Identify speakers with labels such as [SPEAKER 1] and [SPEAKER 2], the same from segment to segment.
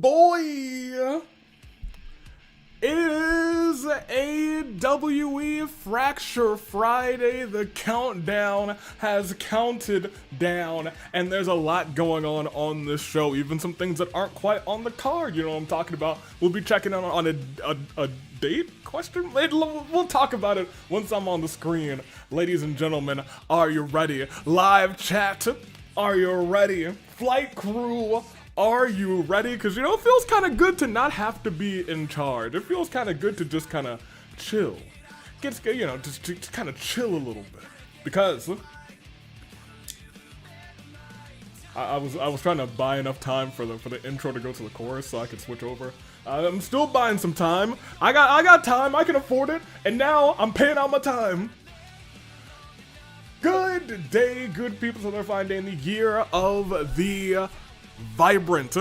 [SPEAKER 1] boy! It is AWE Fracture Friday. The countdown has counted down, and there's a lot going on this show. Even some things that aren't quite on the card. You know what I'm talking about? We'll be checking out on a date? Question? We'll talk about it once I'm on the screen. Ladies and gentlemen, are you ready? Live chat, are you ready? Flight crew, are you ready? Because, you know, it feels kind of good to not have to be in charge. It feels kind of good to just kind of chill. You know, just to kind of chill a little bit. Because I was trying to buy enough time for the intro to go to the chorus so I could switch over. I'm still buying some time. I got time. I can afford it. And now I'm paying out my time. Good day, good people. So they're fine day in the year of the Vibrant.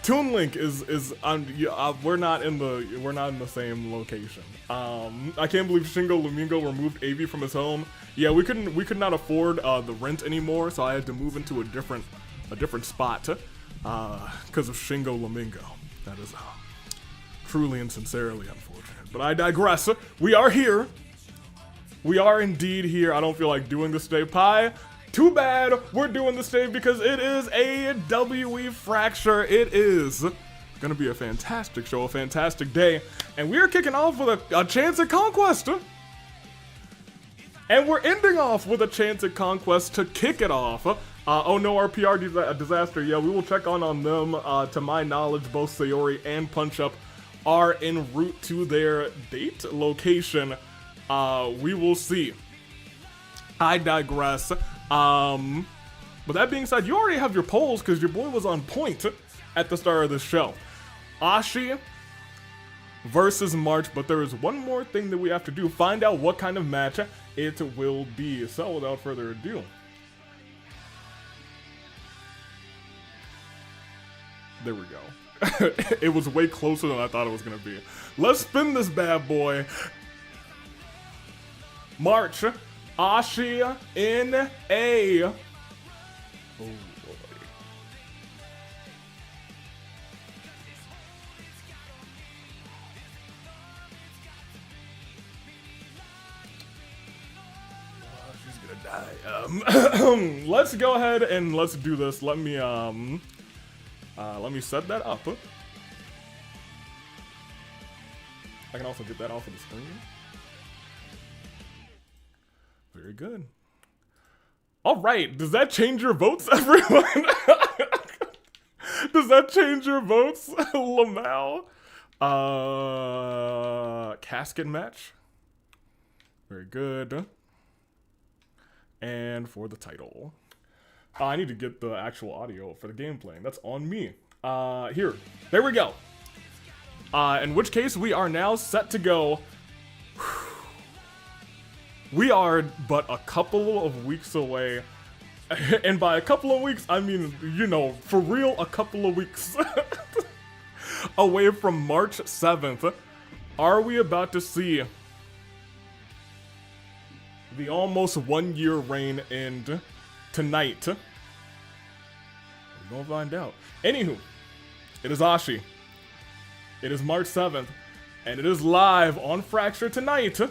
[SPEAKER 1] Toon Link is we're not in the same location. I can't believe Shingo Lamingo removed AV from his home. Yeah, we could not afford the rent anymore, so I had to move into a different spot because of Shingo Lamingo. That is truly and sincerely unfortunate. But I digress. We are here. We are indeed here. I don't feel like doing this today. Pie. Too bad we're doing this today because it is AWE Fracture. It is gonna be a fantastic show, a fantastic day. And we are kicking off with a chance at Conquest. And we're ending off with a chance at Conquest to kick it off. Oh no, our PR disaster. Yeah, we will check on them. To my knowledge, both Sayori and Punch Up are en route to their date location. We will see. I digress. But that being said, you already have your polls because your boy was on point at the start of the show. Ashi versus March, but there is one more thing that we have to do. Find out what kind of match it will be. So without further ado, there we go. It was way closer than I thought it was going to be. Let's spin this bad boy. March. Ashi in A. Oh boy. Oh, she's gonna die. Let's go ahead and let's do this. Let me set that up. I can also get that off of the screen. Very good. All right, does that change your votes, everyone? Does that change your votes, Lamau? Casket match. Very good. And for the title. I need to get the actual audio for the game playing. That's on me. Here. There we go. In which case, we are now set to go. We are but a couple of weeks away, and by a couple of weeks, I mean, you know, for real, a couple of weeks away from March 7th. Are we about to see the almost 1 year reign end tonight? We're gonna find out. Anywho, it is Ashi. It is March 7th, and it is live on Fracture tonight.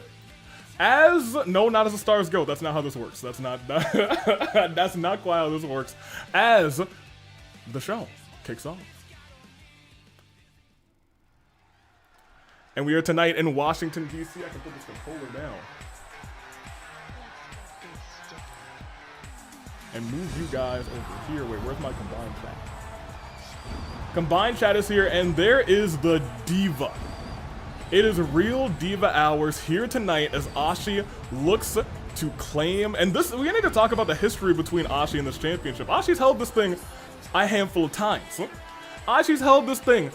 [SPEAKER 1] No, not as the stars go. That's not how this works. That's not quite how this works. As the show kicks off. And we are tonight in Washington, D.C. I can put this controller down. And move you guys over here. Wait, where's my combined chat? Combined chat is here, and there is the Diva. It is real Diva hours here tonight as Ashi looks to claim, and this, we need to talk about the history between Ashi and this championship. Ashi's held this thing a handful of times. Ashi's held this thing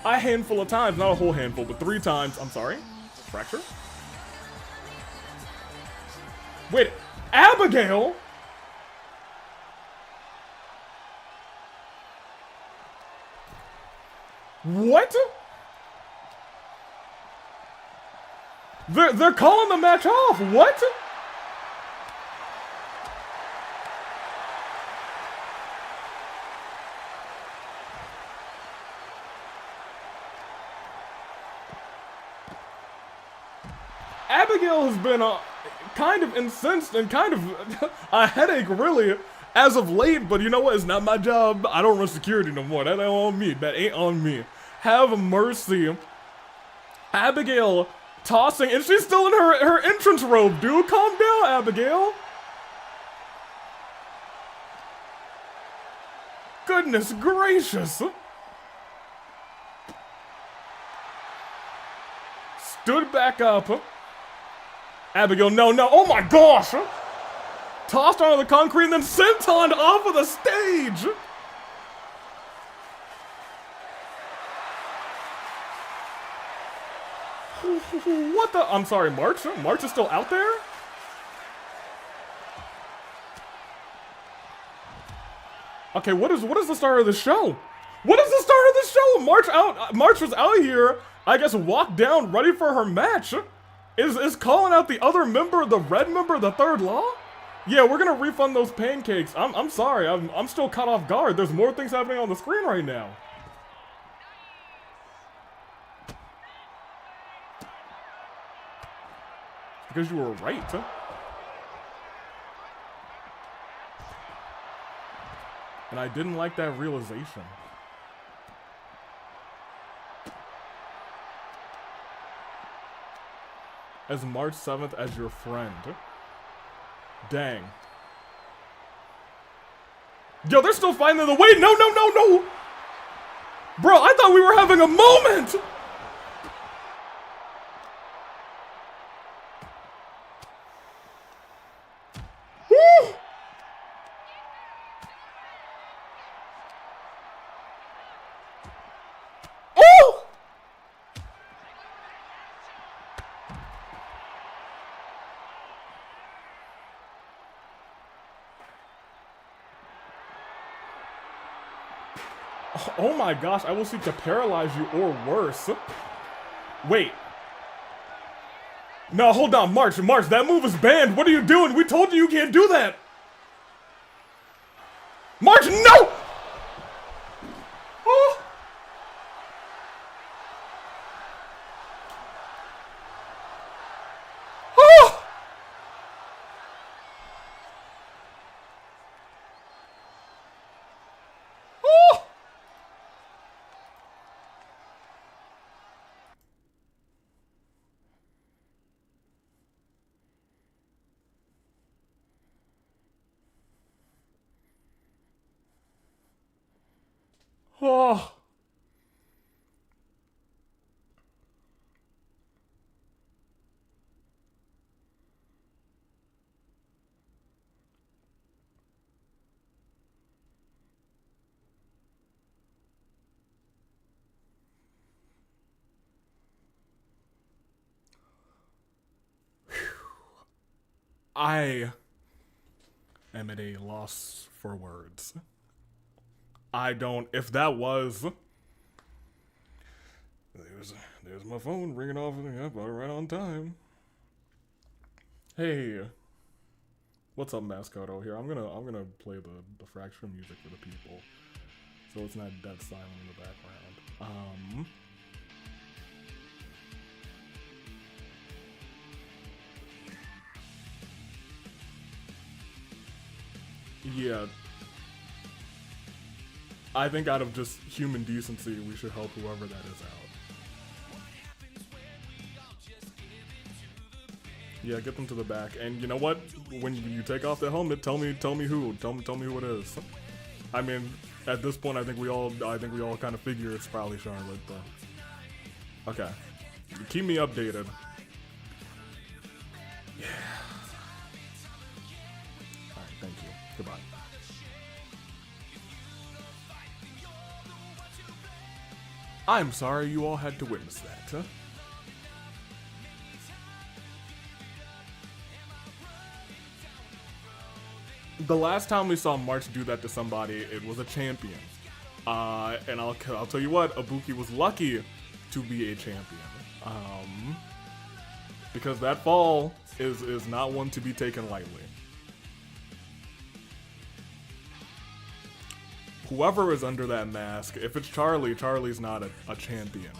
[SPEAKER 1] a handful of times, not a whole handful, but 3 times. I'm sorry, Fracture? Wait, Abigail? What? They're calling the match off. What? Abigail has been kind of incensed and kind of a headache, really, as of late. But you know what? It's not my job. I don't run security no more. That ain't on me. That ain't on me. Have mercy. Abigail tossing, and she's still in her entrance robe, dude. Calm down, Abigail. Goodness gracious. Stood back up. Abigail, no, oh my gosh! Tossed onto the concrete and then sentoned off of the stage! What the? I'm sorry, March? March is still out there? Okay, what is the start of the show? What is the start of the show? March was out here, I guess, walked down, ready for her match. Is calling out the other member, the red member, the third law? Yeah, we're gonna refund those pancakes. I'm sorry, I'm still caught off guard. There's more things happening on the screen right now. Because you were right. And I didn't like that realization. As March 7th as your friend. Dang. Yo, they're still fighting the way. No. Bro, I thought we were having a moment. Woo! Oh! Oh my gosh, I will seek to paralyze you or worse. Wait. No, hold on, March, that move is banned. What are you doing? We told you can't do that. March, no! Oh. Oh. Oh. Oh. I am at a loss for words. I don't, if that was, there's my phone ringing off, yep, right on time. Hey, what's up, Mascotto here? I'm gonna play the fracture music for the people, so it's not dead silent in the background. Yeah. I think out of just human decency, we should help whoever that is out. Yeah, get them to the back. And you know what? When you take off the helmet, tell me who. Tell me who it is. I mean, at this point, I think we all kind of figure it's probably Charlotte, but okay. Keep me updated. Yeah. Alright, thank you. Goodbye. I'm sorry you all had to witness that, huh? The last time we saw March do that to somebody, it was a champion. And I'll tell you what, Ibuki was lucky to be a champion. Because that fall is not one to be taken lightly. Whoever is under that mask, if it's Charlie, Charlie's not a champion.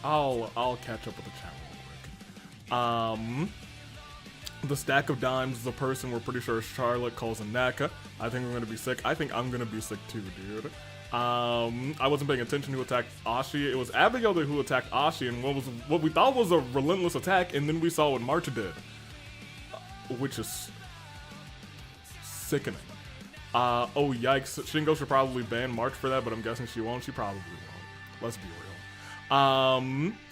[SPEAKER 1] I'll catch up with the chat real quick. The stack of dimes is a person we're pretty sure Charlotte calls a NECA. I think we're gonna be sick. I think I'm gonna be sick too, dude. I wasn't paying attention who attacked Ashi. It was Abigail who attacked Ashi, and what we thought was a relentless attack, and then we saw what March did, which is sickening. Oh yikes! Shingo should probably ban March for that, but I'm guessing she won't. She probably won't. Let's be real.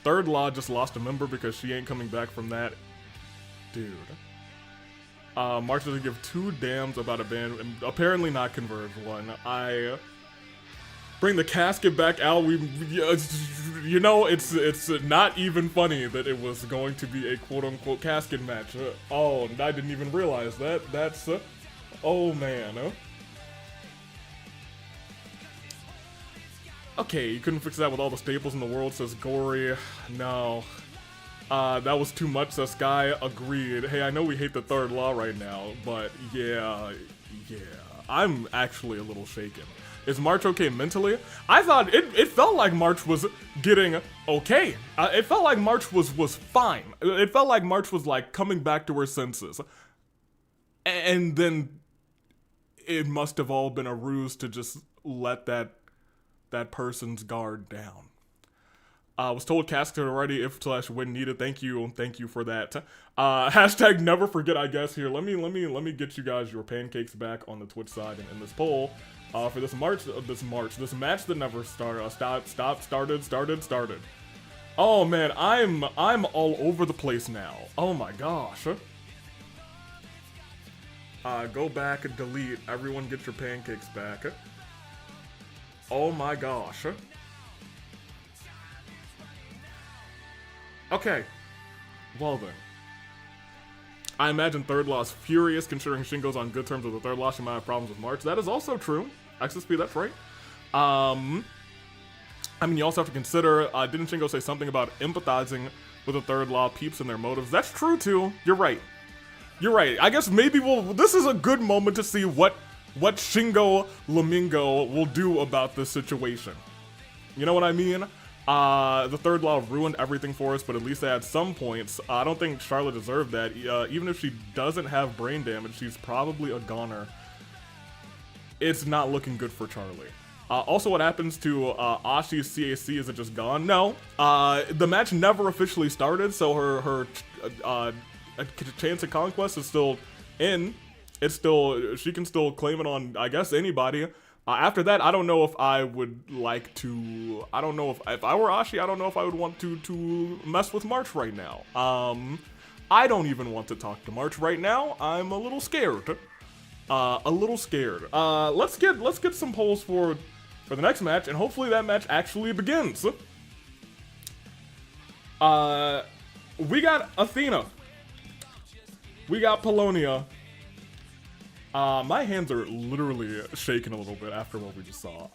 [SPEAKER 1] Third Law just lost a member because she ain't coming back from that. Dude. March doesn't give two damns about a ban, and apparently not Converge one. I bring the casket back out. You know, it's not even funny that it was going to be a quote-unquote casket match. Oh, I didn't even realize that. That's, oh man. Okay, you couldn't fix that with all the staples in the world, says Gory. No. That was too much, says Sky. Agreed. Hey, I know we hate the Third Law right now, but yeah. I'm actually a little shaken. Is March okay mentally? I thought it felt like March was getting okay. It felt like March was fine. It felt like March was like coming back to her senses. And then it must have all been a ruse to just let that person's guard down. I was told casket already if/when needed. Thank you for that. Hashtag never forget, I guess. Here, let me get you guys your pancakes back on the Twitch side and in this poll. For this match that never started. Oh man, I'm all over the place now. Oh my gosh. Go back and delete. Everyone get your pancakes back. Oh my gosh. Okay. Well then. I imagine Third Law's furious considering Shingo's on good terms with the Third Law. She might have problems with March. That is also true. XSP, that's right. I mean, you also have to consider, didn't Shingo say something about empathizing with the Third Law peeps and their motives? That's true too. You're right. I guess maybe this is a good moment to see what Shingo Lamingo will do about this situation. You know what I mean? The Third Law ruined everything for us, but at least they had some points. I don't think Charlotte deserved that. Even if she doesn't have brain damage, she's probably a goner. It's not looking good for Charlie. Also, what happens to Ashi's CAC? Is it just gone? No. The match never officially started, so her chance at Conquest is still in. She can still claim it on, I guess, anybody. After that, I don't know if I would like to, I don't know if I were Ashi, I don't know if I would want to mess with March right now. I don't even want to talk to March right now. I'm a little scared. Let's get some polls for the next match, and hopefully that match actually begins. We got Athena. We got Pulonia. My hands are literally shaking a little bit after what we just saw.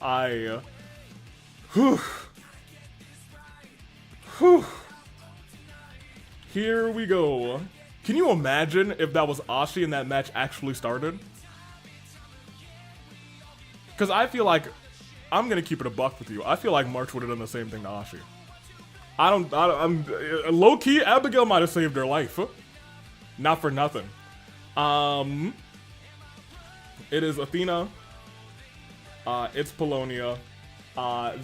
[SPEAKER 1] Here we go. Can you imagine if that was Ashi and that match actually started? Because I feel like, I'm gonna keep it a buck with you. I feel like March would have done the same thing to Ashi. I'm low-key, Abigail might have saved her life. Not for nothing. It is Athena. It's Pulonia.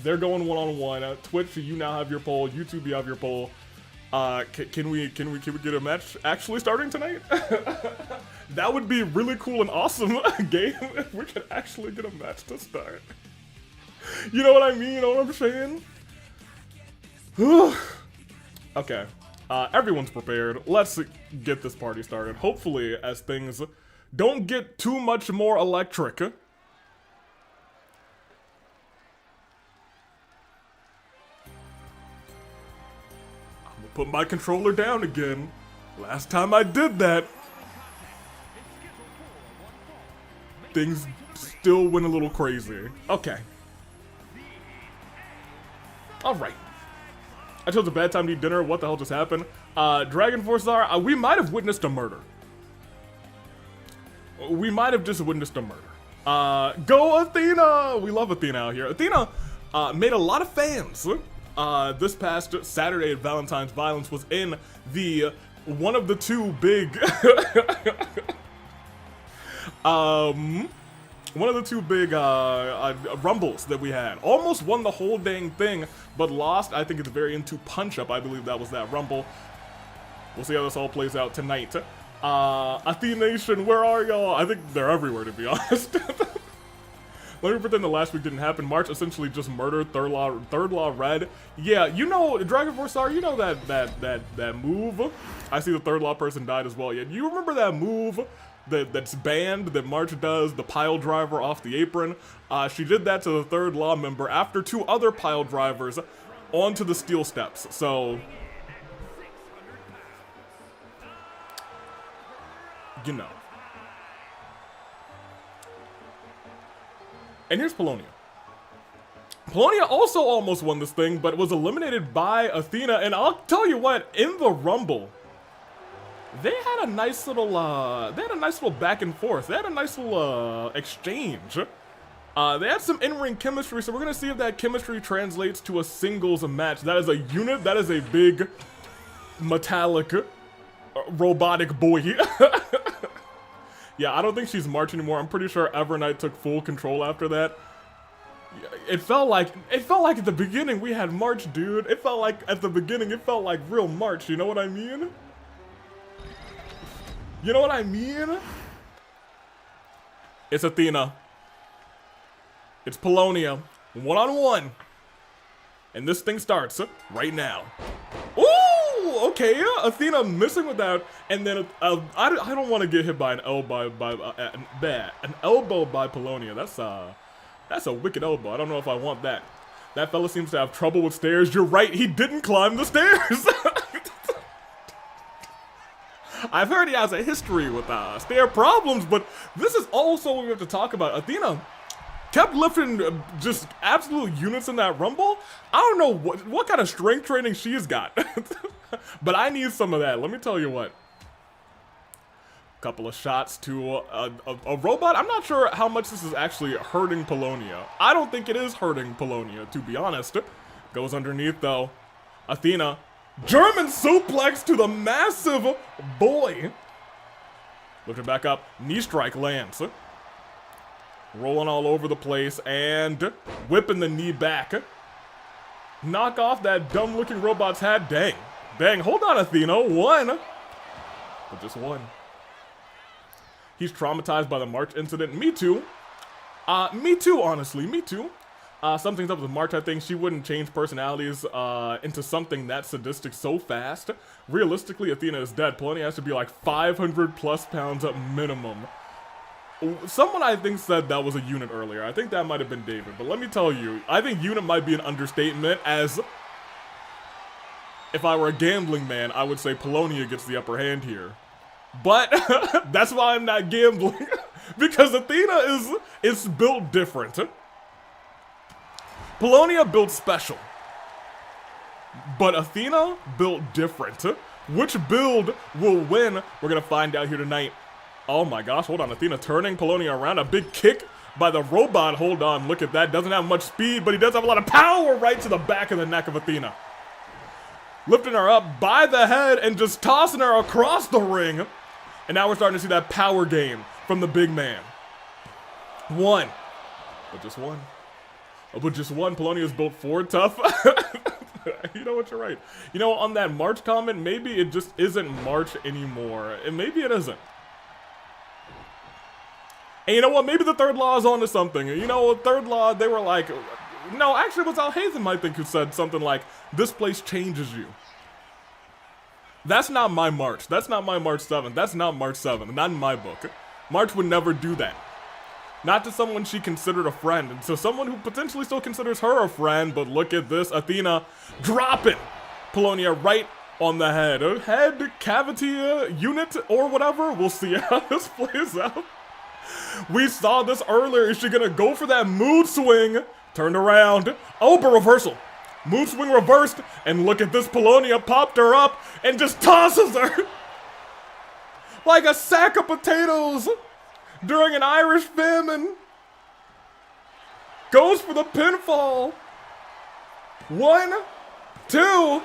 [SPEAKER 1] They're going one-on-one. Twitch, you now have your poll. YouTube, you have your poll. Can we get a match actually starting tonight? That would be really cool and awesome game if we could actually get a match to start. You know what I mean? You know what I'm saying? Okay. Everyone's prepared. Let's get this party started. Hopefully, as things don't get too much more electric. I'm gonna put my controller down again. Last time I did that, things still went a little crazy. Okay. Alright. I chose a bad time to eat dinner. What the hell just happened? Dragon Force are, we might have witnessed a murder. We might have just witnessed a murder. Go Athena! We love Athena out here. Athena made a lot of fans this past Saturday at Valentine's Violence was in the one of the two big rumbles that we had. Almost won the whole dang thing, but lost. I think it's very into Punch Up. I believe that was that rumble. We'll see how this all plays out tonight. Athena Nation, where are y'all? I think they're everywhere, to be honest. Let me pretend the last week didn't happen. March essentially just murdered Third Law Red. Yeah, you know, Dragon Force Star, you know that move? I see the Third Law person died as well. Yeah, you remember that move that's banned that March does, the pile driver off the apron? She did that to the Third Law member after 2 other pile drivers onto the steel steps. So, you know. And here's Pulonia. Pulonia also almost won this thing, but was eliminated by Athena. And I'll tell you what, in the Rumble, they had a nice little back and forth. They had a nice little exchange. They had some in-ring chemistry, so we're gonna see if that chemistry translates to a singles match. That is a unit. That is a big, metallic, robotic boy. Yeah, I don't think she's March anymore. I'm pretty sure Evernight took full control after that. It felt like at the beginning we had March, dude. It felt like at the beginning it felt like real March. You know what I mean? You know what I mean? It's Athena. It's Pulonia. 1-on-1. And this thing starts right now. Ooh, okay, Athena missing with that, and then I don't want to get hit by an elbow by Pulonia. That's a wicked elbow. I don't know if I want that. That fella seems to have trouble with stairs. You're right, he didn't climb the stairs. I've heard he has a history with stair problems, but this is also what we have to talk about. Athena kept lifting just absolute units in that Rumble. I don't know what kind of strength training she's got. But I need some of that. Let me tell you what. Couple of shots to a robot. I'm not sure how much this is actually hurting Pulonia. I don't think it is hurting Pulonia, to be honest. Goes underneath, though. Athena. German suplex to the massive boy. Lift it back up. Knee strike lands. Rolling all over the place and whipping the knee back. Knock off that dumb-looking robot's hat. Dang. Dang. Hold on, Athena. 1. But just 1. He's traumatized by the March incident. Me too. Me too, honestly. Me too. Something's up with March, I think. She wouldn't change personalities into something that sadistic so fast. Realistically, Athena is dead. Pulonia has to be like 500 plus pounds at minimum. Someone I think said that was a unit earlier. I think that might have been David. But let me tell you, I think unit might be an understatement, as if I were a gambling man, I would say Pulonia gets the upper hand here. But that's why I'm not gambling. Because Athena is built different. Pulonia built special. But Athena built different. Which build will win? We're going to find out here tonight. Oh my gosh, hold on. Athena turning Pulonia around. A big kick by the robot. Hold on, look at that. Doesn't have much speed, but he does have a lot of power right to the back of the neck of Athena. Lifting her up by the head and just tossing her across the ring. And now we're starting to see that power game from the big man. 1. But just 1. Oh, but just 1. Polonia's built 4 tough. You know what, you're right. You know, on that March comment, maybe it just isn't March anymore. And maybe it isn't. And you know what? Maybe the Third Law is onto something. You know, Third Law, they were like... No, actually, it was Alhazen, I think, who said something like, this place changes you. That's not my March. That's not my March 7th. That's not March 7th. Not in my book. March would never do that. Not to someone she considered a friend. And to someone who potentially still considers her a friend. But look at this. Athena dropping Pulonia right on the head. A head cavity unit or whatever. We'll see how this plays out. We saw this earlier. Is she gonna go for that mood swing? Turned around. Oh, but reversal. Mood swing reversed. And look at this. Pulonia popped her up and just tosses her like a sack of potatoes during an Irish famine. Goes for the pinfall. 1, 2.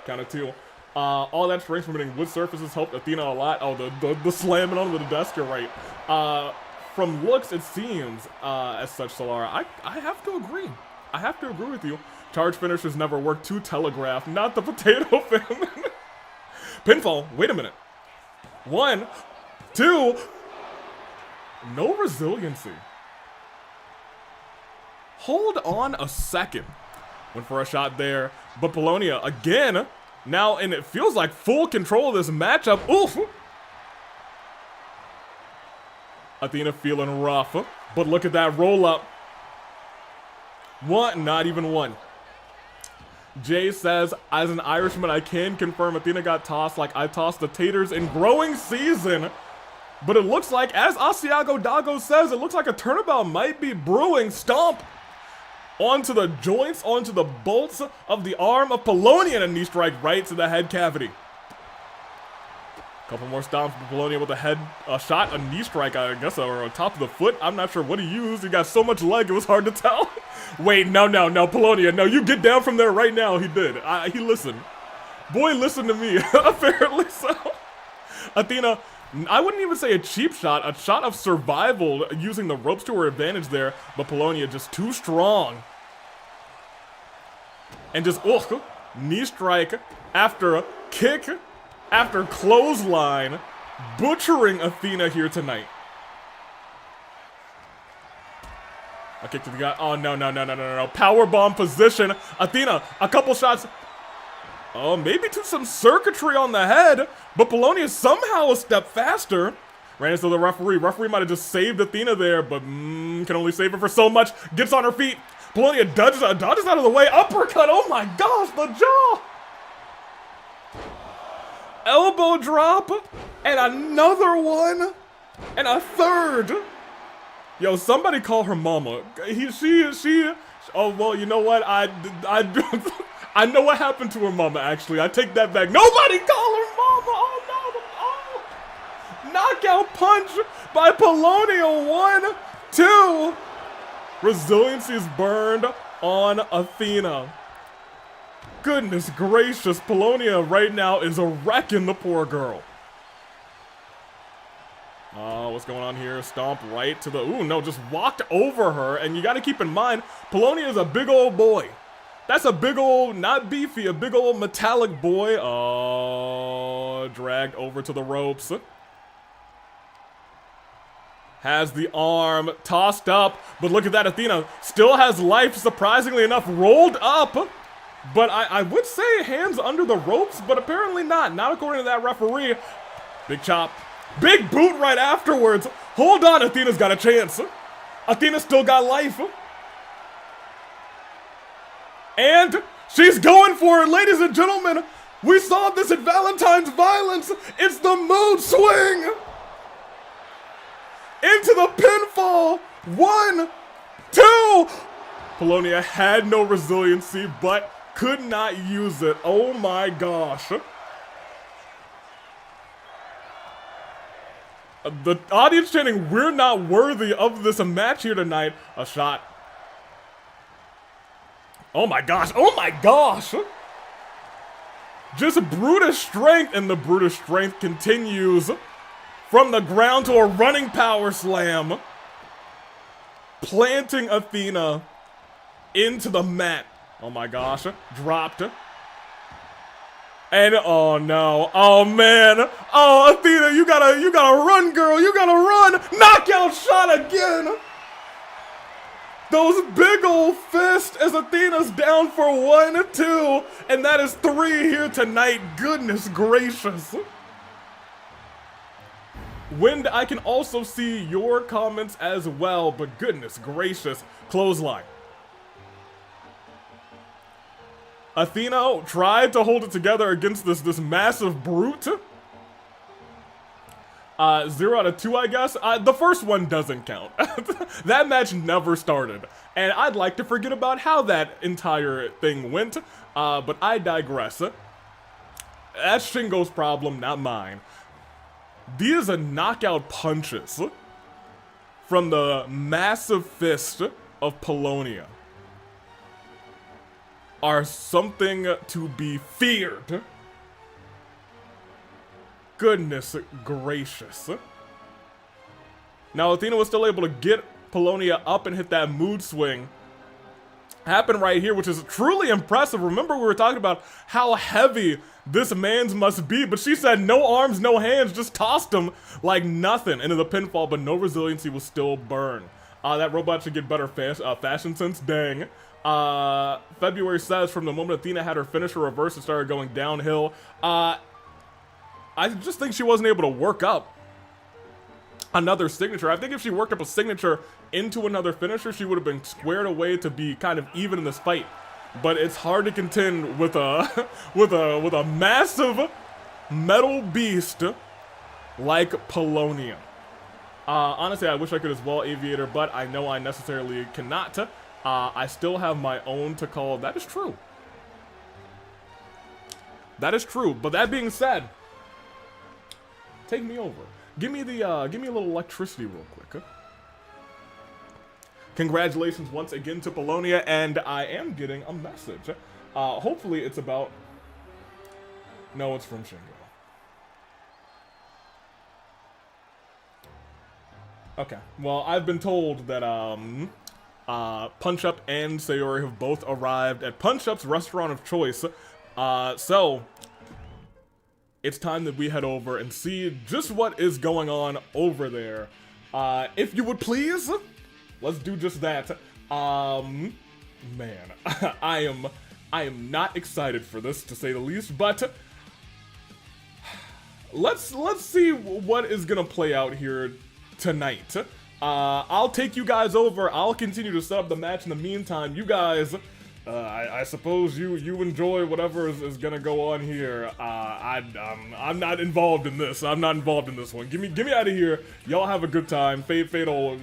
[SPEAKER 1] Count of 2. All that strength from hitting wood surfaces helped Athena a lot. Oh, the slamming onto the desk, you're right. From looks, it seems, as such, Solara. I have to agree. I have to agree with you. Charge finishers never work. Too telegraphed. Not the potato famine. Pinfall. Wait a minute. 1, 2. No resiliency. Hold on a second. Went for a shot there. But Pulonia, again, now, and it feels like full control of this matchup. Oof. Athena feeling rough. But look at that roll up. 1, not even 1. Jay says, as an Irishman, I can confirm Athena got tossed like I tossed the taters in growing season. But it looks like, as Asiago Dago says, it looks like a turnabout might be brewing. Stomp onto the joints, onto the bolts of the arm of Pulonia, and a knee strike right to the head cavity. Couple more stomps for Pulonia with a head shot, a knee strike, I guess, or on top of the foot. I'm not sure what he used. He got so much leg, it was hard to tell. Wait, no, Pulonia, no, you get down from there right now. He did. He listened. Boy, listen to me. Apparently so. Athena, I wouldn't even say a cheap shot, a shot of survival using the ropes to her advantage there, but Pulonia just too strong. And just, knee strike after a kick, after clothesline, butchering Athena here tonight. A kick to the gut. Oh, no. Powerbomb position. Athena, a couple shots. Oh, maybe to some circuitry on the head, but Pulonia somehow a step faster. Ran into the referee. Referee might have just saved Athena there, but can only save her for so much. Gets on her feet. Pulonia dodges out of the way. Uppercut. Oh my gosh, the jaw. Elbow drop. And another one. And a third. Yo, somebody call her mama. She. Oh, well, you know what? I know what happened to her mama, actually. I take that back. Nobody call her mama. Oh, no. Oh. Knockout punch by Pulonia. 1, 2. Resiliency is burned on Athena. Goodness gracious. Pulonia right now is wrecking the poor girl. What's going on here? Stomp right to the... Ooh, no, just walked over her. And you got to keep in mind, Pulonia is a big old boy. That's a big old, not beefy, a big old metallic boy. Oh, dragged over to the ropes. Has the arm tossed up. But look at that, Athena still has life, surprisingly enough, rolled up. But I would say hands under the ropes, but apparently not. Not according to that referee. Big chop. Big boot right afterwards. Hold on, Athena's got a chance. Athena still got life. And she's going for it, ladies and gentlemen. We saw this at Valentine's Violence. It's the mood swing. Into the pinfall. 1, 2. Pulonia had no resiliency, but could not use it. Oh my gosh. The audience chanting, "We're not worthy of this match here tonight." A shot. Oh my gosh. Oh my gosh. Just brutish strength, and the brutish strength continues from the ground to a running power slam. Planting Athena into the mat. Oh my gosh. Dropped. And oh no. Oh man. Oh, Athena, you gotta run, girl. You gotta run. Knockout shot again. Those big old fists as Athena's down for 1, 2. And that is 3 here tonight. Goodness gracious. Wind, I can also see your comments as well, but goodness gracious. Clothesline. Athena tried to hold it together against this massive brute. 0 out of 2, I guess. The first one doesn't count. That match never started. And I'd like to forget about how that entire thing went. But I digress. That's Shingo's problem, not mine. These are knockout punches from the massive fist of Pulonia. are something to be feared. Goodness gracious. Now, Athena was still able to get Pulonia up and hit that mood swing. Happened right here, which is truly impressive. Remember, we were talking about how heavy this man's must be, but she said no arms, no hands, just tossed him like nothing into the pinfall, but no resiliency will still burn. That robot should get better fashion sense, dang. February says, from the moment Athena had her finisher reverse, it started going downhill. I just think she wasn't able to work up another signature. I think if she worked up a signature into another finisher, she would have been squared away to be kind of even in this fight. But it's hard to contend with a with a massive metal beast like Pulonia. Honestly, I wish I could as well, Aviator, but I know I necessarily cannot. I still have my own to call. That is true. That is true. But that being said, take me over. Give me a little electricity real quick. Congratulations once again to Pulonia, and I am getting a message. Hopefully it's about... No, it's from Shingo. Okay, well, I've been told that Punch Up and Sayori have both arrived at Punch Up's restaurant of choice. So it's time that we head over and see just what is going on over there. If you would please, let's do just that. Man, I am not excited for this, to say the least, but let's see what is gonna play out here tonight. I'll take you guys over. I'll continue to set up the match in the meantime. You guys, I suppose you enjoy whatever is gonna go on here. I'm not involved in this. I'm not involved in this one. Get me out of here. Y'all have a good time. Fatal.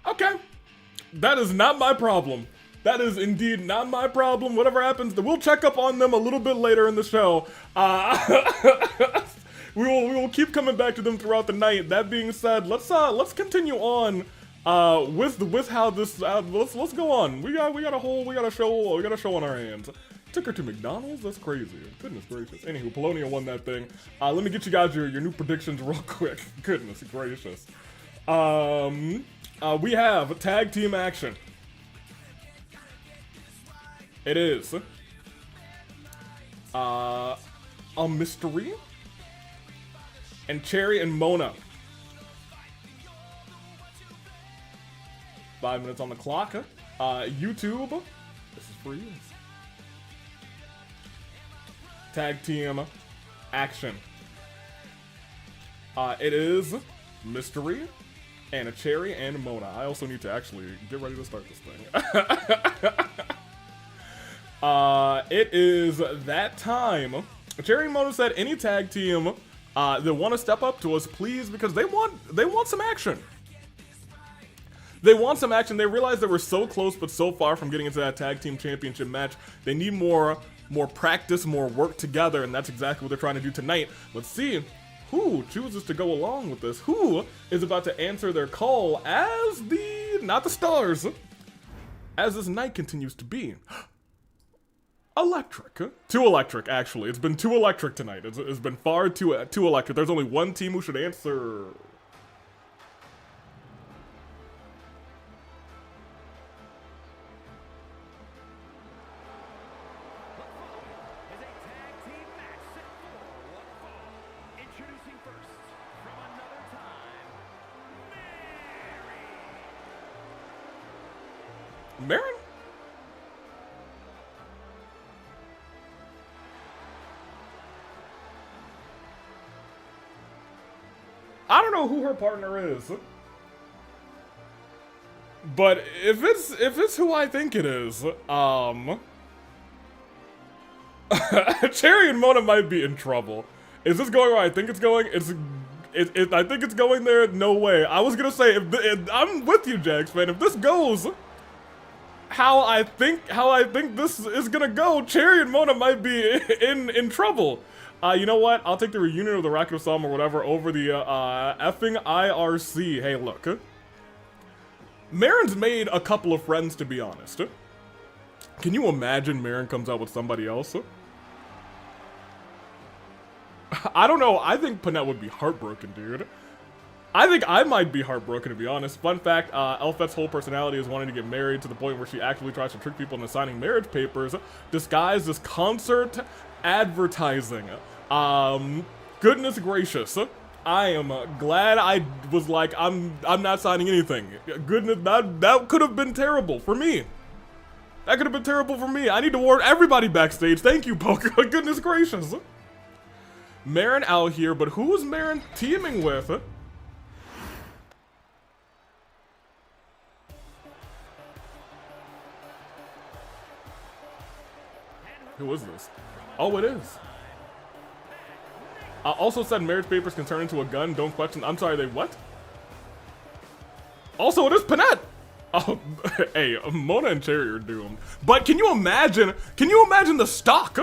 [SPEAKER 1] Okay, that is not my problem. That is indeed not my problem. Whatever happens, we'll check up on them a little bit later in the show. We will keep coming back to them throughout the night. That being said, let's continue on with how this let's go on. We got a show on our hands. ticker to McDonald's? That's crazy. Goodness gracious. Anywho, Pulonia won that thing. Let me get you guys your new predictions real quick. Goodness gracious. We have tag team action. It is a mystery and Cherry and Mona. 5 minutes on the clock. YouTube, this is for you. Tag team action. It is mystery and a Cherry and Mona. I also need to actually get ready to start this thing. It is that time. Cherry and Mona said any tag team that want to step up to us, please, because they want some action. They want some action. They realize that we're so close but so far from getting into that tag team championship match. They need more practice, more work together, and that's exactly what they're trying to do tonight. Let's see who chooses to go along with this. Who is about to answer their call as not the stars, as this night continues to be. Electric. Too electric, actually. It's been too electric tonight. It's been far too electric. There's only one team who should answer. Marin? I don't know who her partner is, but if it's who I think it is, Cherry and Mona might be in trouble. Is this going where I think it's going? I think it's going there. No way. I was gonna say if I'm with you, Jax, man. If this goes how I think this is gonna go, Cherry and Mona might be in trouble. You know what? I'll take the reunion of the Racket of Psalm or whatever over the effing IRC. Hey, look. Marin's made a couple of friends, to be honest. Can you imagine Marin comes out with somebody else? I don't know. I think Panette would be heartbroken, dude. I think I might be heartbroken, to be honest. Fun fact, Elfette's whole personality is wanting to get married to the point where she actually tries to trick people into signing marriage papers disguised as concert advertising. Goodness gracious. I am glad I was like, I'm not signing anything. Goodness, that could have been terrible for me. That could have been terrible for me. I need to warn everybody backstage. Thank you, Poker. Goodness gracious. Marin out here, but who is Marin teaming with? Who is this? Oh, it is. Also said marriage papers can turn into a gun. Don't question. I'm sorry, they what? Also, it is Panette. Oh, hey, Mona and Cherry are doomed. But can you imagine the stock?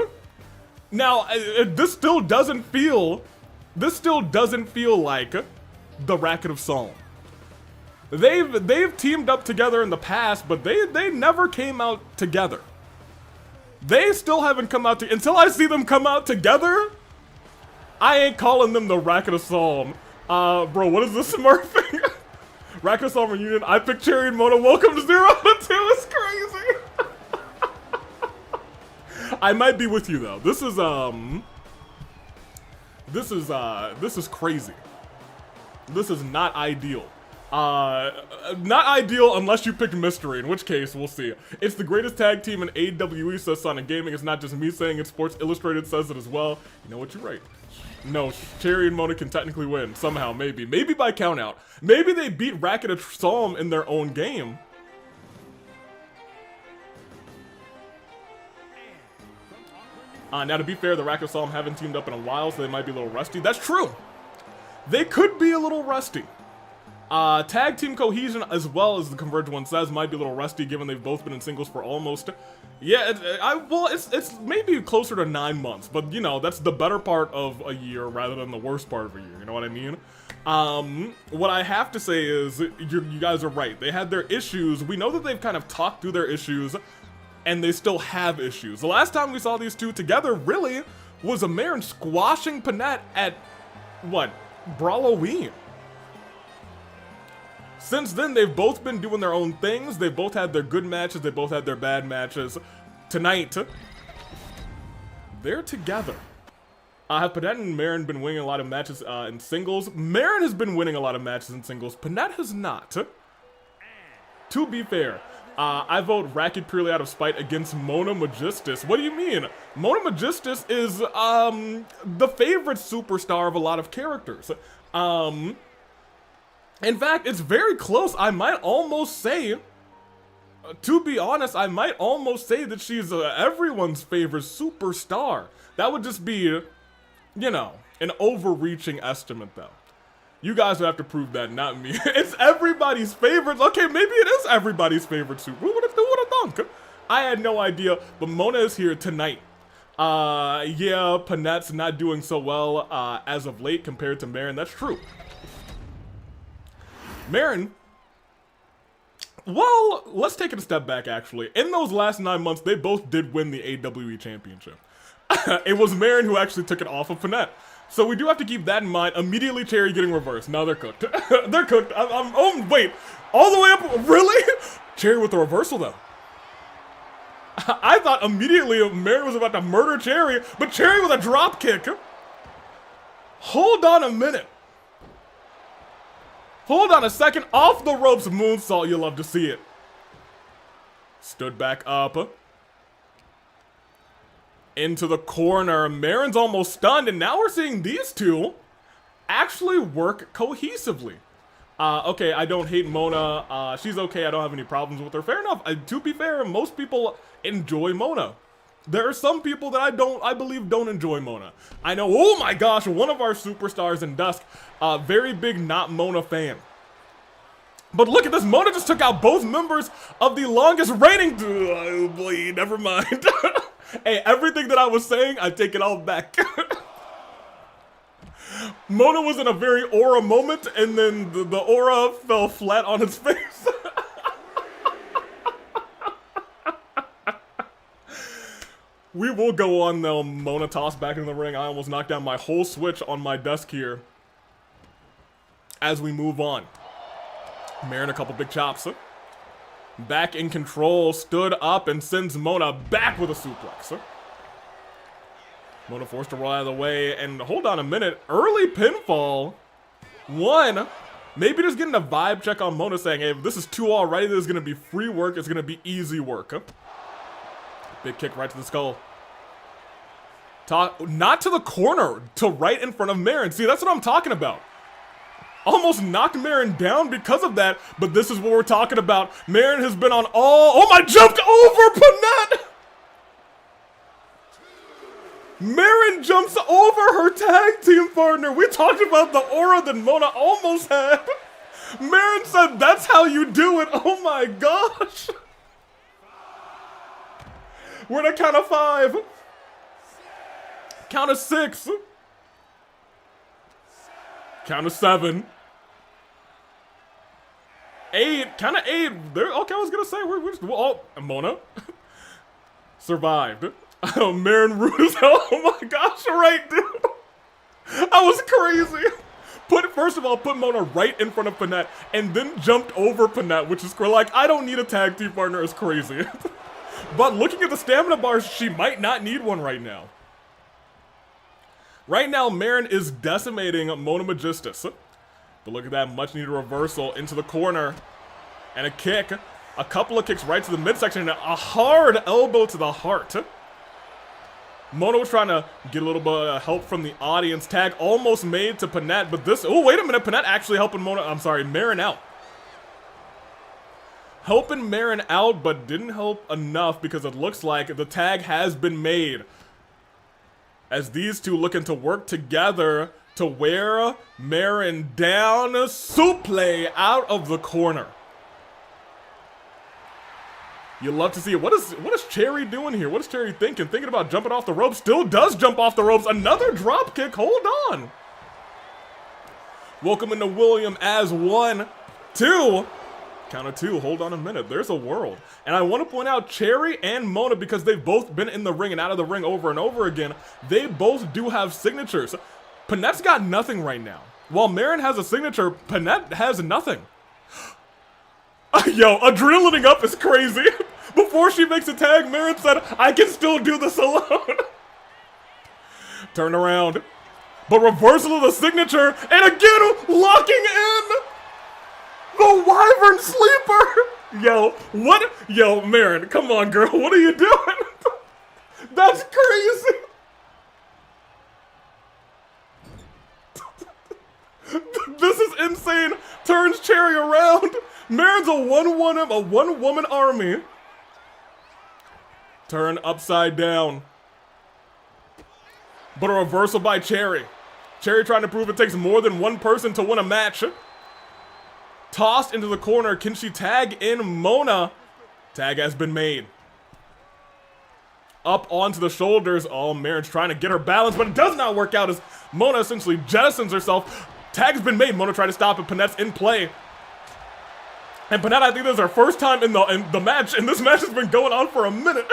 [SPEAKER 1] Now, this still doesn't feel like the Racket of Psalm. They've teamed up together in the past, but they never came out together. They still haven't come out until I see them come out together. I ain't calling them the Racket of Psalm. Bro, what is this smurfing? Racket of Psalm reunion. I picked Cherry and Mona. Welcome to 0 to 2. It's crazy. I might be with you though. This is crazy. This is not ideal. Not ideal unless you picked Mystery, in which case, we'll see. It's the greatest tag team in AWE, says Sonic Gaming. It's not just me saying it, Sports Illustrated says it as well. You know what, you're right. No, Cherry and Mona can technically win, somehow, maybe. Maybe by countout. Maybe they beat Racket of Psalm in their own game. Now to be fair, the Racket of Psalm haven't teamed up in a while, so they might be a little rusty. That's true. They could be a little rusty. Tag team cohesion, as well as the Converge one says, might be a little rusty given they've both been in singles for almost, yeah, it's maybe closer to 9 months, but you know, that's the better part of a year rather than the worst part of a year, you know what I mean? What I have to say is, you guys are right. They had their issues. We know that they've kind of talked through their issues. and they still have issues. The last time we saw these two together, really, was a Marin squashing Panette at, what, Brawloween. Since then, they've both been doing their own things. They've both had their good matches. They both had their bad matches. Tonight, they're together. Have Panette and Marin been winning a lot of matches in singles? Marin has been winning a lot of matches in singles. Panette has not. To be fair, I vote Racket purely out of spite against Mona Magistus. What do you mean? Mona Magistus is the favorite superstar of a lot of characters. In fact, it's very close. I might almost say, to be honest, I might almost say that she's everyone's favorite superstar. That would just be, you know, an overreaching estimate, though. You guys would have to prove that, not me. It's everybody's favorite. Okay, maybe it is everybody's favorite super. Who would have thunk? I had no idea, but Mona is here tonight. Yeah, Panette's not doing so well as of late compared to Marin. That's true. Marin, well, let's take it a step back, actually. In those last 9 months, they both did win the AWE Championship. It was Marin who actually took it off of Panette. So we do have to keep that in mind. Immediately, Cherry getting reversed. Now they're cooked. They're cooked. Oh, wait. All the way up? Really? Cherry with the reversal, though. I thought immediately Marin was about to murder Cherry, but Cherry with a drop kick. Hold on a minute. Hold on a second. Off the ropes moonsault. You'll love to see it. Stood back up. Into the corner. Marin's almost stunned, and now we're seeing these two actually work cohesively. Okay, I don't hate Mona. She's okay. I don't have any problems with her. Fair enough. To be fair, most people enjoy Mona. There are some people that I believe don't enjoy Mona. I know, oh my gosh, one of our superstars in Dusk, very big not Mona fan. But look at this, Mona just took out both members of the longest reigning, oh boy, never mind. Hey, everything that I was saying, I take it all back. Mona was in a very aura moment, and then the aura fell flat on his face. We will go on, though. Mona tossed back in the ring. I almost knocked down my whole switch on my desk here. As we move on. Marin a couple big chops. Back in control, stood up and sends Mona back with a suplex. Mona forced to roll out of the way, and hold on a minute. Early pinfall. One, maybe just getting a vibe check on Mona saying, hey, this is two already. This is going to be free work. It's going to be easy work. Big kick right to the skull. Not to the corner, to right in front of Marin. See, that's what I'm talking about. Almost knocked Marin down because of that, but this is what we're talking about. Marin has been on all... Oh my, jumped over Panette! Marin jumps over her tag team partner. We talked about the aura that Mona almost had. Marin said, that's how you do it. Oh my gosh. We're at a count of 5. Count of 6. Count of 7. 8. Count of 8. There, okay, I was gonna say we're just Mona survived. Oh, Marin rude as hell. Oh my gosh, right, dude. I was crazy. First of all, put Mona right in front of Panette, and then jumped over Panette, which is like, I don't need a tag team partner. It's crazy. But looking at the stamina bars, she might not need one right now. Right now, Marin is decimating Mona Magistus. But look at that much-needed reversal into the corner. And a kick. A couple of kicks right to the midsection, and a hard elbow to the heart. Mona was trying to get a little bit of help from the audience. Tag almost made to Panette, but this... Oh, wait a minute. Panette actually helping Marin out. Helping Marin out, but didn't help enough because it looks like the tag has been made. As these two looking to work together to wear Marin down. Suplex out of the corner. You love to see it. What is Cherry doing here? What is Cherry thinking? Thinking about jumping off the ropes. Still does jump off the ropes. Another drop kick. Hold on. Welcome into William as 1, 2. Count of two, hold on a minute, there's a world. And I want to point out Cherry and Mona, because they've both been in the ring and out of the ring over and over again, they both do have signatures. Panette's got nothing right now. While Marin has a signature, Panette has nothing. Yo, adrenalining up is crazy. Before she makes a tag, Marin said, I can still do this alone. Turn around. But reversal of the signature, and again, locking in the Wyvern Sleeper. Yo, what? Yo, Marin, come on, girl, what are you doing? That's crazy. This is insane. Turns Cherry around. Marin's a one-woman army. Turn upside down. But a reversal by Cherry. Cherry trying to prove it takes more than one person to win a match. Tossed into the corner. Can she tag in Mona? Tag has been made. Up onto the shoulders. Oh, Marin's trying to get her balance, but it does not work out as Mona essentially jettisons herself. Tag's been made. Mona tried to stop it. Panette's in play. And Panette, I think this is her first time in the match, and this match has been going on for a minute.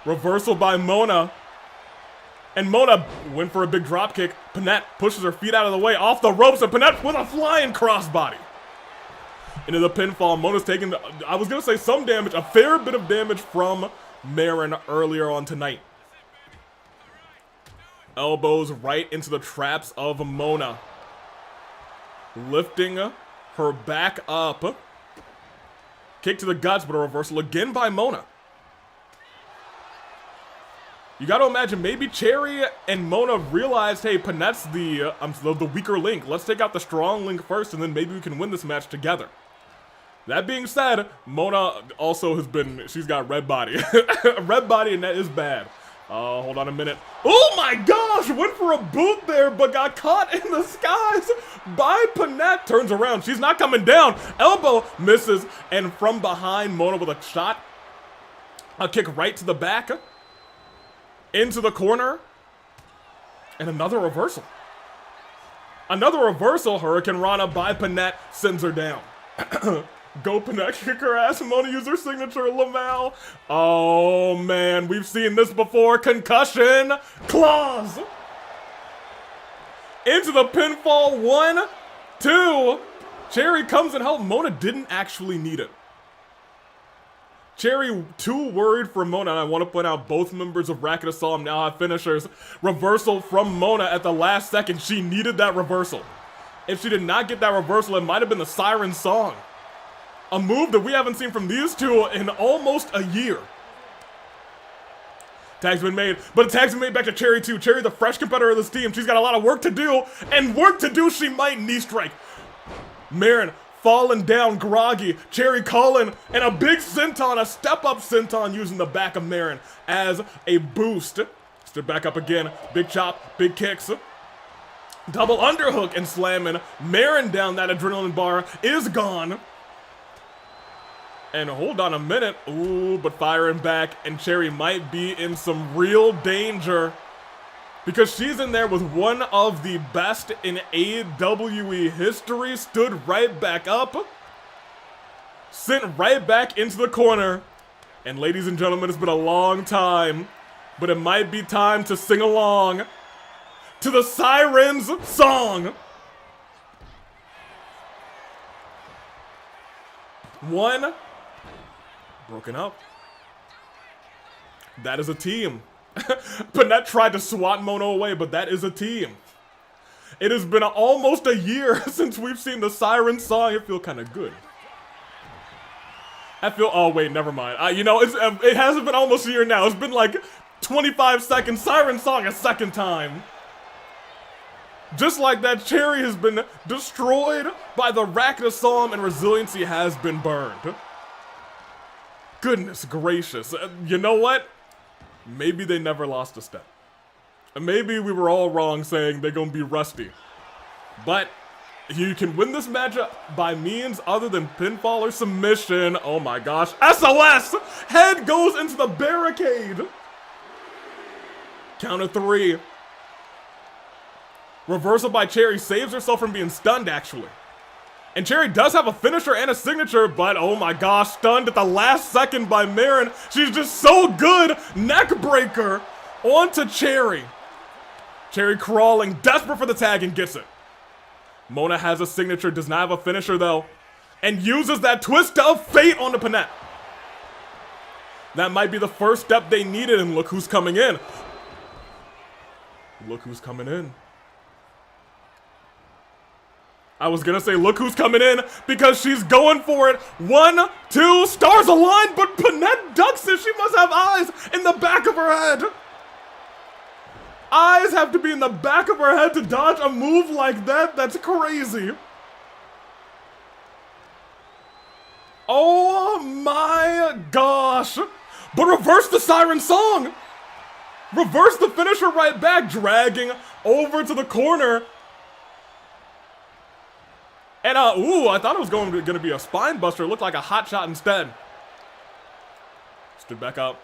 [SPEAKER 1] Reversal by Mona. And Mona went for a big drop kick. Panette pushes her feet out of the way, off the ropes, and Panette with a flying crossbody. Into the pinfall. Mona's taking, I was going to say some damage, a fair bit of damage from Marin earlier on tonight. Elbows right into the traps of Mona. Lifting her back up. Kick to the guts, but a reversal again by Mona. You gotta imagine, maybe Cherry and Mona realized, hey, Panette's the weaker link. Let's take out the strong link first, and then maybe we can win this match together. That being said, Mona also has been, she's got red body. Red body, and that is bad. Hold on a minute. Oh my gosh, went for a boot there, but got caught in the skies by Panette. Turns around, she's not coming down. Elbow misses, and from behind, Mona with a shot. A kick right to the back. Into the corner. And another reversal. Another reversal, Hurricane Rana by Panette sends her down. Go Panette, kick her ass. Mona use her signature, Lamal. Oh man, we've seen this before. Concussion claws. Into the pinfall, 1, 2. Cherry comes and helps. Mona didn't actually need it. Cherry too worried for Mona, and I want to point out both members of Racket Asylum now have finishers. Reversal from Mona at the last second. She needed that reversal. If she did not get that reversal, it might have been the Siren Song. A move that we haven't seen from these two in almost a year. Tag's been made, but the tag's been made back to Cherry too. Cherry, the fresh competitor of this team. She's got a lot of work to do, and work to do she might knee strike. Marin falling down groggy. Cherry calling, and a big senton, a step-up senton using the back of Marin as a boost. Stood back up again. Big chop, big kicks. Double underhook and slamming. Marin down. That adrenaline bar is gone. And hold on a minute. Ooh, but firing back, and Cherry might be in some real danger. Because she's in there with one of the best in AWE history. Stood right back up. Sent right back into the corner. And ladies and gentlemen, it's been a long time. But it might be time to sing along to the Siren's song. 1. Broken up. That is a team. Panette tried to swat Mona away, but that is a team. It has been almost a year since we've seen the Siren Song. It feels kind of good. Oh wait, never mind. You know, it hasn't been almost a year now. It's been like 25 seconds. Siren Song a second time. Just like that, Cherry has been destroyed by the Racket Asylum, and resiliency has been burned. Goodness gracious. You know what? Maybe they never lost a step. Maybe we were all wrong saying they're gonna be rusty. But you can win this matchup by means other than pinfall or submission. Oh my gosh. SOS! Head goes into the barricade. Count of 3. Reversal by Cherry saves herself from being stunned, actually. And Cherry does have a finisher and a signature, but oh my gosh, stunned at the last second by Marin. She's just so good. Neck breaker onto Cherry. Cherry crawling, desperate for the tag, and gets it. Mona has a signature, does not have a finisher though, and uses that twist of fate onto Panette. That might be the first step they needed, and look who's coming in. Look who's coming in. I was gonna say, look who's coming in, because she's going for it. 1, 2, stars align, but Panette ducks it. She must have eyes in the back of her head. Eyes have to be in the back of her head to dodge a move like that. That's crazy. Oh my gosh. But reverse the siren song. Reverse the finisher right back, dragging over to the corner. And, ooh, I thought it was going to be a spine buster. It looked like a hot shot instead. Stood back up.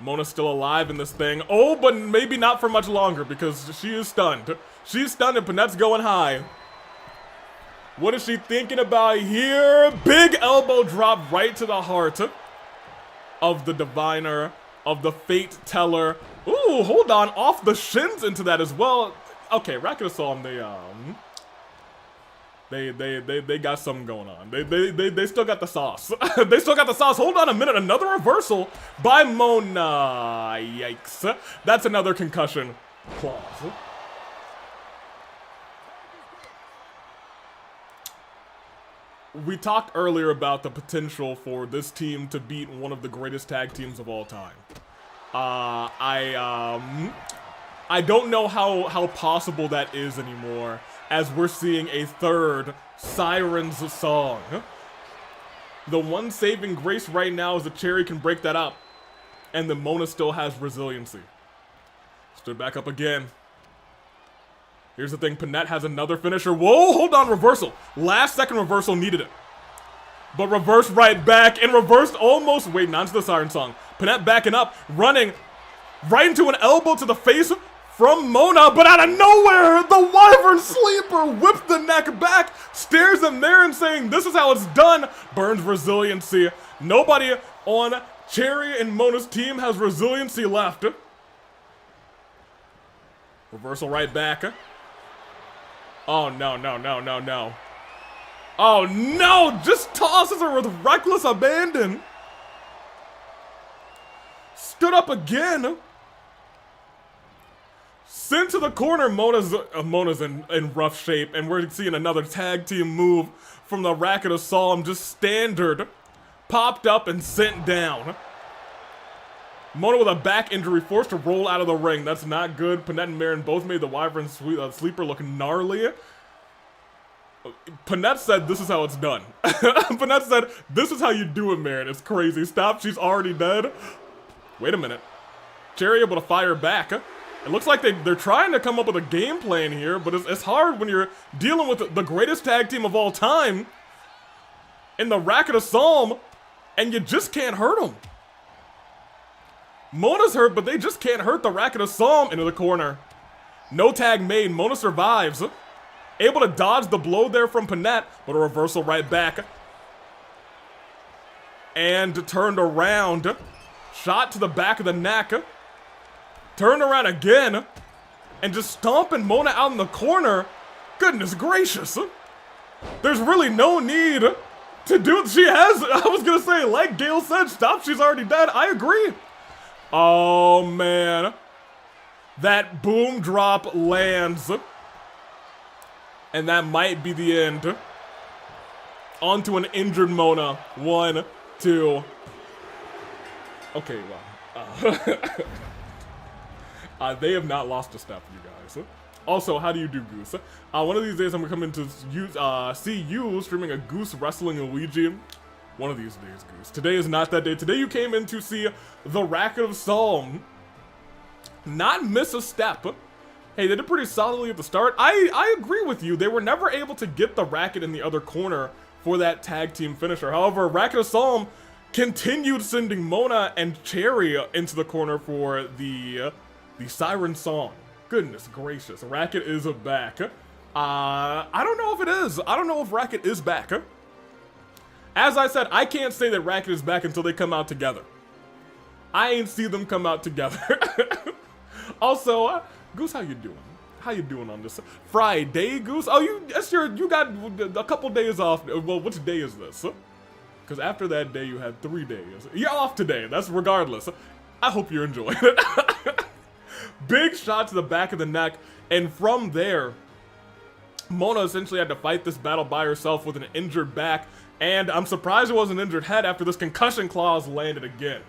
[SPEAKER 1] Mona's still alive in this thing. Oh, but maybe not for much longer because she is stunned. She's stunned and Panette's going high. What is she thinking about here? Big elbow drop right to the heart of the diviner, of the fate teller. Ooh, hold on, off the shins into that as well. Okay, Racket Assault, they got something going on. They still got the sauce. They still got the sauce. Hold on a minute, another reversal by Mona. Yikes. That's another concussion clause. We talked earlier about the potential for this team to beat one of the greatest tag teams of all time. I don't know how possible that is anymore, as we're seeing a third Siren's song. The one saving grace right now is that Cherry can break that up, and the Mona still has resiliency. Stood back up again. Here's the thing, Panette has another finisher. Whoa, hold on, reversal. Last second reversal needed it. But reversed right back, and reversed almost, wait, not to the siren song. Panette backing up, running right into an elbow to the face from Mona, but out of nowhere, the Wyvern Sleeper whipped the neck back, stares at Marin saying, this is how it's done, burns resiliency. Nobody on Cherry and Mona's team has resiliency left. Reversal right back. Oh, no. Oh, no! Just tosses her with reckless abandon. Stood up again. Sent to the corner. Mona's in rough shape, and we're seeing another tag team move from the Racket Assault. Just standard. Popped up and sent down. Mona with a back injury, forced to roll out of the ring. That's not good. Panette and Marin both made the Wyvern Sleeper look gnarly. Panette said, this is how it's done. Panette said, this is how you do it, Marin. It's crazy. Stop, she's already dead. Wait a minute. Cherry able to fire back. It looks like they're trying to come up with a game plan here, but it's hard when you're dealing with the greatest tag team of all time in the Racket Assault, and you just can't hurt them. Mona's hurt, but they just can't hurt the Racket Assault. Into the corner. No tag made. Mona survives. Able to dodge the blow there from Panette, but a reversal right back. And turned around. Shot to the back of the neck. Turned around again. And just stomping Mona out in the corner. Goodness gracious. There's really no need to do it. She has, I was going to say, like Gail said, stop, she's already dead. I agree. Oh, man. That boom drop lands. And that might be the end. Onto an injured Mona. 1, 2. Okay, well. They have not lost a step, you guys. Also, how do you do Goose? One of these days I'm coming to see you streaming a Goose wrestling Luigi. One of these days, Goose. Today is not that day. Today you came in to see the Racket Assault not miss a step. Hey, they did pretty solidly at the start. I agree with you. They were never able to get the Racket in the other corner for that tag team finisher. However, Racket Assault continued sending Mona and Cherry into the corner for the Siren Song. Goodness gracious. Racket is back. I don't know if it is. I don't know if Racket is back. As I said, I can't say that Racket is back until they come out together. I ain't see them come out together. Also, Goose, how you doing? How you doing on this Friday, Goose? Oh, you got a couple days off. Well, which day is this? Because after that day, you had 3 days. You're off today. That's regardless. I hope you're enjoying it. Big shot to the back of the neck, and from there, Mona essentially had to fight this battle by herself with an injured back, and I'm surprised it wasn't an injured head after this concussion clause landed again.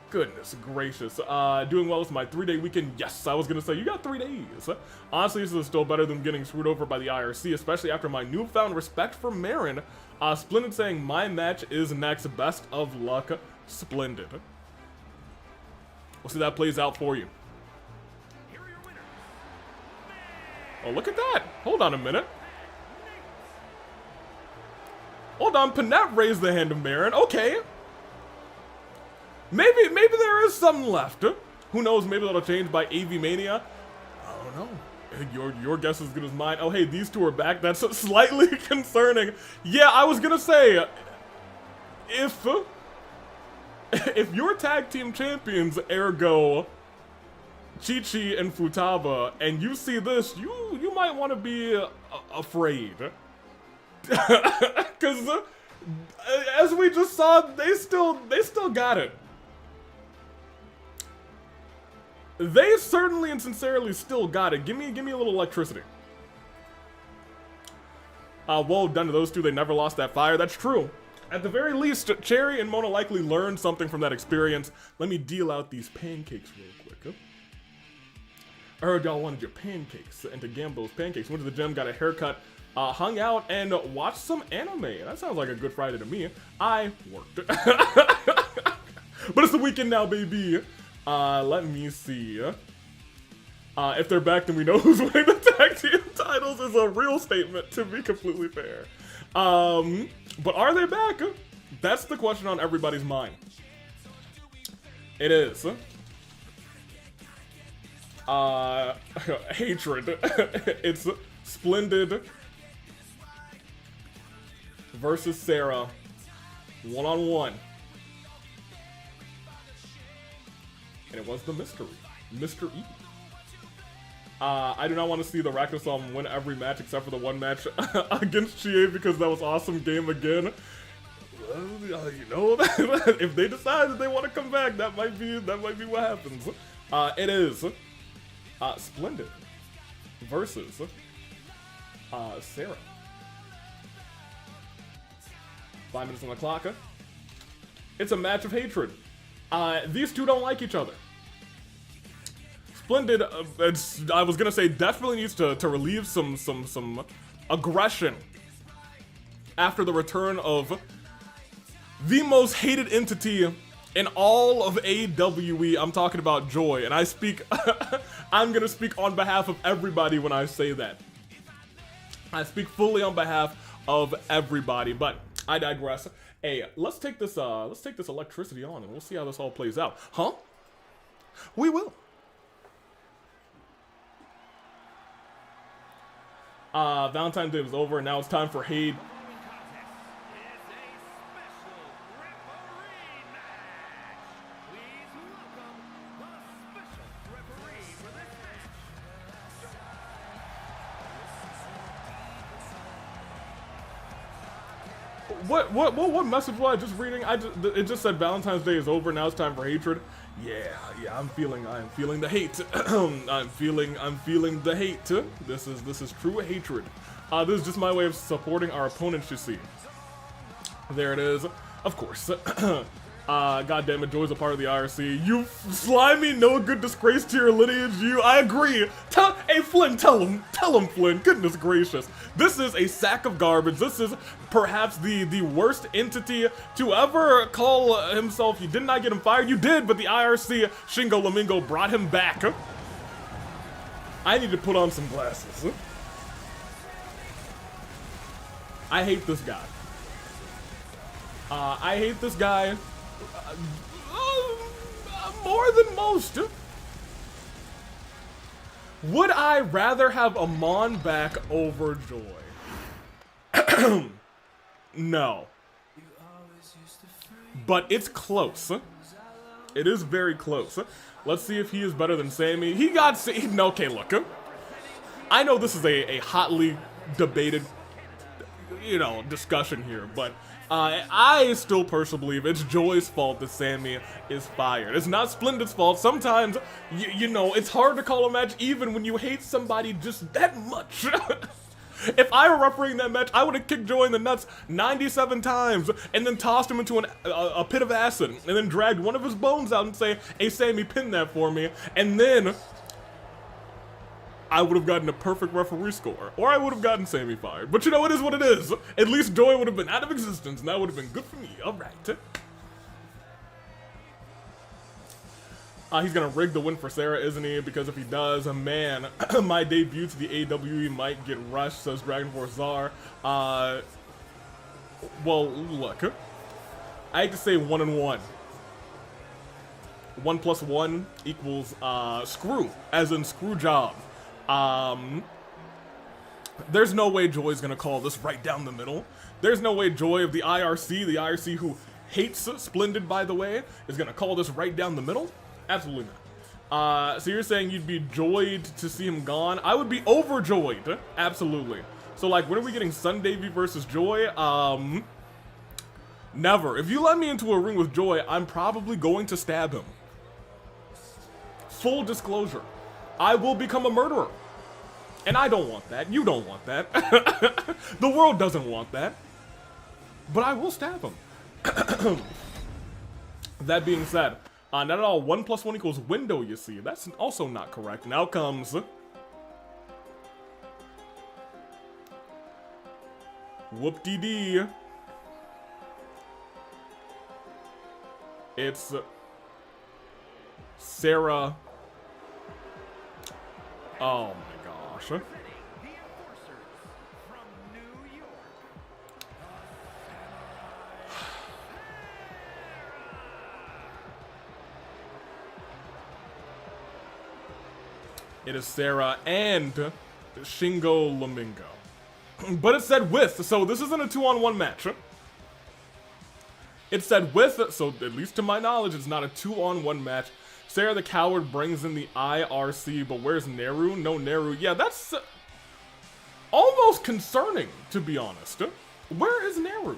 [SPEAKER 1] Goodness gracious. Doing well with my 3-day weekend. Yes, I was gonna say, you got 3 days. Honestly, this is still better than getting screwed over by the IRC, especially after my newfound respect for Marin. Splendid saying, my match is next. Best of luck, Splendid. We'll see that plays out for you. Oh, look at that. Hold on a minute. Hold on, Panette raised the hand of Marin. Okay. Maybe there is something left. Who knows? Maybe that'll change by AV Mania. I don't know. Your guess is as good as mine. Oh, hey, these two are back. That's slightly concerning. Yeah, I was gonna say, if you're tag team champions, ergo Chi-Chi and Futaba, and you see this, you might want to be afraid. Because as we just saw, they still got it. They certainly and sincerely still got it. Give me a little electricity. Well done to those two. They never lost that fire. That's true. At the very least, Cherry and Mona likely learned something from that experience. Let me deal out these pancakes real quick. I heard y'all wanted your pancakes, and to gamble those pancakes. Went to the gym, got a haircut, hung out, and watched some anime. That sounds like a good Friday to me. I worked. But it's the weekend now, baby. Let me see. If they're back, then we know who's winning the tag team titles is a real statement, to be completely fair. But are they back? That's the question on everybody's mind. It is. Hatred. It's Splendid versus Sara, one-on-one. And it was the mystery, Mr. E. I do not want to see the Rakasam win every match except for the one match against Chie because that was awesome game again. Well, you know, if they decide that they want to come back, that might be what happens. It is Splendid versus Sara. 5 minutes on the clock. It's a match of hatred. These two don't like each other. Splendid, I was gonna say, definitely needs to relieve some aggression after the return of the most hated entity in all of AWE. I'm talking about Joy, and I'm gonna speak on behalf of everybody when I say that. I speak fully on behalf of everybody, but I digress. Hey, let's take this electricity on, and we'll see how this all plays out. Huh? We will. Valentine's Day was over, and now it's time for Hate. What message was I just reading? It just said Valentine's Day is over, now it's time for hatred. Yeah, I am feeling the hate. I'm feeling the hate. This is true hatred. This is just my way of supporting our opponents, you see. There it is. Of course. God damn it, Joy's a part of the IRC. You slimy, no good disgrace to your lineage, you. I agree. Hey, Flynn, tell him, Flynn. Goodness gracious. This is a sack of garbage. This is perhaps the worst entity to ever call himself. You did not get him fired. You did, but the IRC, Shingo Lamingo, brought him back. I need to put on some glasses. I hate this guy. I hate this guy. More than most. Would I rather have Amon back over Joy? No. But it's close. It is very close. Let's see if he is better than Sammy. He got... Okay, look. I know this is a hotly debated, you know, discussion here, but I still personally believe it's Joy's fault that Sammy is fired. It's not Splendid's fault. Sometimes, you know, it's hard to call a match even when you hate somebody just that much. If I were refereeing that match, I would have kicked Joy in the nuts 97 times and then tossed him into a pit of acid and then dragged one of his bones out and say, hey, Sammy, pin that for me. And then I would have gotten a perfect referee score. Or I would have gotten Sammy fired. But you know, it is what it is. At least Joy would have been out of existence and that would have been good for me. All right. He's gonna rig the win for Sara, isn't he? Because if he does, man, my debut to the AWE might get rushed, says Dragon Force Czar. Well, look. I hate to say 1 and 1. 1 plus 1 equals screw, as in screw job. There's no way Joy's gonna call this right down the middle. There's no way Joy of the IRC who hates Splendid, by the way, is gonna call this right down the middle. Absolutely not. So you're saying you'd be joyed to see him gone? I would be overjoyed. Absolutely. So like, when are we getting Sunday V versus Joy? Never. If you let me into a ring with Joy, I'm probably going to stab him. Full disclosure. I will become a murderer. And I don't want that. You don't want that. The world doesn't want that. But I will stab him. That being said, not at all. 1 plus 1 equals window, you see. That's also not correct. Now comes whoop-dee-dee. It's Sara. Oh my gosh. It is Sara and Shingo Lamingo. But it said with, so this isn't a 2-on-1 match. It said with, so at least to my knowledge, it's not a 2-on-1 match. Sara the Coward brings in the IRC, but where's Neru? No Neru. Yeah, that's almost concerning, to be honest. Where is Neru?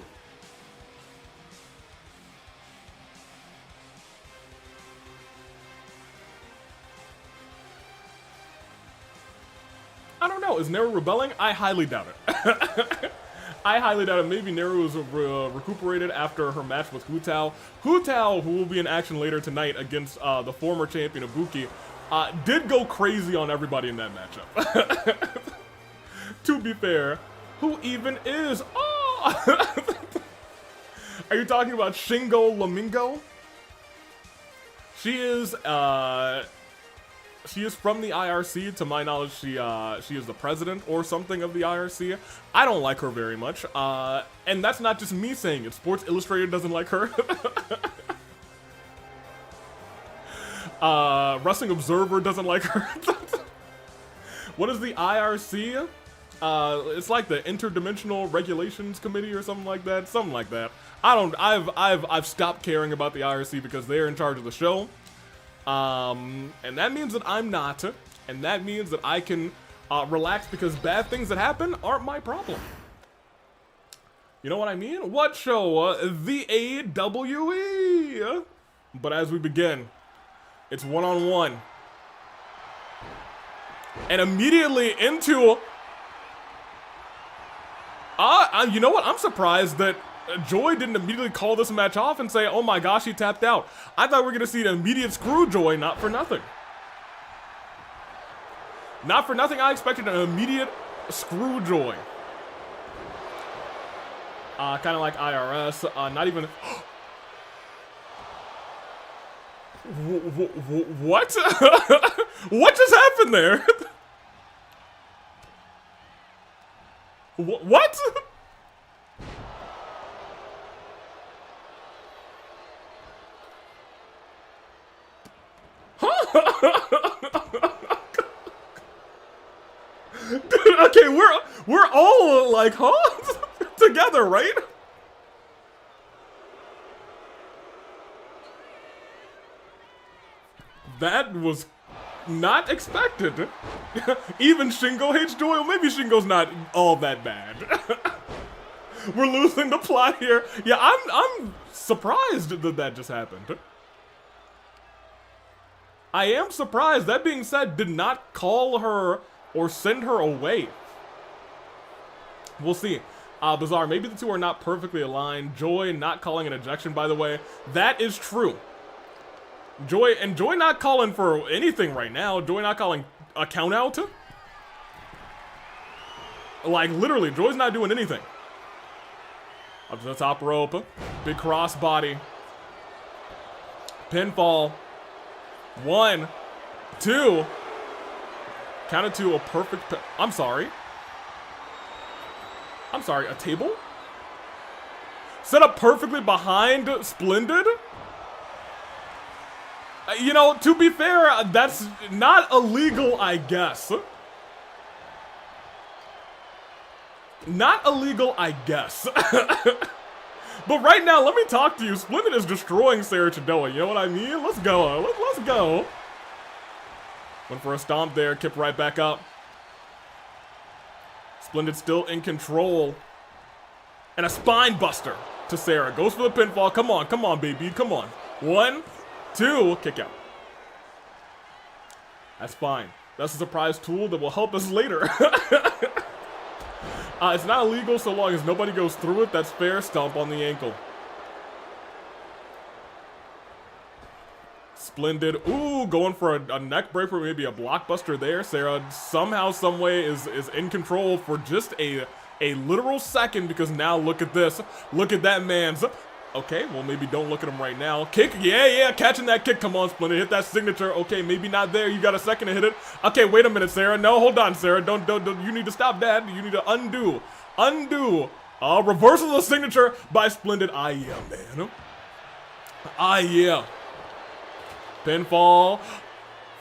[SPEAKER 1] I don't know. Is Neru rebelling? I highly doubt it. I highly doubt it. Maybe Neru was recuperated after her match with Hu Tao. Hu Tao, who will be in action later tonight against the former champion Ibuki, did go crazy on everybody in that matchup. To be fair, who even is? Oh! Are you talking about Shingo Lamingo? She is from the IRC. To my knowledge, she is the president or something of the IRC. I don't like her very much. And that's not just me saying it. Sports Illustrated doesn't like her. Wrestling Observer doesn't like her. What is the IRC? It's like the Interdimensional Regulations Committee or something like that. Something like that. I've stopped caring about the IRC because they're in charge of the show. And that means that I'm not, and that means that I can relax because bad things that happen aren't my problem. You know what I mean? What show? The AWE! But as we begin, it's one-on-one. And immediately into... you know what? I'm surprised that Joy didn't immediately call this match off and say, oh my gosh, he tapped out. I thought we were going to see an immediate screw Joy, not for nothing. Not for nothing, I expected an immediate screw Joy. Kind of like IRS, not even... What? What just happened there? What? Okay, we're all like, huh? Together, right? That was not expected. Even Shingo hates Joy. Well, maybe Shingo's not all that bad. We're losing the plot here. Yeah, I'm surprised that that just happened. I am surprised. That being said, did not call her or send her away. We'll see. Bizarre, maybe the two are not perfectly aligned. Joy not calling an ejection, by the way. That is true. Joy not calling for anything right now. Joy not calling a count out. Like, literally, Joy's not doing anything. Up to the top rope. Big cross body. Pinfall. 1, 2. Counted to a perfect. I'm sorry, a table? Set up perfectly behind Splendid? You know, to be fair, that's not illegal, I guess. Not illegal, I guess. But right now, let me talk to you. Splendid is destroying Sarah Chidoa, you know what I mean? Let's go, let's go. Went for a stomp there, kept right back up. Splendid still in control. And a spine buster to Sara. Goes for the pinfall. Come on, baby, come on. 1, 2, kick out. That's fine. That's a surprise tool that will help us later. It's not illegal so long as nobody goes through it. That's fair. Stomp on the ankle. Splendid. Ooh, going for a neck breaker, maybe a blockbuster there. Sara somehow, someway is in control for just a literal second, because now look at this. Look at that man's. Okay, well, maybe don't look at him right now. Kick, yeah, catching that kick. Come on, Splendid, hit that signature. Okay, maybe not there. You got a second to hit it. Okay, wait a minute, Sara. No, hold on, Sara. Don't. You need to stop that. You need to undo. Reversal of the signature by Splendid. Ah, yeah, man. Ah, yeah. Pinfall.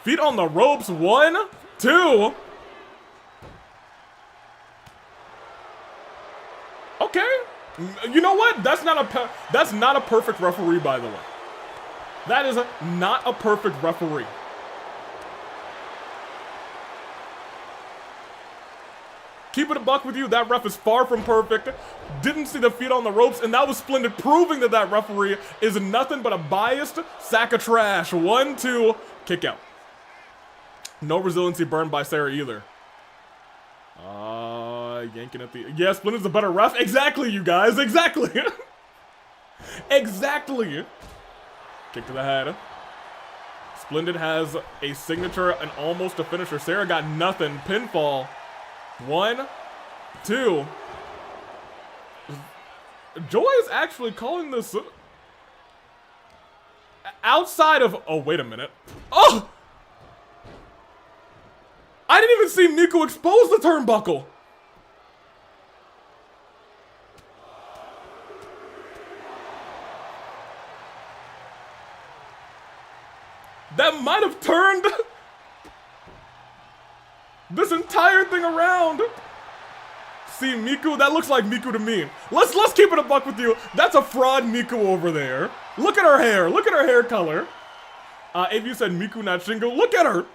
[SPEAKER 1] Feet on the ropes. 1, 2. Okay. You know what? That's not a perfect referee, by the way. That is not a perfect referee. Keep it a buck with you. That ref is far from perfect. Didn't see the feet on the ropes, and that was Splendid, proving that referee is nothing but a biased sack of trash. 1, 2, kick out. No resiliency burned by Sara either. Yanking at the... Yeah, Splendid's a better ref. Exactly, you guys. Exactly. Exactly. Kick to the head. Splendid has a signature and almost a finisher. Sara got nothing. Pinfall. 1, 2. Joy is actually calling this... outside of... Oh, wait a minute. Oh! I didn't even see Miku expose the turnbuckle. That might have turned this entire thing around. See, Miku, that looks like Miku to me. Let's keep it a buck with you. That's a fraud Miku over there. Look at her hair. Look at her hair color. If you said Miku, not Shingo, look at her.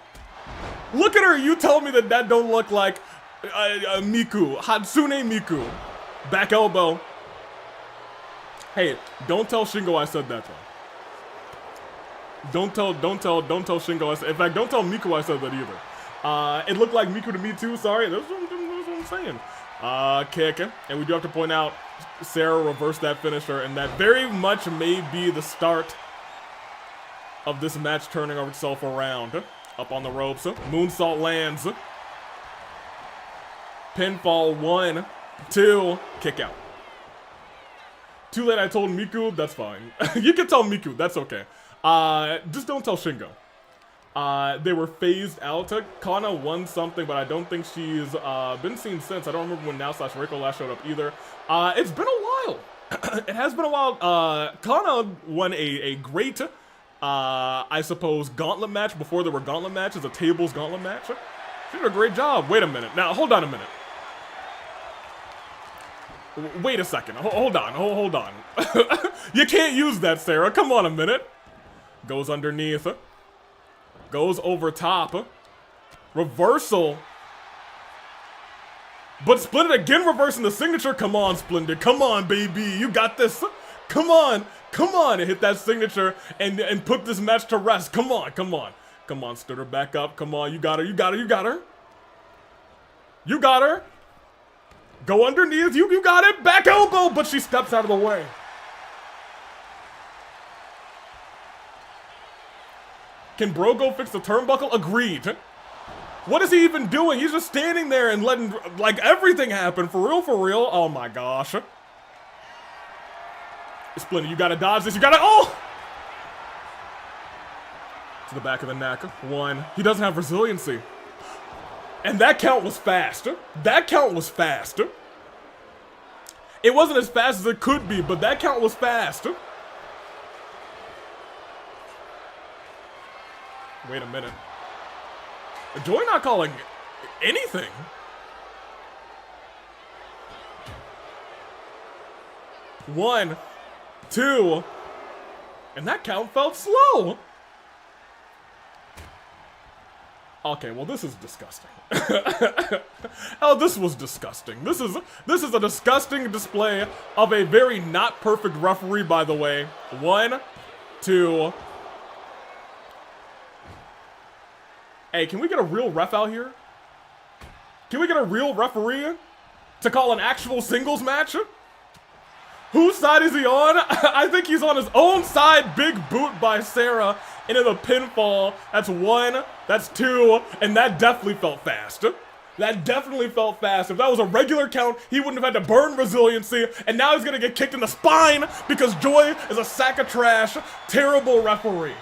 [SPEAKER 1] Look at her. You tell me that don't look like Miku. Hatsune Miku. Back elbow. Hey, don't tell Shingo I said that though. Don't tell Shingo I said. In fact, don't tell Miku I said that either. It looked like Miku to me too. Sorry, that's what I'm saying. Kick, and we do have to point out Sara reversed that finisher, and that very much may be the start of this match turning itself around. Up on the ropes, moonsault lands. Pinfall. 1, 2, kick out. Too late. I told Miku. That's fine. You can tell Miku. That's okay. Just don't tell Shingo. They were phased out. Kana won something, but I don't think she's been seen since. I don't remember when Now/Reiko last showed up either. It's been a while. It has been a while. Kana won a great, I suppose, gauntlet match before there were gauntlet matches, a tables gauntlet match. She did a great job. Wait a minute. Now, hold on a minute. Wait a second. Hold on. Hold on. You can't use that, Sara. Come on a minute. Goes underneath. Goes over top. Reversal. But Splendid again reversing the signature. Come on, Splendid. Come on, baby. You got this. Come on. Come on. And hit that signature and put this match to rest. Come on. Come on. Come on. Stood her back up. Come on. You got her. You got her. You got her. You got her. Go underneath. You got it. Back elbow. But she steps out of the way. Can Bro go fix the turnbuckle? Agreed. What is he even doing? He's just standing there and letting, like, everything happen. For real, for real. Oh, my gosh. Splendid, you gotta dodge this. You gotta, oh! To the back of the neck. One. He doesn't have resiliency. And that count was fast. That count was fast. It wasn't as fast as it could be, but that count was fast. Wait a minute. Joy not calling anything. One, two, and that count felt slow. Okay, well this is disgusting. Oh, this was disgusting. This is a disgusting display of a very not perfect referee, by the way. One, two. Hey, can we get a real ref out here? Can we get a real referee to call an actual singles match? Whose side is he on? I think he's on his own side. Big boot by Sara into the pinfall. That's one, that's two, and that definitely felt fast. That definitely felt fast. If that was a regular count, he wouldn't have had to burn resiliency, and now he's gonna get kicked in the spine because Joy is a sack of trash. Terrible referee.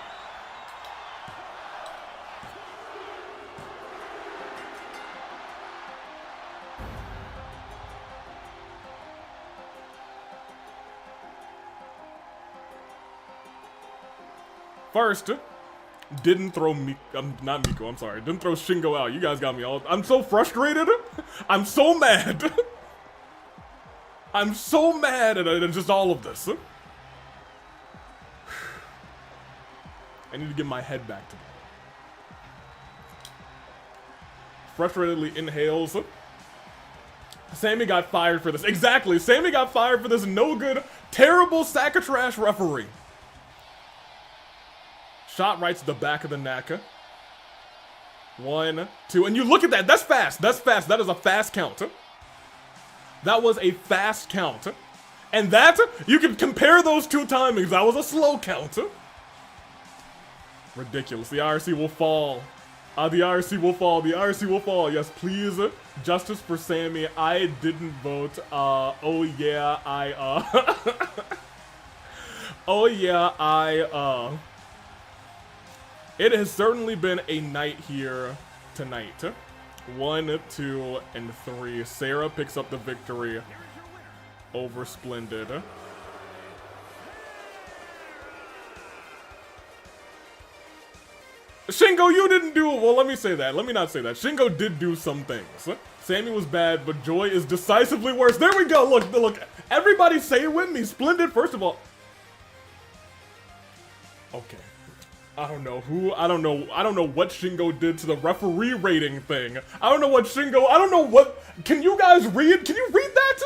[SPEAKER 1] First, didn't throw not Miko, I'm sorry. Didn't throw Shingo out. You guys got me all. I'm so frustrated. I'm so mad. I'm so mad at just all of this. I need to get my head back together. Frustratedly inhales. Sammy got fired for this. Exactly. Sammy got fired for this no good, terrible sack of trash referee. Shot right to the back of the neck. One, two, and you look at that. That's fast. That's fast. That is a fast count. That was a fast count. And that, you can compare those two timings. That was a slow count. Ridiculous. The IRC will fall. The IRC will fall. The IRC will fall. Yes, please. Justice for Sammy. I didn't vote. Oh yeah, oh yeah, it has certainly been a night here tonight. 1, 2, and 3. Sara picks up the victory over Splendid. Shingo, you didn't do, well, let me say that. Let me not say that. Shingo did do some things. Sammy was bad, but Joy is decisively worse. There we go. Look, look. Everybody say it with me. Splendid, first of all. Okay. I don't know what Shingo did to the referee rating thing. I don't know what, can you guys read? Can you read that?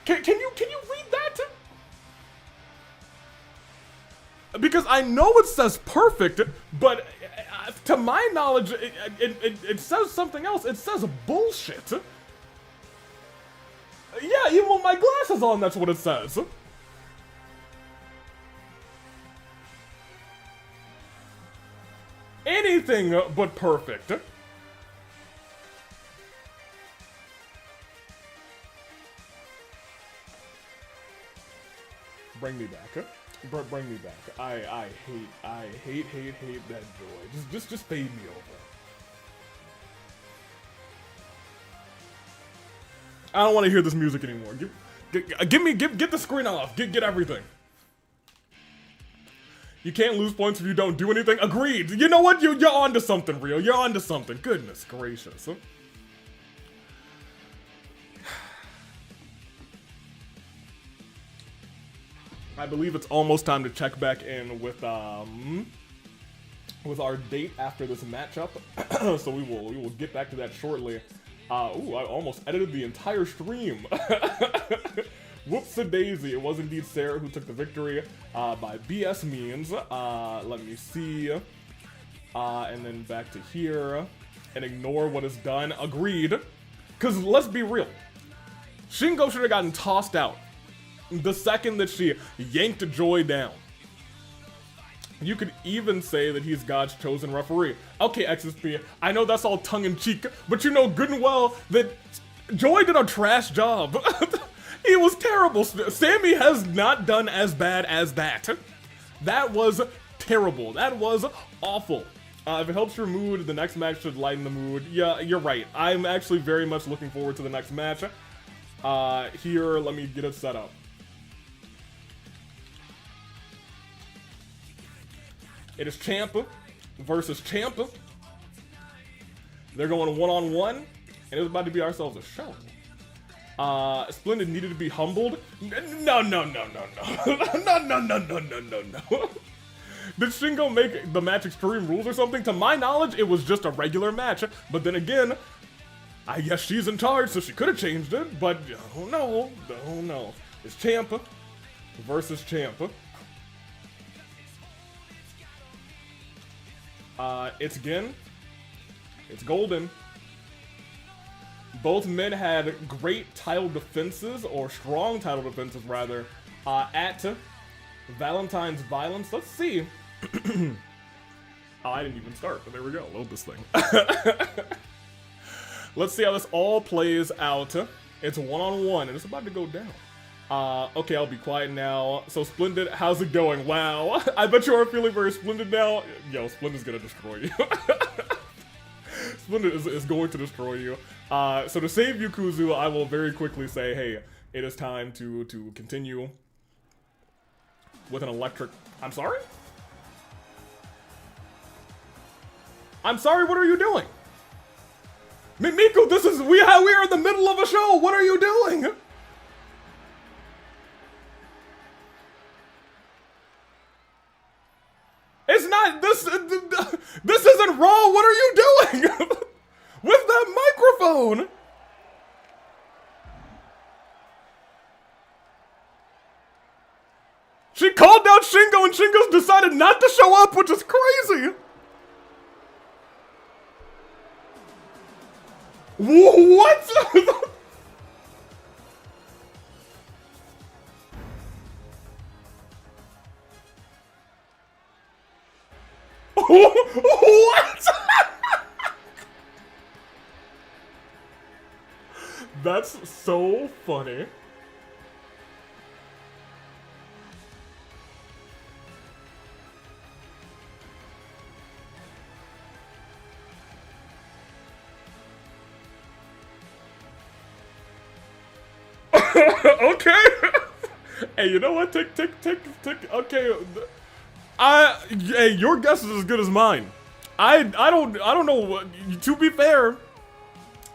[SPEAKER 1] Can you read that? Because I know it says perfect, but to my knowledge, it says something else. It says bullshit. Yeah, even with my glasses on, that's what it says. Anything but perfect. Bring me back. Bring me back. I hate that Joy. Just fade me over. I don't want to hear this music anymore. Get the screen off. Get everything. You can't lose points if you don't do anything. Agreed. You know what? You're onto something, Rio. You're onto something. Goodness gracious. I believe it's almost time to check back in with our date after this matchup. So we will get back to that shortly. Ooh, I almost edited the entire stream. Whoops-a-daisy. It was indeed Sara who took the victory by BS means. Let me see. And then back to here. And ignore what is done. Agreed. Because let's be real. Shingo should have gotten tossed out the second that she yanked Joy down. You could even say that he's God's chosen referee. Okay, XSP, I know that's all tongue-in-cheek, but you know good and well that Joy did a trash job. He was terrible. Sammy has not done as bad as that. That was terrible. That was awful. If it helps your mood, the next match should lighten the mood. Yeah, you're right. I'm actually very much looking forward to the next match. Here, let me get it set up. It is Champ versus Champ. They're going one-on-one, and it's about to be ourselves a show. Splendid needed to be humbled. No. No. Did Shingo make the match Extreme Rules or something? To my knowledge, it was just a regular match. But then again, I guess she's in charge, so she could have changed it. But I don't know. It's Champ versus Champ. It's Gin. It's Golden. Both men had great title defenses, or strong title defenses rather, at Valentine's Violence. Let's see. Oh, I didn't even start, but there we go. Load this thing. Let's see how this all plays out. It's one-on-one, and it's about to go down. Okay, I'll be quiet now. So, Splendid, how's it going? Wow. I bet you are feeling very splendid now. Yo, Splendid's gonna destroy you. Splendid is going to destroy you. So to save you, Kuzu, I will very quickly say, hey, it is time to continue with an electric... I'm sorry? I'm sorry, what are you doing? Miku, this is... We are in the middle of a show. What are you doing? It's not, this isn't Raw, what are you doing? With that microphone? She called out Shingo and Shingo's decided not to show up, which is crazy. What? What? That's so funny. Okay. Hey, you know what? Take. Okay. Hey, your guess is as good as mine. I don't know. To be fair,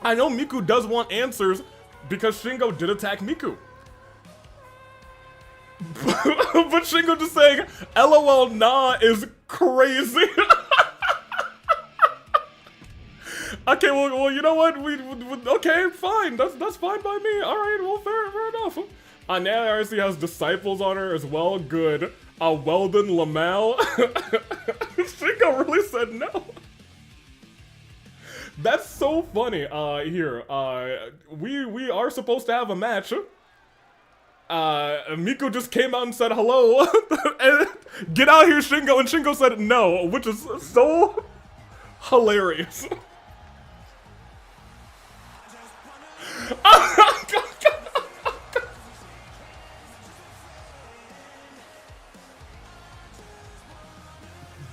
[SPEAKER 1] I know Miku does want answers because Shingo did attack Miku. But Shingo just saying LOL nah is crazy. Okay, well, you know what? Okay, fine. That's fine by me. All right, well, fair enough. Now RC has disciples on her as well. Good. Weldon Lamau. Shingo really said no. That's so funny. Here, we are supposed to have a match. Miku just came out and said hello. And get out here, Shingo, and Shingo said no, which is so hilarious.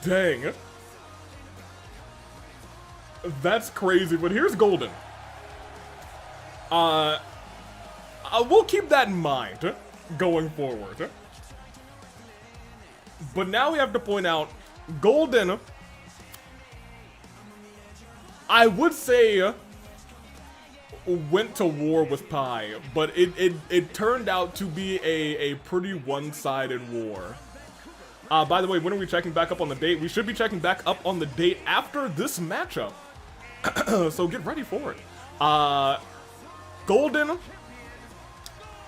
[SPEAKER 1] Dang. That's crazy, but here's Golden. We'll keep that in mind going forward. But now we have to point out, Golden, I would say, went to war with Pi, but it turned out to be a pretty one-sided war. By the way, when are we checking back up on the date? We should be checking back up on the date after this matchup. So get ready for it. Golden,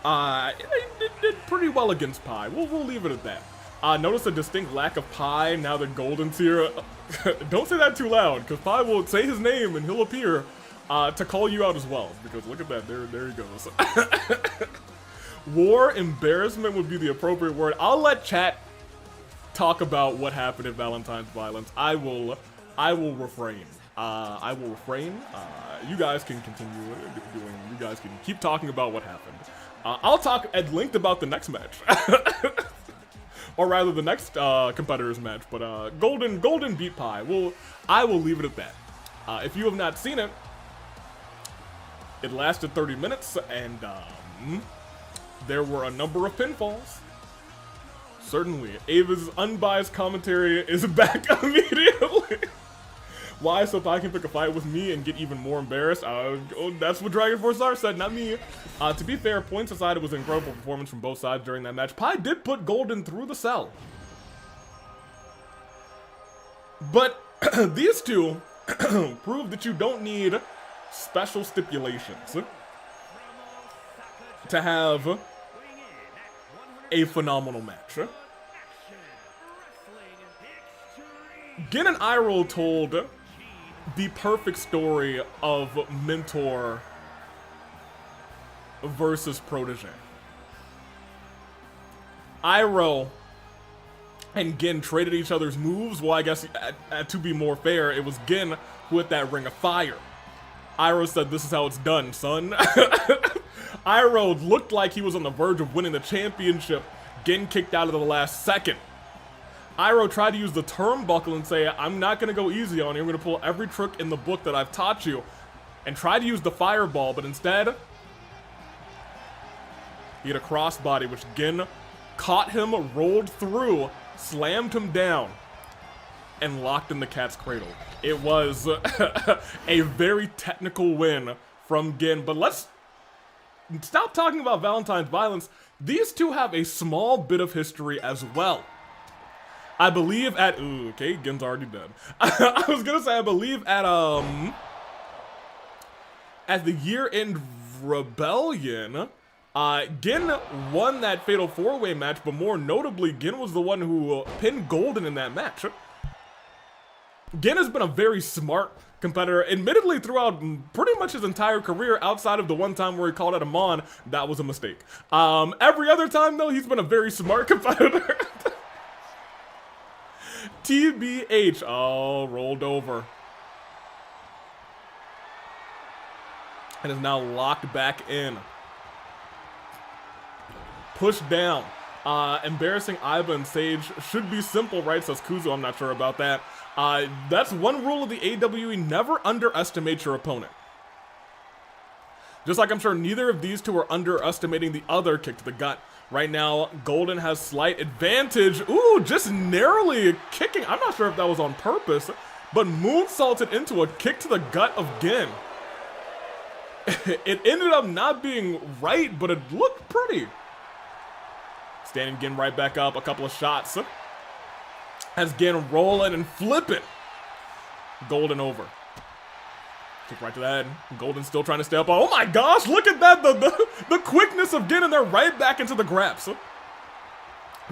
[SPEAKER 1] it did pretty well against Pi. We'll leave it at that. Notice a distinct lack of Pi now that Golden's here. Don't say that too loud, because Pi will say his name and he'll appear to call you out as well. Because look at that, there he goes. War embarrassment would be the appropriate word. I'll let chat talk about what happened at Valentine's Violence. I will refrain. I will refrain. You guys can continue doing. You guys can keep talking about what happened. I'll talk at length about the next match, or rather the next competitor's match. But Golden beat Pi. I will leave it at that. If you have not seen it, it lasted 30 minutes, and there were a number of pinfalls. Certainly, Ava's unbiased commentary is back immediately. Why? So Pi can pick a fight with me and get even more embarrassed? That's what Dragon Force R said, not me. To be fair, points aside, it was an incredible performance from both sides during that match. Pi did put Golden through the cell. But these two prove that you don't need special stipulations to have a phenomenal match. Gen and Iroh told the perfect story of mentor versus protege. Iroh and Gen traded each other's moves. Well, I guess to be more fair, it was Gen who hit that ring of fire. Iroh said, "This is how it's done, son." Iroh looked like he was on the verge of winning the championship. Gen kicked out at the last second. Iroh tried to use the turnbuckle and say, "I'm not going to go easy on you. I'm going to pull every trick in the book that I've taught you." And tried to use the fireball, but instead, he hit a crossbody, which Gen caught him, rolled through, slammed him down, and locked in the cat's cradle. It was a very technical win from Gen, but let's stop talking about Valentine's Violence. These two have a small bit of history as well. I believe at, okay, Gen's already dead. I was gonna say, I believe at the year-end Rebellion, Gen won that Fatal 4-Way match, but more notably, Gen was the one who pinned Golden in that match. Gen has been a very smart competitor, admittedly throughout pretty much his entire career, outside of the one time where he called out Amon. That was a mistake. Every other time, though, he's been a very smart competitor. TBH, oh, rolled over. And is now locked back in. Pushed down. Embarrassing Aiba and Sage should be simple, right? Says Kuzu, I'm not sure about that. That's one rule of the AWE, never underestimate your opponent. Just like I'm sure neither of these two are underestimating the other kick to the gut. Right now, Golden has slight advantage. Ooh, just narrowly kicking. I'm not sure if that was on purpose, but moonsaulted into a kick to the gut of Gen. It ended up not being right, but it looked pretty. Standing Gen right back up, a couple of shots. Has Gen rolling and flipping. Golden over. Kick right to the head. Golden's still trying to stay up. Oh my gosh, look at that. The quickness of Gen, and they're right back into the grabs.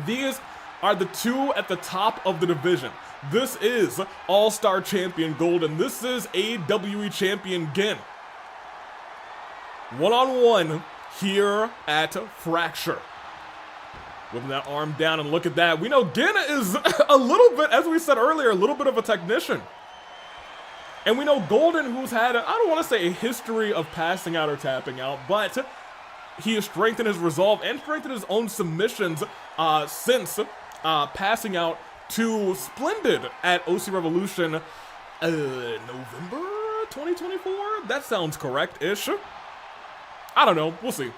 [SPEAKER 1] These are the two at the top of the division. This is All-Star Champion Golden. This is AWE Champion Gen. One-on-one here at Fracture. Whipping that arm down, and look at that. We know Gen is a little bit, as we said earlier, a little bit of a technician. And we know Golden, who's had, I don't want to say a history of passing out or tapping out, but he has strengthened his resolve and strengthened his own submissions since passing out to Splendid at OC Revolution November 2024? That sounds correct-ish. I don't know. We'll see.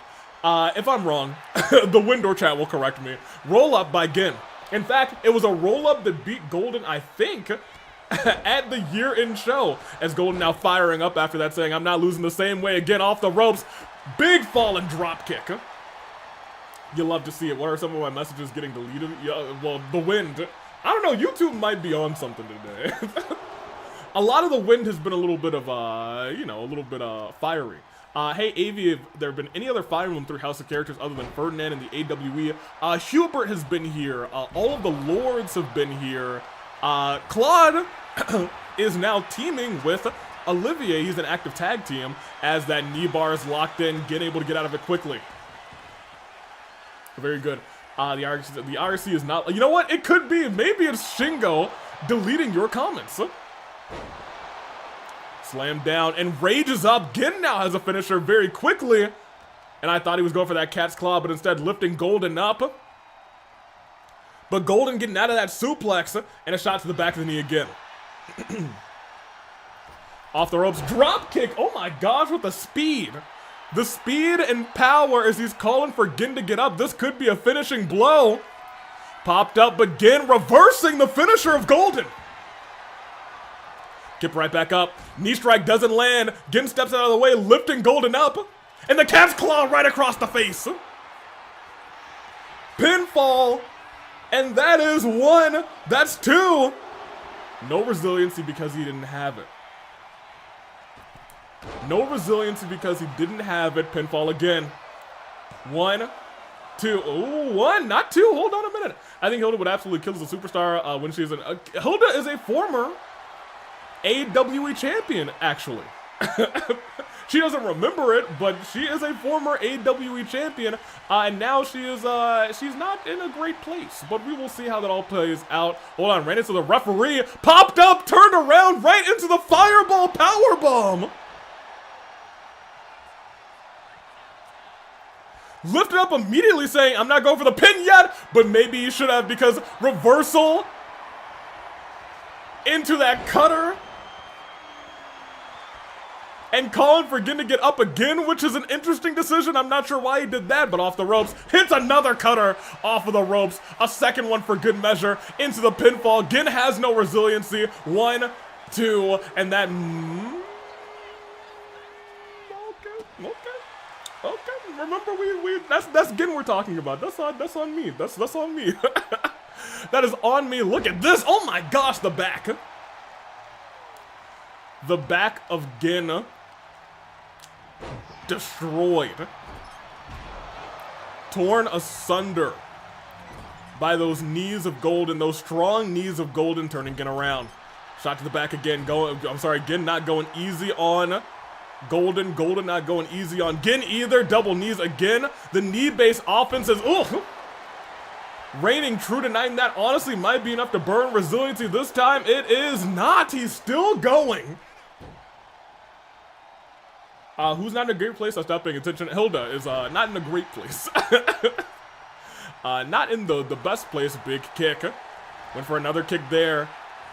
[SPEAKER 1] If I'm wrong, the Windor chat will correct me. Roll up by Gen. In fact, it was a roll-up that beat Golden, I think, at the year-end show. As Golden now firing up after that, saying, I'm not losing the same way again, off the ropes. Big fall and drop kick. You love to see it. What are some of my messages getting deleted? Yeah, well, the wind. I don't know, YouTube might be on something today. A lot of the wind has been a little bit of, you know, a little bit fiery. Hey, Avi, have there been any other Fire Emblem 3 House of Characters other than Ferdinand and the AWE? Hubert has been here. All of the Lords have been here. Claude is now teaming with Olivier. He's an active tag team as that knee bar is locked in, getting able to get out of it quickly. Very good. The IRC is not... You know what? It could be. Maybe it's Shingo deleting your comments. Slam down and rages up. Gin now has a finisher very quickly. And I thought he was going for that cat's claw, but instead lifting Golden up. But Golden getting out of that suplex and a shot to the back of the knee again. Off the ropes, drop kick. Oh my gosh, with the speed. The speed and power as he's calling for Gin to get up. This could be a finishing blow. Popped up, but Gin reversing the finisher of Golden. Get right back up. Knee strike doesn't land. Gin steps out of the way, lifting Golden up. And the cat's claw right across the face. Pinfall. And that is 1. That's 2. No resiliency because he didn't have it. No resiliency because he didn't have it. Pinfall again. 1, 2. Ooh, 1, not 2. Hold on a minute. I think Hilda would absolutely kill as a superstar when she's an... Hilda is a former AWE champion, actually. She doesn't remember it, but she is a former AWE champion, and now she's not in a great place. But we will see how that all plays out. Hold on, ran into the referee, popped up, turned around, right into the fireball powerbomb. Lifted up immediately saying, I'm not going for the pin yet, but maybe you should have because reversal into that cutter. And calling for Gin to get up again, which is an interesting decision. I'm not sure why he did that, but off the ropes. Hits another cutter off of the ropes. A second one for good measure into the pinfall. Gin has no resiliency. 1, 2, and that... Okay. Remember, that's Gin we're talking about. That's on me. That's on me. That is on me. Look at this. Oh my gosh, the back. The back of Gin destroyed. Torn asunder by those knees of Golden, those strong knees of Golden turning Gin around. Shot to the back again. Gin not going easy on Golden. Golden not going easy on Gin either. Double knees again. The knee-based offense is, ooh, reigning true tonight, and that honestly might be enough to burn resiliency this time. It is not. He's still going. Who's not in a great place? I stopped paying attention. Hilda is not in a great place. Not in the best place. Big kick. Went for another kick there.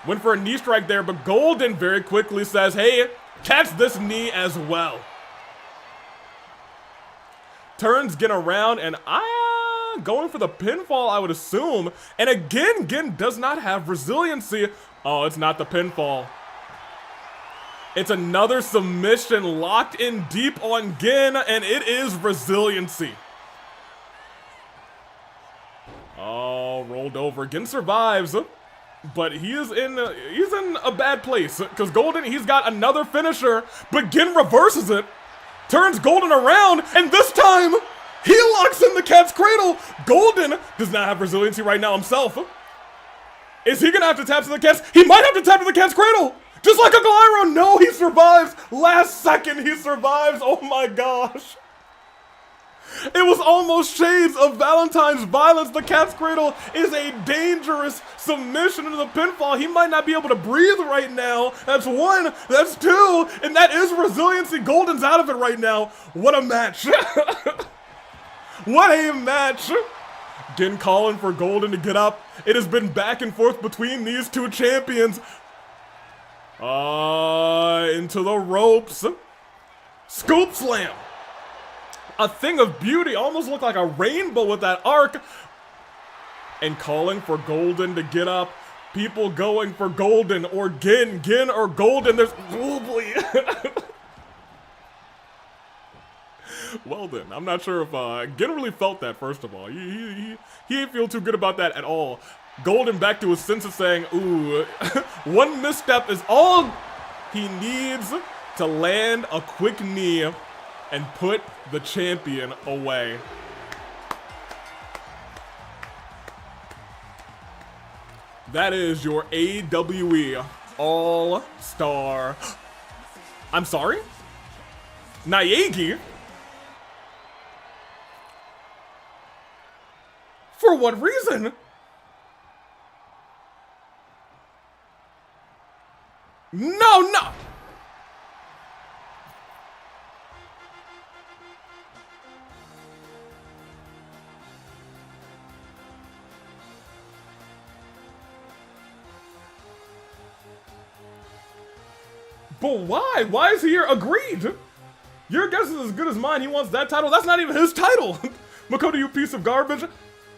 [SPEAKER 1] Went for a knee strike there, but Golden very quickly says, hey, catch this knee as well. Turns Gin around, and going for the pinfall, I would assume. And again, Gin does not have resiliency. Oh, it's not the pinfall. It's another submission locked in deep on Gin, and it is resiliency. Oh, rolled over. Gin survives, but he's in a bad place because Golden, he's got another finisher, but Gin reverses it, turns Golden around, and this time he locks in the cat's cradle. Golden does not have resiliency right now himself. Is he gonna have to tap to the cat's? He might have to tap to the cat's cradle. Just like Uncle Iroh, no, he survives. Last second, he survives. Oh my gosh. It was almost shades of Valentine's violence. The cat's cradle is a dangerous submission into the pinfall. He might not be able to breathe right now. That's 1, that's 2, and that is resiliency. Golden's out of it right now. What a match. What a match. Gin calling for Golden to get up. It has been back and forth between these two champions. Into the ropes. Scoop slam. A thing of beauty. Almost looked like a rainbow with that arc. and calling for Golden to get up. People going for Golden or Gin or Golden. There's probably. Well then, I'm not sure if Gin really felt that. First of all, he didn't feel too good about that at all. Golden back to his senses, saying, "Ooh, one misstep is all he needs to land a quick knee and put the champion away." That is your AWE All-Star. I'm sorry? Naegi? For what reason? No! But why? Why is he here? Agreed. Your guess is as good as mine. He wants that title. That's not even his title. Makoto, you piece of garbage.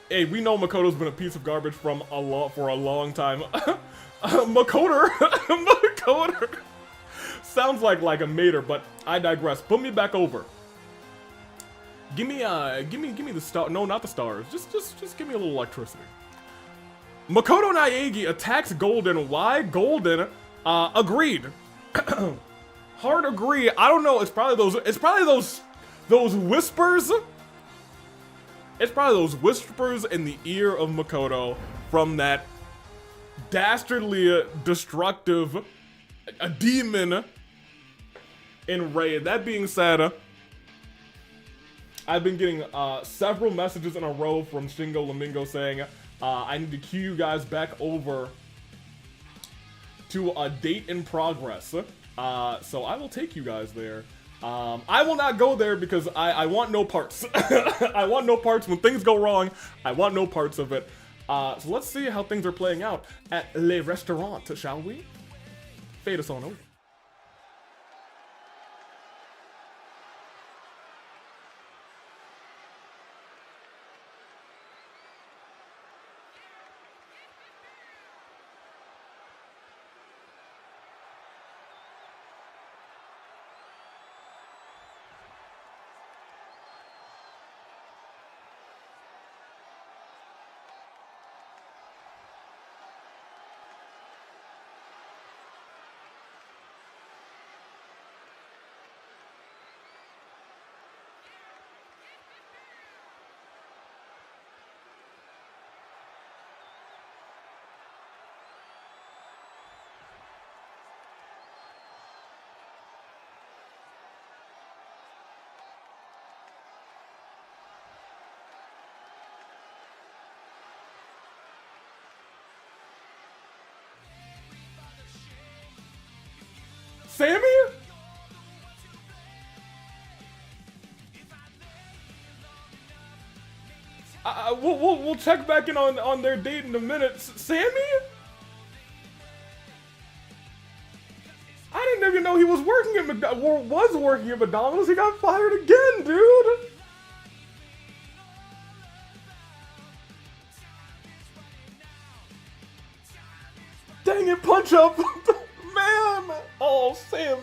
[SPEAKER 1] Hey, we know Makoto's been a piece of garbage for a long time. Makoto. Makoto. Sounds like a mater, but I digress. Put me back over. Give me the star. No, not the stars. Just give me a little electricity. Makoto Naegi attacks Golden. Why Golden? Agreed. Hard agree. I don't know. It's probably those whispers. It's probably those whispers in the ear of Makoto from that dastardly destructive a demon in Raid. That being said, I've been getting several messages in a row from Shingo Lamingo saying I need to cue you guys back over to a date in progress. So I will take you guys there. I will not go there because I want no parts. I want no parts. When things go wrong, I want no parts of it. So let's see how things are playing out at Le Restaurant, shall we? Fade us on over. Sammy? We'll check back in on their date in a minute. Sammy? I didn't even know he was working at McDonald's. He got fired again, dude. Dang it, Punch Up. Man. Oh, Sammy.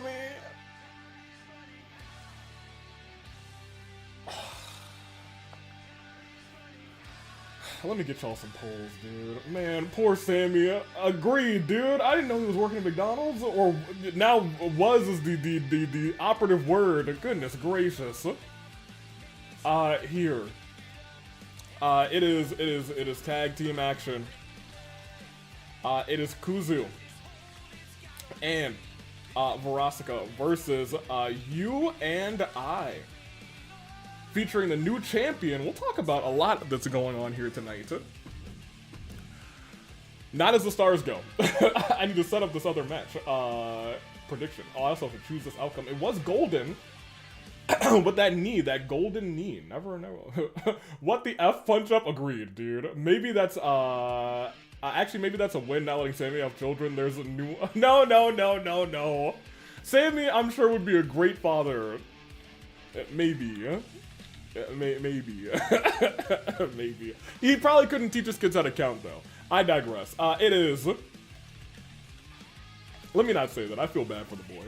[SPEAKER 1] Let me get y'all some polls, dude. Man, poor Sammy. Agreed, dude. I didn't know he was working at McDonald's, or now was is the operative word. Goodness gracious. Here. It is tag team action. It is Kuzu and Verosika versus you and I, featuring the new champion. We'll talk about a lot that's going on here tonight. Not as the stars go. I need to set up this other match. Prediction. Oh, I also have to choose this outcome. It was Golden. But that knee, that golden knee, never know. What the F? Punch Up? Agreed, dude. Maybe that's, actually, maybe that's a win, not letting Sammy have children. There's a new... No. Sammy, I'm sure, would be a great father. Maybe. Maybe. Maybe. He probably couldn't teach his kids how to count, though. I digress. It is... Let me not say that. I feel bad for the boy.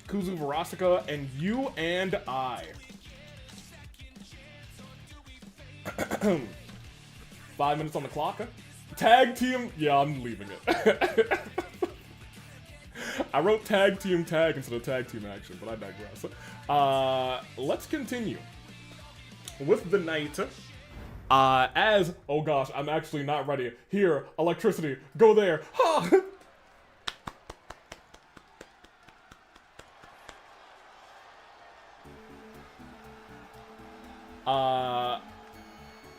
[SPEAKER 1] Kuzu, Verosika, and you and I. 5 minutes on the clock. Tag team. Yeah, I'm leaving it. I wrote tag team tag instead of tag team action, but I digress. Let's continue with the night. Oh gosh, I'm actually not ready. Here, electricity, go there.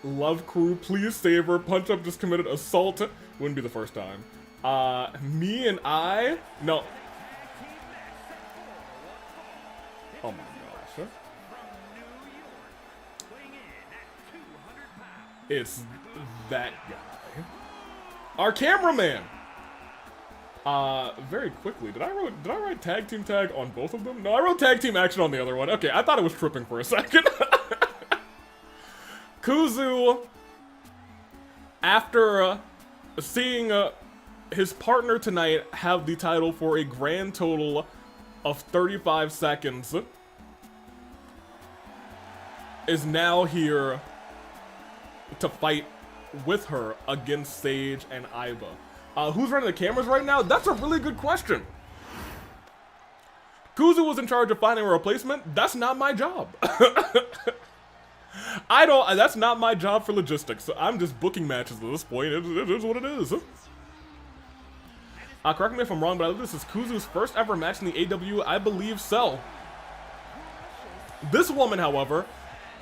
[SPEAKER 1] Love crew, please save her. Punch Up just committed assault. Wouldn't be the first time. Me and I, no. Oh my gosh. It's that guy. Our cameraman! Very quickly, did I write tag team tag on both of them? No, I wrote tag team action on the other one. Okay, I thought it was tripping for a second. Kuzu, after seeing his partner tonight have the title for a grand total of 35 seconds, is now here to fight with her against Sage and Aiba. Who's running the cameras right now? That's a really good question. Kuzu was in charge of finding a replacement. That's not my job. That's not my job for logistics. I'm just booking matches at this point. It is what it is. Correct me if I'm wrong, but I believe this is Kuzu's first ever match in the AW. I believe so. This woman, however,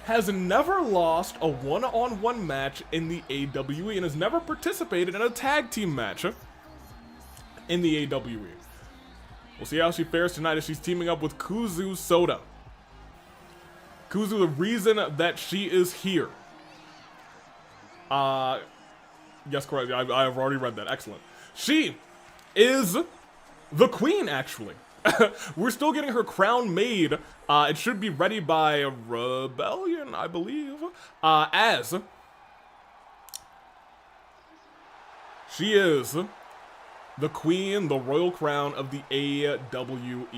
[SPEAKER 1] has never lost a one-on-one match in the AWE and has never participated in a tag team match in the AWE. We'll see how she fares tonight as she's teaming up with Kuzusoda. Kuzu, the reason that she is here. Yes, correct. I've already read that. Excellent. She is the queen, actually. We're still getting her crown made. It should be ready by Rebellion, I believe. As she is the queen, the royal crown of the AWE.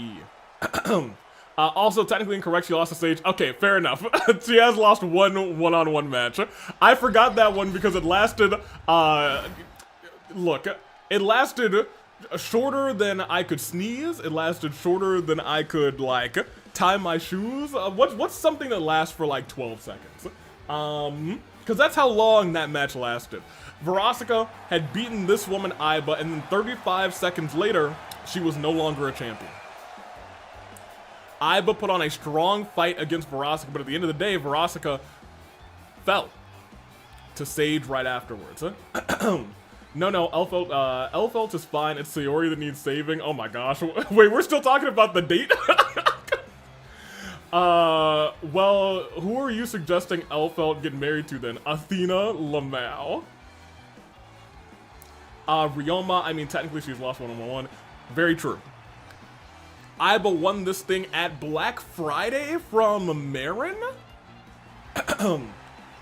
[SPEAKER 1] Also, technically incorrect, she lost to Sage. Okay, fair enough. She has lost one-on-one match. I forgot that one because it lasted, look, it lasted shorter than I could sneeze. It lasted shorter than I could, like, tie my shoes. What's something that lasts for, like, 12 seconds? Because that's how long that match lasted. Verosika had beaten this woman, Aiba, and then 35 seconds later, she was no longer a champion. Aiba put on a strong fight against Verosika, but at the end of the day, Verosika fell to Sage right afterwards. No, Elfelt is fine. It's Sayori that needs saving. Oh my gosh. Wait, we're still talking about the date? Well, who are you suggesting Elfelt get married to then? Athena Lamau. Ryoma, I mean, technically she's lost one-on-one. Very true. Aiba won this thing at Black Friday from Marin?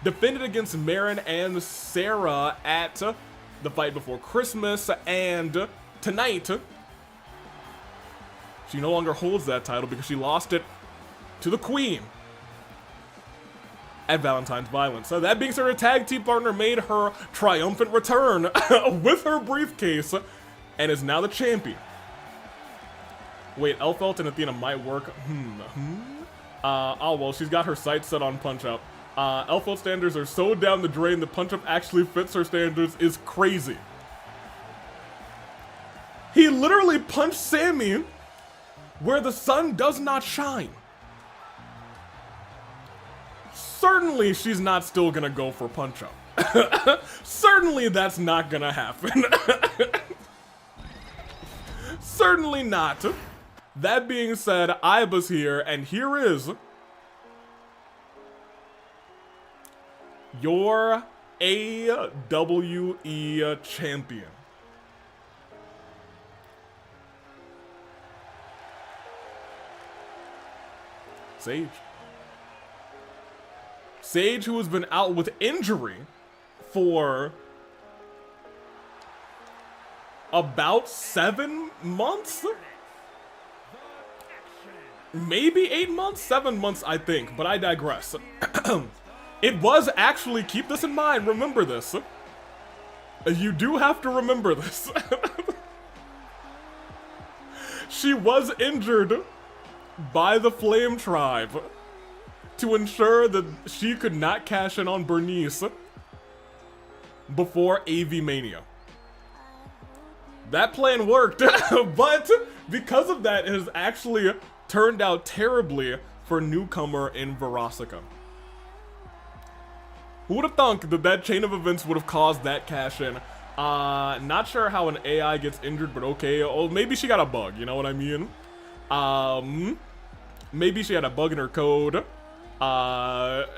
[SPEAKER 1] Defended against Marin and Sara at the fight before Christmas, and tonight, she no longer holds that title because she lost it to the Queen at Valentine's Violence. So that being said, her tag team partner made her triumphant return with her briefcase and is now the champion. Wait, Elfelt and Athena might work. Oh, well, she's got her sights set on Punch Up. Elfelt standards are so down the drain the Punch Up actually fits her standards is crazy. He literally punched Sammy where the sun does not shine. Certainly she's not still gonna go for Punch Up. Certainly that's not gonna happen. Certainly not. That being said, Aiba's here, and here is your AWE champion. Sage. Sage, who has been out with injury for about 7 months? Maybe 8 months? 7 months, I think, but I digress. It was actually, keep this in mind, remember this. You do have to remember this. She was injured by the Flame Tribe to ensure that she could not cash in on Bernice before AV Mania. That plan worked, but because of that, it has actually turned out terribly for newcomer in Verosika. Who would have thunk that that chain of events would have caused that cash in? Not sure how an AI gets injured, but okay. Oh, maybe she got a bug, you know what I mean? Maybe she had a bug in her code.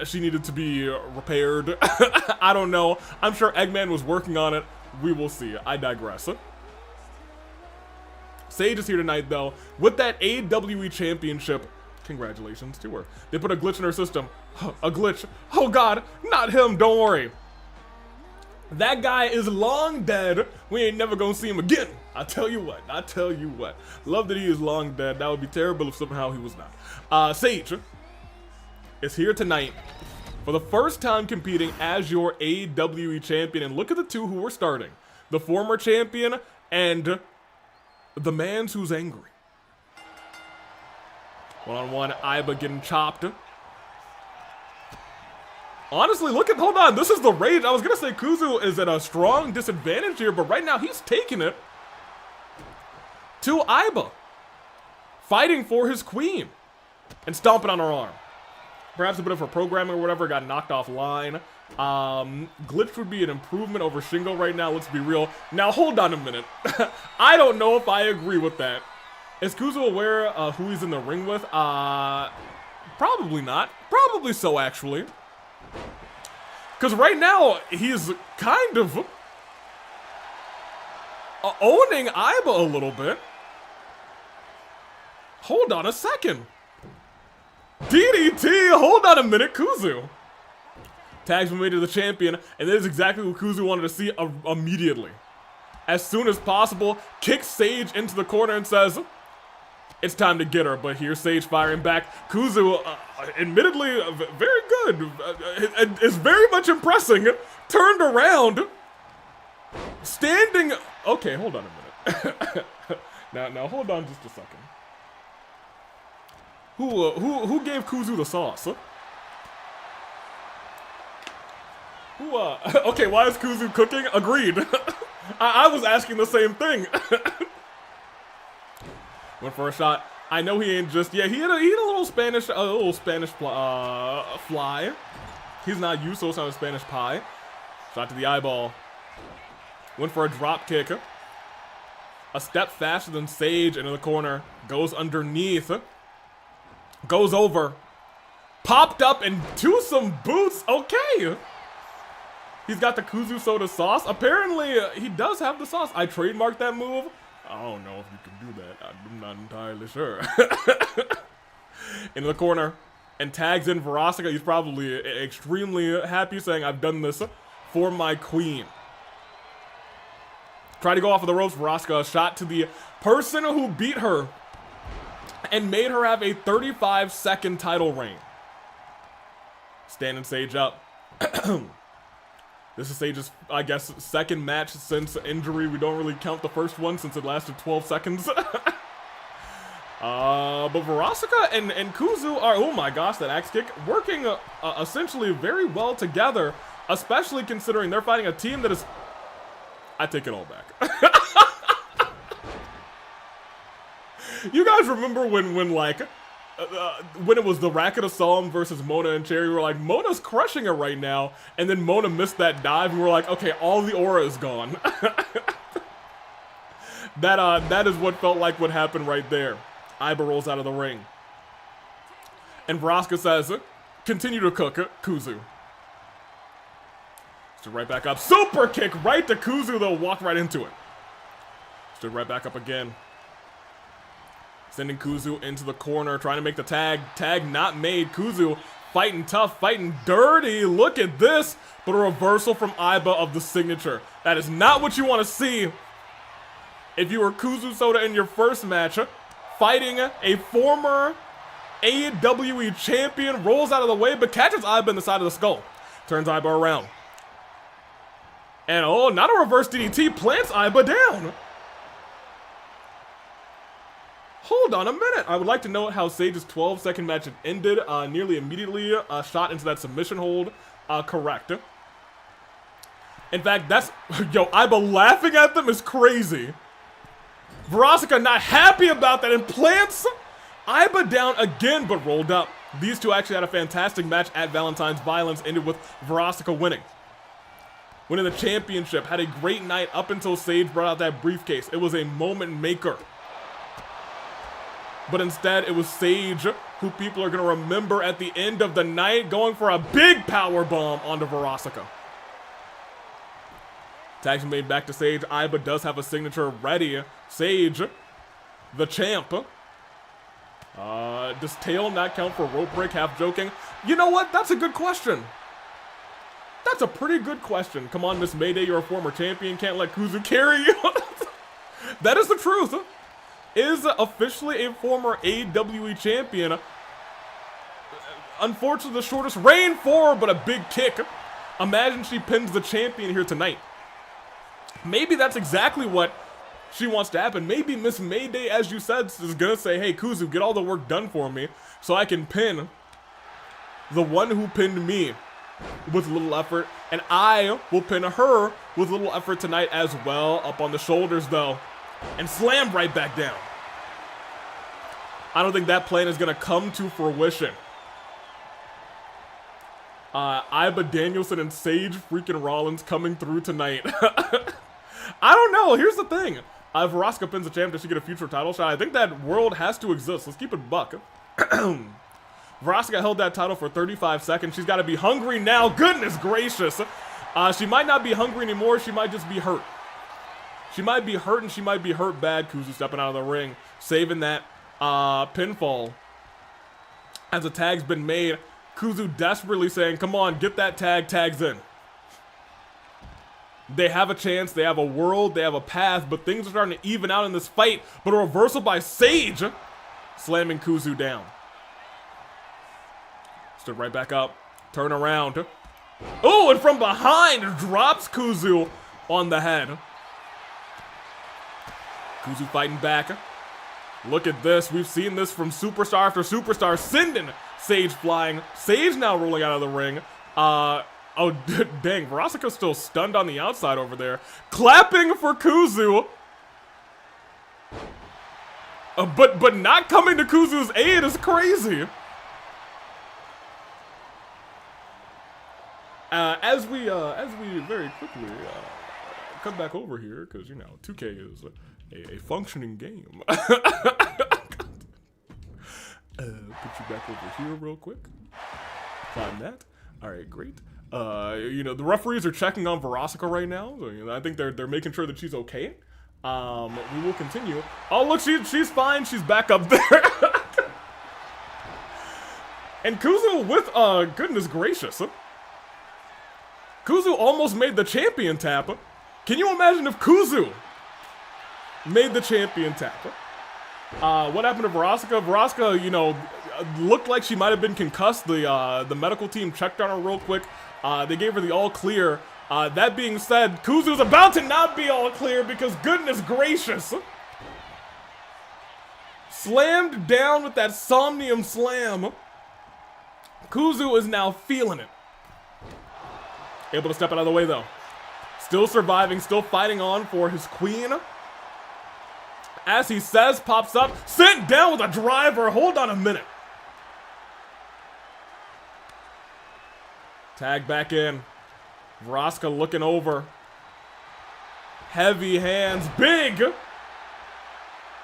[SPEAKER 1] She needed to be repaired. I don't know. I'm sure Eggman was working on it. We will see. I digress. Sage is here tonight, though, with that AWE championship. Congratulations to her. They put a glitch in her system. A glitch. Oh god, not him, don't worry. That guy is long dead. We ain't never gonna see him again. I tell you what, I tell you what. Love that he is long dead. That would be terrible if somehow he was not. Sage is here tonight for the first time competing as your AWE champion. And look at the two who were starting. The former champion and the man who's angry. One-on-one, Aiba getting chopped. Honestly, hold on, this is the rage. I was gonna say Kuzu is at a strong disadvantage here, but right now he's taking it to Aiba. Fighting for his queen. And stomping on her arm. Perhaps a bit of her programming or whatever got knocked offline. Glitch would be an improvement over Shingo right now, let's be real. Now, hold on a minute. I don't know if I agree with that. Is Kuzu aware who he's in the ring with? Probably not. Probably so, actually. Because right now, he's kind of owning Aiba a little bit. Hold on a second. DDT, hold on a minute, Kuzu. Tags been made to the champion, and that is exactly what Kuzu wanted to see immediately. As soon as possible, kicks Sage into the corner and says, it's time to get her, but here's Sage firing back. Kuzu, admittedly, very good. Is very much impressing. Turned around. Standing. Okay, hold on a minute. now, hold on just a second. Who gave Kuzu the sauce? Okay, why is Kuzu cooking? Agreed. I was asking the same thing. Went for a shot. I know he ain't just, yeah, he had a little Spanish fly. He's not used, so it's not a Spanish pie. Shot to the eyeball. Went for a drop kick. A step faster than Sage into the corner. Goes underneath. Goes over. Popped up into some boots. Okay. He's got the Kuzusoda sauce. Apparently, he does have the sauce. I trademarked that move. I don't know if you can do that. I'm not entirely sure. Into the corner. And tags in Verosika. He's probably extremely happy, saying, I've done this for my queen. Try to go off of the ropes. Verosika, a shot to the person who beat her and made her have a 35-second title reign. Standing Sage up. This is Sage's, I guess, second match since injury. We don't really count the first one since it lasted 12 seconds. But Verosika and Kuzu are, oh my gosh, that axe kick, working essentially very well together, especially considering they're fighting a team that is, I take it all back. You guys remember when it was the Racket of Psalm versus Mona and Cherry? We were like, Mona's crushing it right now, and then Mona missed that dive, and we were like, okay, all the aura is gone. That is what felt like what happened right there. Aiba rolls out of the ring. And Verosika says, continue to cook, Kuzu. Stood right back up. Super kick right to Kuzu, though. Walked right into it. Stood right back up again. Sending Kuzu into the corner, trying to make the tag. Tag not made. Kuzu fighting tough, fighting dirty. Look at this. But a reversal from Aiba of the signature. That is not what you want to see if you were Kuzusoda in your first match. Fighting a former AWE champion. Rolls out of the way, but catches Aiba in the side of the skull. Turns Aiba around. And oh, not a reverse DDT. Plants Aiba down. Hold on a minute. I would like to note how Sage's 12-second match had ended nearly immediately. Shot into that submission hold. Correct. In fact, that's... Yo, Aiba laughing at them is crazy. Verosika not happy about that and plants Aiba down again, but rolled up. These two actually had a fantastic match at Valentine's Violence. Ended with Verosika winning. Winning the championship. Had a great night up until Sage brought out that briefcase. It was a moment maker. But instead, it was Sage who people are going to remember at the end of the night, going for a big power bomb onto Verosika. Tags made back to Sage. Aiba does have a signature ready. Sage, the champ. Does tail not count for rope break? Half joking. You know what? That's a good question. That's a pretty good question. Come on, Miss Mayday, you're a former champion. Can't let Kuzu carry you. That is the truth. Is officially a former AWE champion. Unfortunately, the shortest reign for, but a big kick. Imagine she pins the champion here tonight. Maybe that's exactly what she wants to happen. Maybe Miss Mayday, as you said, is gonna say, hey, Kuzu, get all the work done for me so I can pin the one who pinned me with a little effort. And I will pin her with a little effort tonight as well. Up on the shoulders, though. And slammed right back down. I don't think that plan is going to come to fruition. Aiba Danielson and Sage freaking Rollins coming through tonight. I don't know. Here's the thing. If Verosika pins the champ, does she get a future title shot? I think that world has to exist. Let's keep it buck. Verosika held that title for 35 seconds. She's got to be hungry now. Goodness gracious. She might not be hungry anymore. She might just be hurt. She might be hurt, and she might be hurt bad. Kuzu stepping out of the ring, saving that pinfall. As a tag's been made, Kuzu desperately saying, come on, get that tag, tags in. They have a chance, they have a world, they have a path, but things are starting to even out in this fight. But a reversal by Sage, slamming Kuzu down. Stood right back up, turn around. Oh, and from behind, drops Kuzu on the head. Kuzu fighting back. Look at this. We've seen this from superstar after superstar. Sending Sage flying. Sage now rolling out of the ring. Oh, dang. Verosika's still stunned on the outside over there. Clapping for Kuzu. But not coming to Kuzu's aid is crazy. As we very quickly come back over here, because, you know, 2K is a functioning game. Put you back over here real quick. Find that. All right, great. You know, the referees are checking on Verosika right now. So, you know, I think they're making sure that she's okay. We will continue. Oh, look, she's fine. She's back up there. And Kuzu with, goodness gracious. Kuzu almost made the champion tap. Can you imagine if Kuzu made the champion tap? What happened to Verosika? Verosika, you know, looked like she might have been concussed. The medical team checked on her real quick. They gave her the all clear. That being said, Kuzu's about to not be all clear because goodness gracious. Slammed down with that Somnium Slam. Kuzu is now feeling it. Able to step out of the way though. Still surviving, still fighting on for his queen. As he says, pops up, sent down with a driver. Hold on a minute. Tag back in. Verosika looking over. Heavy hands, big.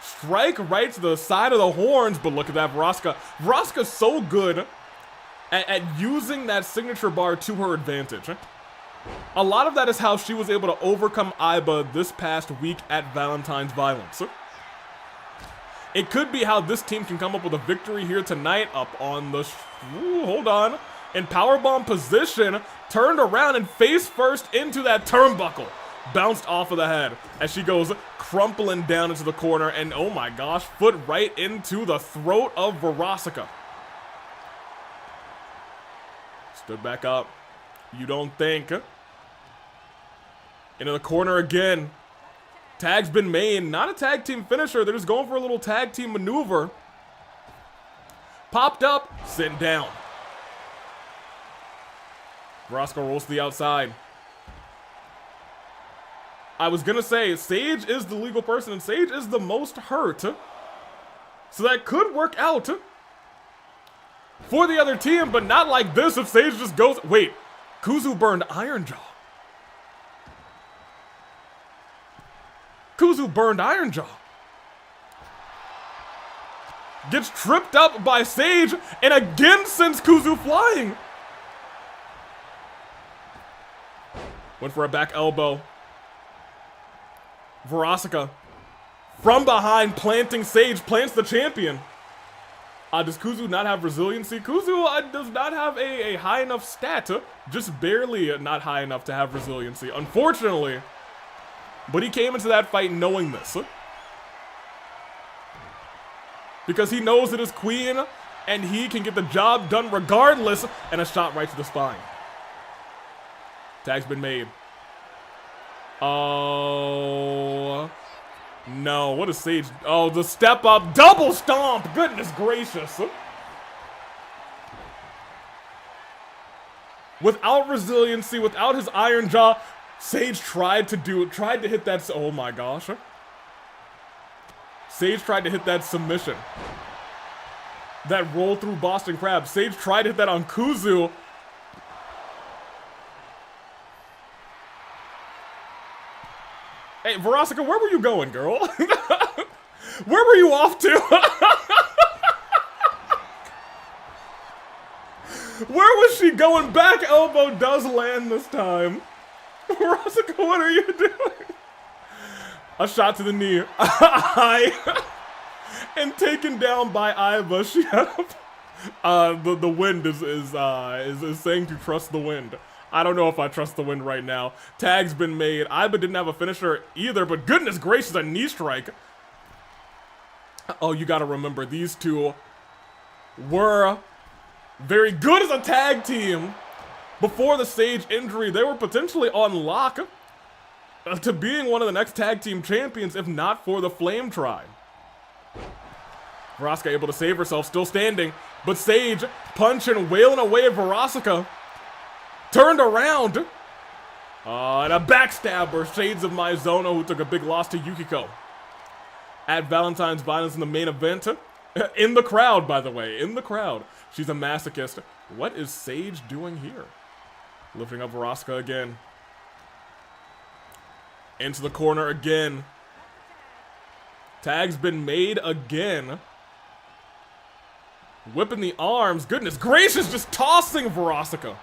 [SPEAKER 1] Strike right to the side of the horns, but look at that Verosika. Verosika's so good at using that signature bar to her advantage. A lot of that is how she was able to overcome Aiba this past week at Valentine's Violence. It could be how this team can come up with a victory here tonight. Up on the... Ooh, hold on. In powerbomb position, turned around and face first into that turnbuckle. Bounced off of the head as she goes crumpling down into the corner. And oh my gosh, foot right into the throat of Verosika. Stood back up. You don't think. Into the corner again. Tag's been made. Not a tag team finisher. They're just going for a little tag team maneuver. Popped up. Sitting down. Verosika rolls to the outside. I was going to say, Sage is the legal person and Sage is the most hurt. So that could work out for the other team, but not like this if Sage just goes... Wait, Kuzu burned Iron Jaw. Kuzu burned Iron Jaw. Gets tripped up by Sage and again sends Kuzu flying. Went for a back elbow. Verosika from behind planting Sage, plants the champion. Does Kuzu not have resiliency? Kuzu does not have a high enough stat, just barely not high enough to have resiliency, unfortunately. But he came into that fight knowing this. Because he knows it is Queen, and he can get the job done regardless, and a shot right to the spine. Tag's been made. Oh... No, what is Sage? Oh, the step up, double stomp, goodness gracious. Without resiliency, without his Iron Jaw, Sage tried to hit that, oh my gosh. Sage tried to hit that submission. That roll through Boston Crab. Sage tried to hit that on Kuzu. Hey, Verosika, where were you going, girl? Where were you off to? Where was she going? Back elbow does land this time. Verosika, what are you doing? A shot to the knee. And taken down by Aiba. She had the wind is saying to trust the wind. I don't know if I trust the wind right now. Tag's been made. Aiba didn't have a finisher either, but goodness gracious, a knee strike. Oh, you gotta remember, these two were very good as a tag team. Before the Sage injury, they were potentially on lock to being one of the next tag team champions, if not for the Flame Tribe. Verosika able to save herself, still standing, but Sage punching, wailing away at Verosika. Turned around. And a backstabber. Shades of Mizuno, who took a big loss to Yukiko. At Valentine's Violence in the main event. In the crowd, by the way. In the crowd. She's a masochist. What is Sage doing here? Lifting up Verosika again. Into the corner again. Tag's been made again. Whipping the arms. Goodness gracious, just tossing Verosika.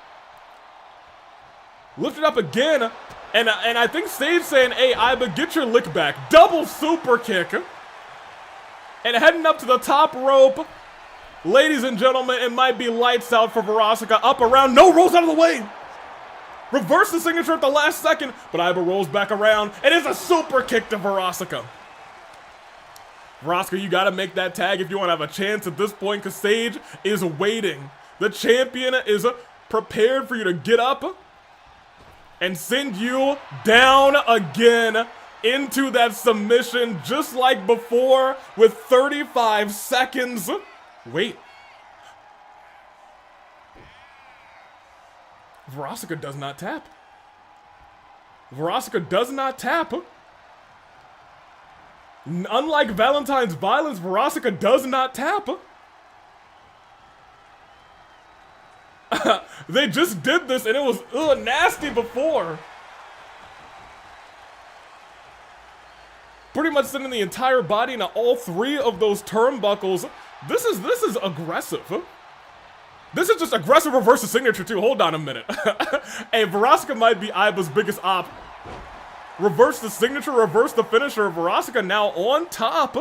[SPEAKER 1] Lifted up again, and I think Sage saying, hey, Aiba, get your lick back. Double super kick. And heading up to the top rope. Ladies and gentlemen, it might be lights out for Verosika. Up around, no, rolls out of the way. Reverse the signature at the last second, but Aiba rolls back around, and it's a super kick to Verosika. Verosika, you gotta make that tag if you want to have a chance at this point, because Sage is waiting. The champion is prepared for you to get up and send you down again into that submission just like before with 35 seconds. Wait. Verosika does not tap. Verosika does not tap. Unlike Valentine's Violence, Verosika does not tap. They just did this and it was nasty before. Pretty much sending the entire body into all three of those turnbuckles. This is aggressive. This is just aggressive reverse the signature too. Hold on a minute. Hey, Verosika might be Aiba's biggest op. Reverse the signature, reverse the finisher. Verosika now on top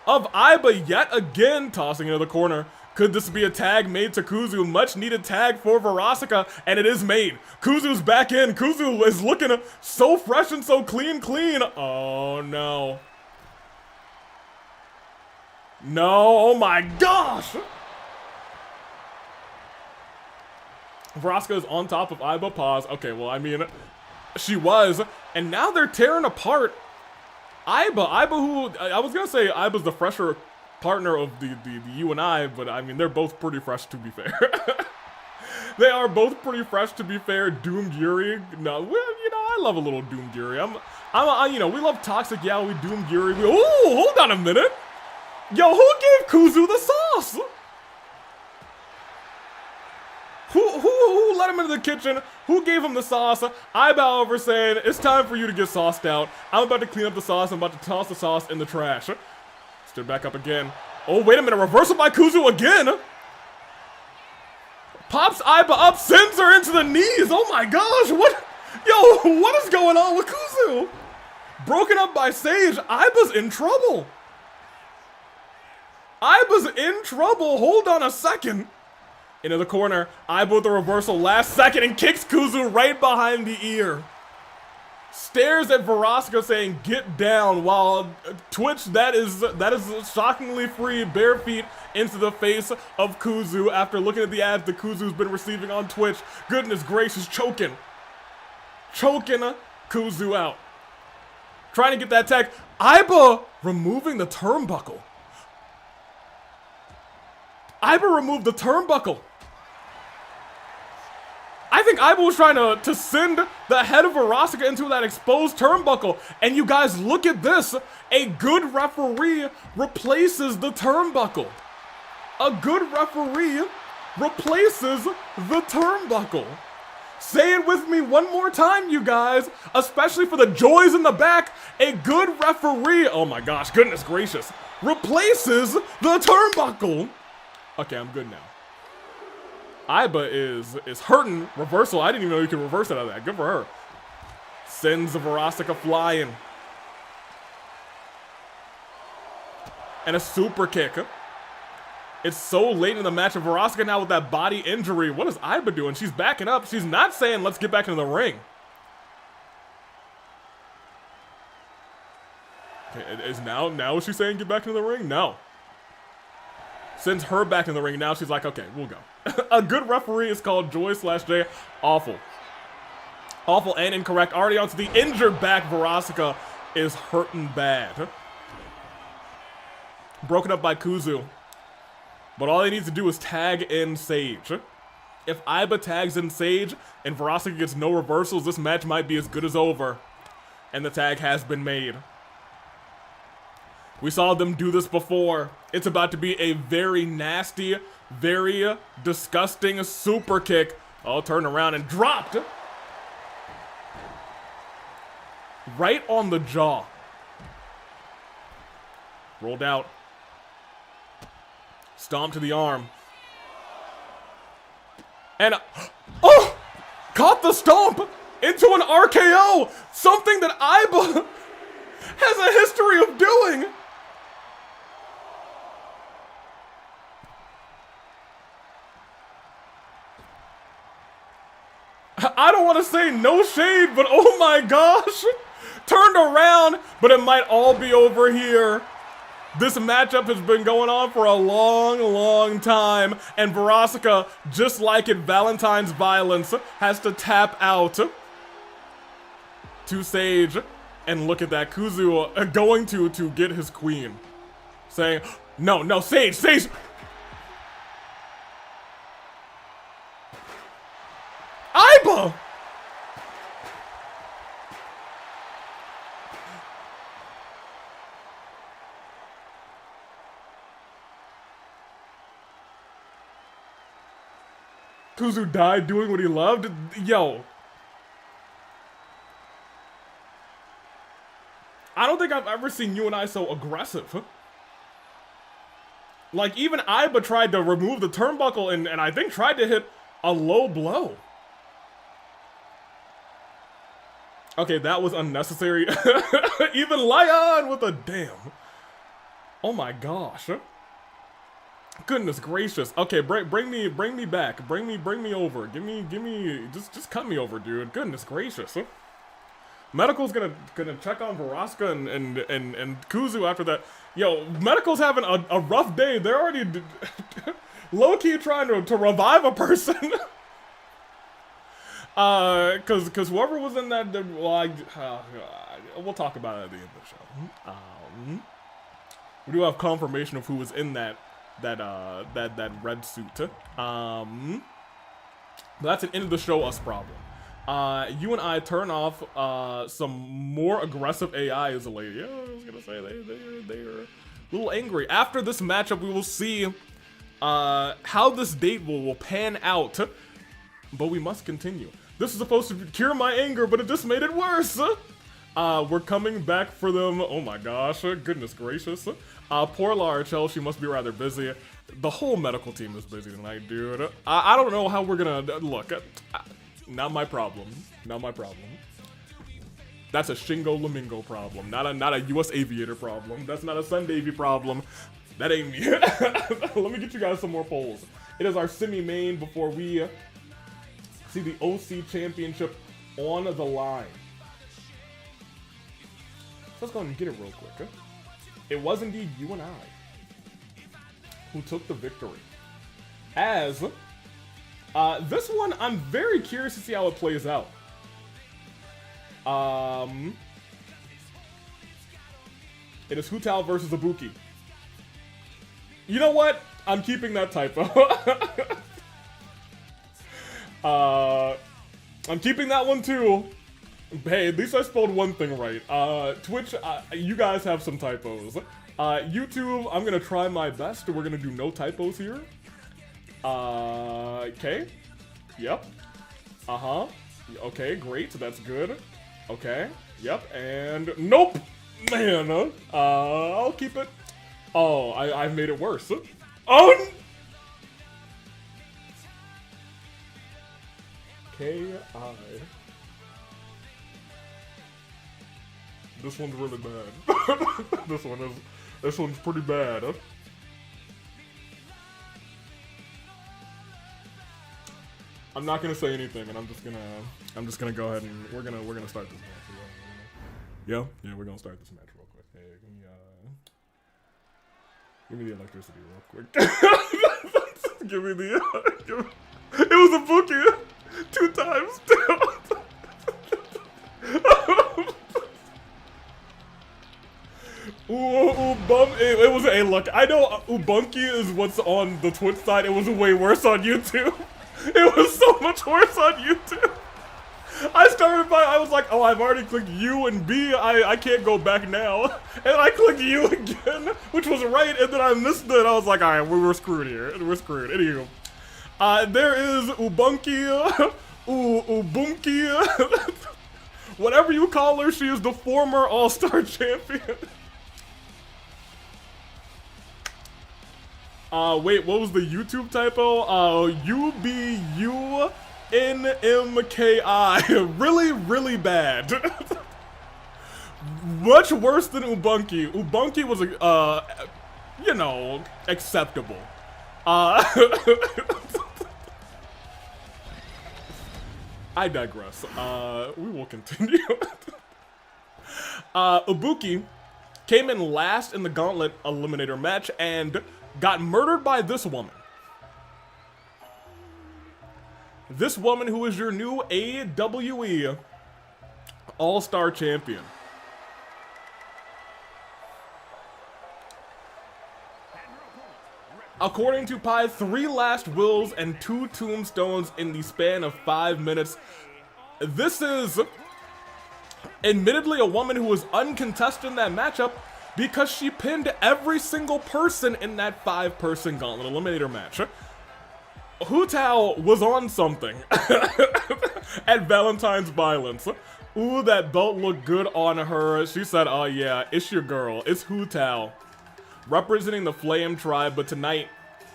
[SPEAKER 1] of Aiba yet again, tossing into the corner. Could this be a tag made to Kuzu? Much needed tag for Verosika, and it is made. Kuzu's back in. Kuzu is looking so fresh and so clean. Oh no. No, oh my gosh! Verosika is on top of Aiba. Pause. Okay, well, I mean, she was, and now they're tearing apart Aiba, who, I was gonna say Aiba's the fresher partner of the you and I, but I mean, they're both pretty fresh, to be fair. They are both pretty fresh, to be fair. Doomed Yuri, no, well, you know, I love a little Doomed Yuri. You know, we love Toxic Yaoi, Doomed Yuri. Ooh, hold on a minute. Yo, who gave Kuzu the sauce? Who let him into the kitchen? Who gave him the sauce? I bow over saying, it's time for you to get sauced out. I'm about to clean up the sauce. I'm about to toss the sauce in the trash. Stood back up again. Oh, wait a minute. Reversal by Kuzu again. Pops Aiba up, sends her into the knees. Oh my gosh. What? Yo, what is going on with Kuzu? Broken up by Sage. Aiba's in trouble. Aiba's in trouble. Hold on a second. Into the corner, Aiba with the reversal last second and kicks Kuzu right behind the ear. Stares at Verosika saying, get down, while Twitch, that is shockingly free, bare feet into the face of Kuzu after looking at the ads that Kuzu's been receiving on Twitch. Goodness gracious, choking Kuzu out. Trying to get that tag. Aiba removing the turnbuckle. Aiba removed the turnbuckle. I think Aiba was trying to send the head of Verosika into that exposed turnbuckle. And you guys, look at this. A good referee replaces the turnbuckle. A good referee replaces the turnbuckle. Say it with me one more time, you guys. Especially for the joys in the back. A good referee, oh my gosh, goodness gracious, replaces the turnbuckle. Okay, I'm good now. Aiba is hurting. Reversal. I didn't even know you could reverse it out of that. Good for her. Sends the Verosika flying. And a super kick. It's so late in the match of Verosika now with that body injury. What is Aiba doing? She's backing up. She's not saying let's get back into the ring. Okay, is now is she saying get back into the ring? No. Sends her back in the ring. Now she's like, okay, we'll go. A good referee is called Joy/J. Awful. Awful and incorrect. Already onto the injured back. Verosika is hurting bad. Broken up by Kuzu. But all he needs to do is tag in Sage. If Aiba tags in Sage and Verosika gets no reversals, this match might be as good as over. And the tag has been made. We saw them do this before. It's about to be a very nasty, very disgusting super kick. Oh, turned around and dropped. Right on the jaw. Rolled out. Stomp to the arm. And, oh! Caught the stomp into an RKO! Something that Aiba has a history of doing! I don't want to say no shade, but oh my gosh! Turned around, but it might all be over here. This matchup has been going on for a long, long time, and Verosika, just like in Valentine's Violence, has to tap out to Sage. And look at that, Kuzu going to get his queen. Saying, no, Sage! Aiba! Kuzu died doing what he loved? Yo. I don't think I've ever seen you and I so aggressive. Like, even Aiba tried to remove the turnbuckle and I think tried to hit a low blow. Okay, that was unnecessary. Even Lion with a damn. Oh my gosh. Goodness gracious. Okay, bring me back. Bring me over. Give me, just cut me over, dude. Goodness gracious. Medical's gonna check on Verosika and Kuzu after that. Yo, Medical's having a rough day. They're already low-key trying to revive a person. Cause whoever was in that, well, we'll talk about it at the end of the show. We do have confirmation of who was in that red suit. But that's an end of the show us problem. You and I turn off some more aggressive AI as a lady. Yeah, I was gonna say they're a little angry. After this matchup, we will see how this date will pan out. But we must continue. This is supposed to cure my anger, but it just made it worse. We're coming back for them. Oh my gosh, goodness gracious. Poor Larachel, she must be rather busy. The whole medical team is busy tonight, dude. I don't know how we're gonna look. Not my problem. Not my problem. That's a Shingo Lamingo problem. Not a US Aviator problem. That's not a Sun Davy problem. That ain't me. Let me get you guys some more polls. It is our semi-main before we see the OC Championship on the line. So let's go ahead and get it real quick. It was indeed you and I who took the victory. As this one, I'm very curious to see how it plays out. It is Hutao versus Ibuki. You know what? I'm keeping that typo. I'm keeping that one too. Hey, at least I spelled one thing right. Twitch, you guys have some typos. YouTube, I'm gonna try my best. We're gonna do no typos here. Okay. Yep. Uh-huh. Okay, great. That's good. Okay. Yep. And nope. Man. I'll keep it. Oh, I made it worse. Oh. K-I. This one's really bad. This one's pretty bad. I'm not gonna say anything, and I'm just gonna go ahead and we're gonna start this match. Yeah, we're gonna start this match real quick. Hey, give me the electricity real quick. give me the. It was a bookie 2 times. It was a look. I know Ubunki is what's on the Twitch side. It was way worse on YouTube. It was so much worse on YouTube. I was like, oh, I've already clicked U and B. I can't go back now. And I clicked U again, which was right, and then I missed it. I was like, all right, we're screwed here. We're screwed. Anywho, there is Ubunki, Ubunki, whatever you call her. She is the former All-Star champion. Wait, what was the YouTube typo? UBUNMKI. Really, really bad. Much worse than Ubunki. Ubunki was, you know, acceptable. I digress. We will continue. Ibuki came in last in the Gauntlet Eliminator match and got murdered by this woman. This woman who is your new AWE All-Star Champion. According to Pi, 3 last wills and 2 tombstones in the span of 5 minutes. This is admittedly a woman who was uncontested in that matchup because she pinned every single person in that 5-person Gauntlet Eliminator match. Hutao was on something at Valentine's Violence. Ooh, that belt looked good on her. She said, oh yeah, it's your girl. It's Hutao, representing the Flame Tribe, but tonight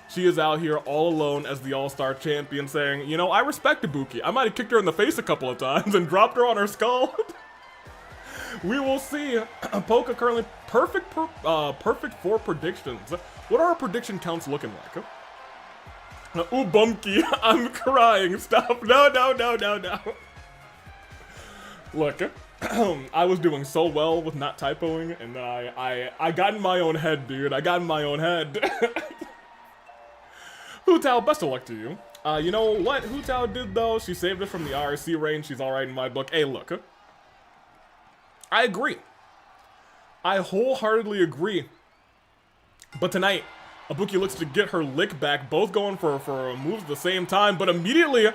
[SPEAKER 1] she is out here all alone as the All-Star Champion saying, you know, I respect Ibuki. I might have kicked her in the face a couple of times and dropped her on her skull. We will see. Polka currently perfect for predictions. What are our prediction counts looking like? Ooh, Bumpy, I'm crying. Stop. No, no, no, no, no. Look, I was doing so well with not typoing, and I got in my own head, dude. I got in my own head. Hu Tao, best of luck to you. You know what Hu Tao did, though? She saved us from the RSC range. She's alright in my book. Hey, look. I agree. I wholeheartedly agree. But tonight, Ibuki looks to get her lick back, both going for moves at the same time, but immediately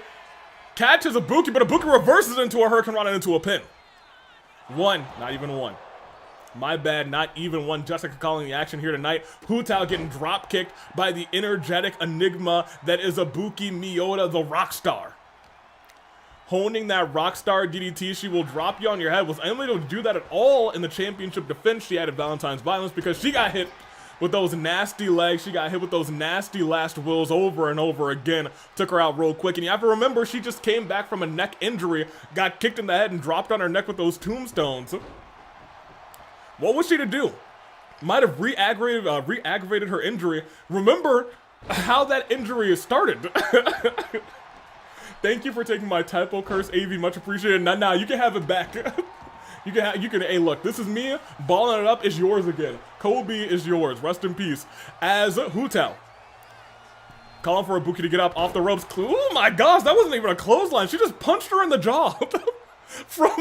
[SPEAKER 1] catches Ibuki, but Ibuki reverses into a Hurricane Rana into a pin. One, not even one. My bad, not even one. Jessica calling the action here tonight. Hu Tao getting drop kicked by the energetic enigma that is Ibuki Miyota, the Rockstar. Honing that Rockstar DDT, she will drop you on your head. Was unable to do that at all in the championship defense. She added Valentine's Violence because she got hit with those nasty legs. She got hit with those nasty last wills over and over again. Took her out real quick. And you have to remember, she just came back from a neck injury, got kicked in the head and dropped on her neck with those tombstones. What was she to do? Might have re-aggravated her injury. Remember how that injury started. Thank you for taking my typo curse, AV. Much appreciated. Nah, you can have it back. You can, hey, look, this is me. Balling it up is yours again. Kobe is yours. Rest in peace. As Hu Tao calling for Ibuki to get up off the ropes. Oh my gosh, that wasn't even a clothesline. She just punched her in the jaw. from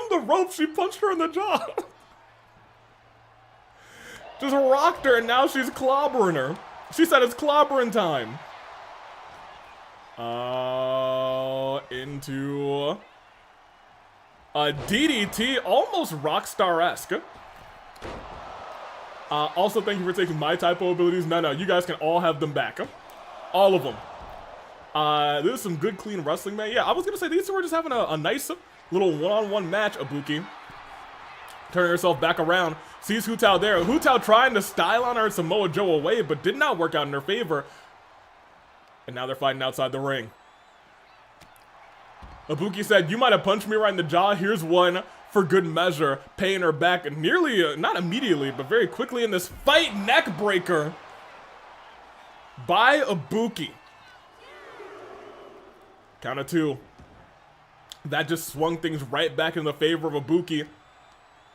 [SPEAKER 1] the rope, she punched her in the jaw. Just rocked her, and now she's clobbering her. She said it's clobbering time. Into a DDT, almost Rockstar-esque. Also, thank you for taking my typo abilities. No, you guys can all have them back. All of them. This is some good, clean wrestling, man. Yeah, I was gonna say these two were just having a nice little one-on-one match. Ibuki turning herself back around, sees Hu Tao there. Hu Tao trying to style on her Samoa Joe away, but did not work out in her favor. And now they're fighting outside the ring. Ibuki said, "You might have punched me right in the jaw. Here's one for good measure." Paying her back nearly, not immediately, but very quickly in this fight. Neck breaker by Ibuki. Count of two. That just swung things right back in the favor of Ibuki.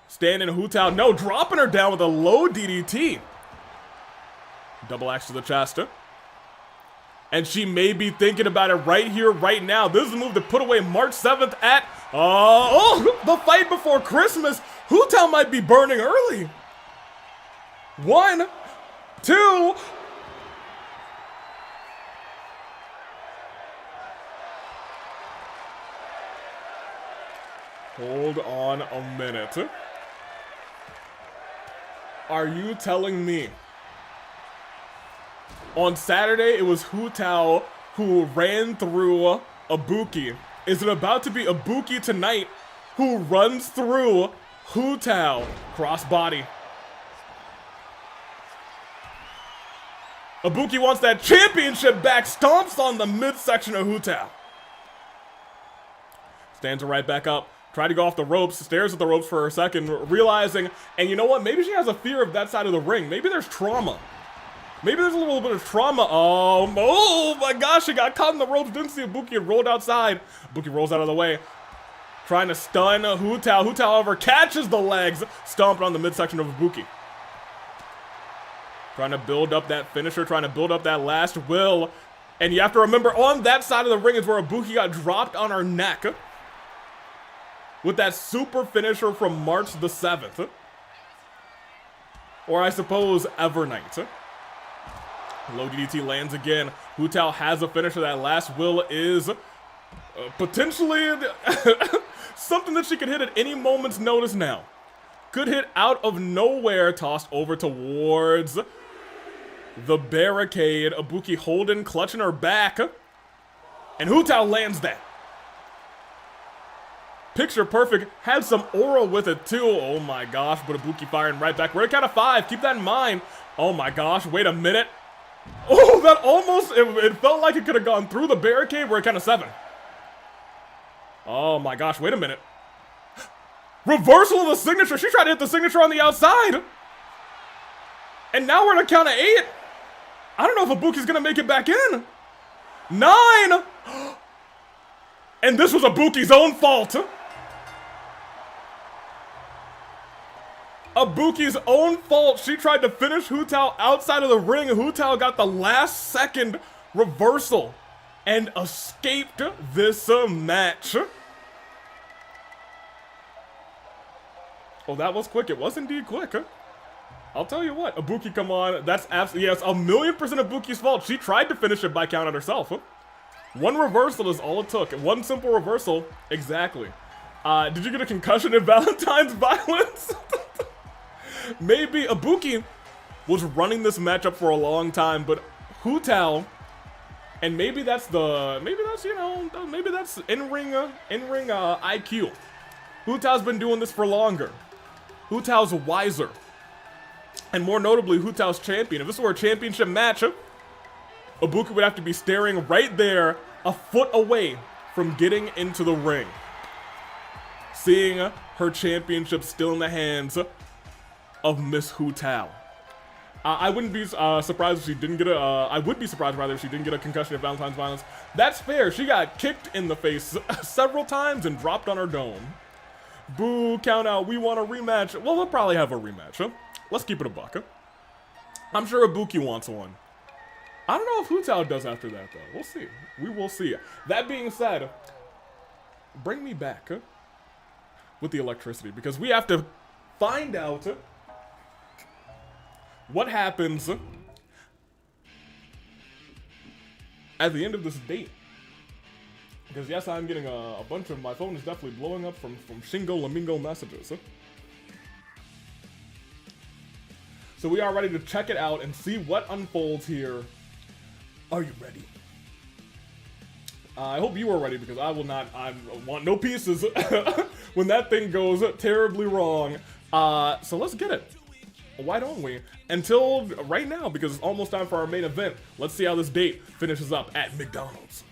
[SPEAKER 1] Standing Hu Tao, no, dropping her down with a low DDT. Double axe to the chest. And she may be thinking about it right here, right now. This is a move to put away March 7th at, the fight before Christmas. Hu Tao might be burning early. 1, 2. Hold on a minute. Are you telling me on Saturday it was Hu Tao who ran through Ibuki? Is it about to be Ibuki tonight who runs through Hu Tao? Crossbody. Ibuki wants that championship back, stomps on the midsection of Hu Tao. Stands her right back up. Tried to go off the ropes, stares at the ropes for a second, realizing, and you know what? Maybe she has a fear of that side of the ring. Maybe there's trauma. Maybe there's a little bit of trauma. Oh my gosh, she got caught in the ropes. Didn't see Ibuki, it rolled outside. Ibuki rolls out of the way. Trying to stun Hu Tao. Hu Tao, however, catches the legs, stomping on the midsection of Ibuki. Trying to build up that finisher, trying to build up that last will. And you have to remember, on that side of the ring is where Ibuki got dropped on her neck with that super finisher from March the 7th. Or I suppose Evernight. Low DDT lands again. Hu Tao has a finisher. That last will is potentially something that she could hit at any moment's notice now. Could hit out of nowhere. Tossed over towards the barricade. Ibuki holding, clutching her back. And Hu Tao lands that. Picture perfect, had some aura with it too. Oh my gosh, but Ibuki firing right back. We're at count of 5, keep that in mind. Oh my gosh, wait a minute. Oh, that almost, it felt like it could have gone through the barricade. We're at count of 7. Oh my gosh, wait a minute. Reversal of the signature. She tried to hit the signature on the outside. And now we're at a count of 8. I don't know if Ibuki's gonna make it back in. 9. And this was Ibuki's own fault. Ibuki's own fault. She tried to finish Hu Tao outside of the ring. Hu Tao got the last second reversal and escaped this match. Oh, that was quick. It was indeed quick. I'll tell you what, Ibuki, come on. That's absolutely, yes, 1,000,000% Ibuki's fault. She tried to finish it by count on herself. One reversal is all it took. One simple reversal. Exactly. Did you get a concussion in Valentine's violence? Maybe Ibuki was running this matchup for a long time, but Hu Tao, and maybe that's you know, maybe that's in-ring IQ. Hu Tao's been doing this for longer. Hu Tao's wiser. And more notably, Hu Tao's champion. If this were a championship match, Ibuki would have to be staring right there, a foot away from getting into the ring. Seeing her championship still in the hands of Miss Hu Tao. I wouldn't be surprised if she didn't get a, I would be surprised rather if she didn't get a concussion of Valentine's violence. That's fair. She got kicked in the face several times and dropped on her dome. Boo, count out, we want a rematch. Well, we'll probably have a rematch, huh? Let's keep it a buck, huh? I'm sure Ibuki wants one. I don't know if Hu Tao does after that, though. We'll see. We will see. That being said, bring me back, huh? With the electricity, because we have to find out what happens at the end of this date. Because yes, I'm getting a bunch of, my phone is definitely blowing up from Shingo Lamingo messages. So we are ready to check it out and see what unfolds here. Are you ready? I hope you are ready, because I will not, I want no pieces when that thing goes terribly wrong. So let's get it. Why don't we? Until right now, because it's almost time for our main event. Let's see how this date finishes up at McDonald's.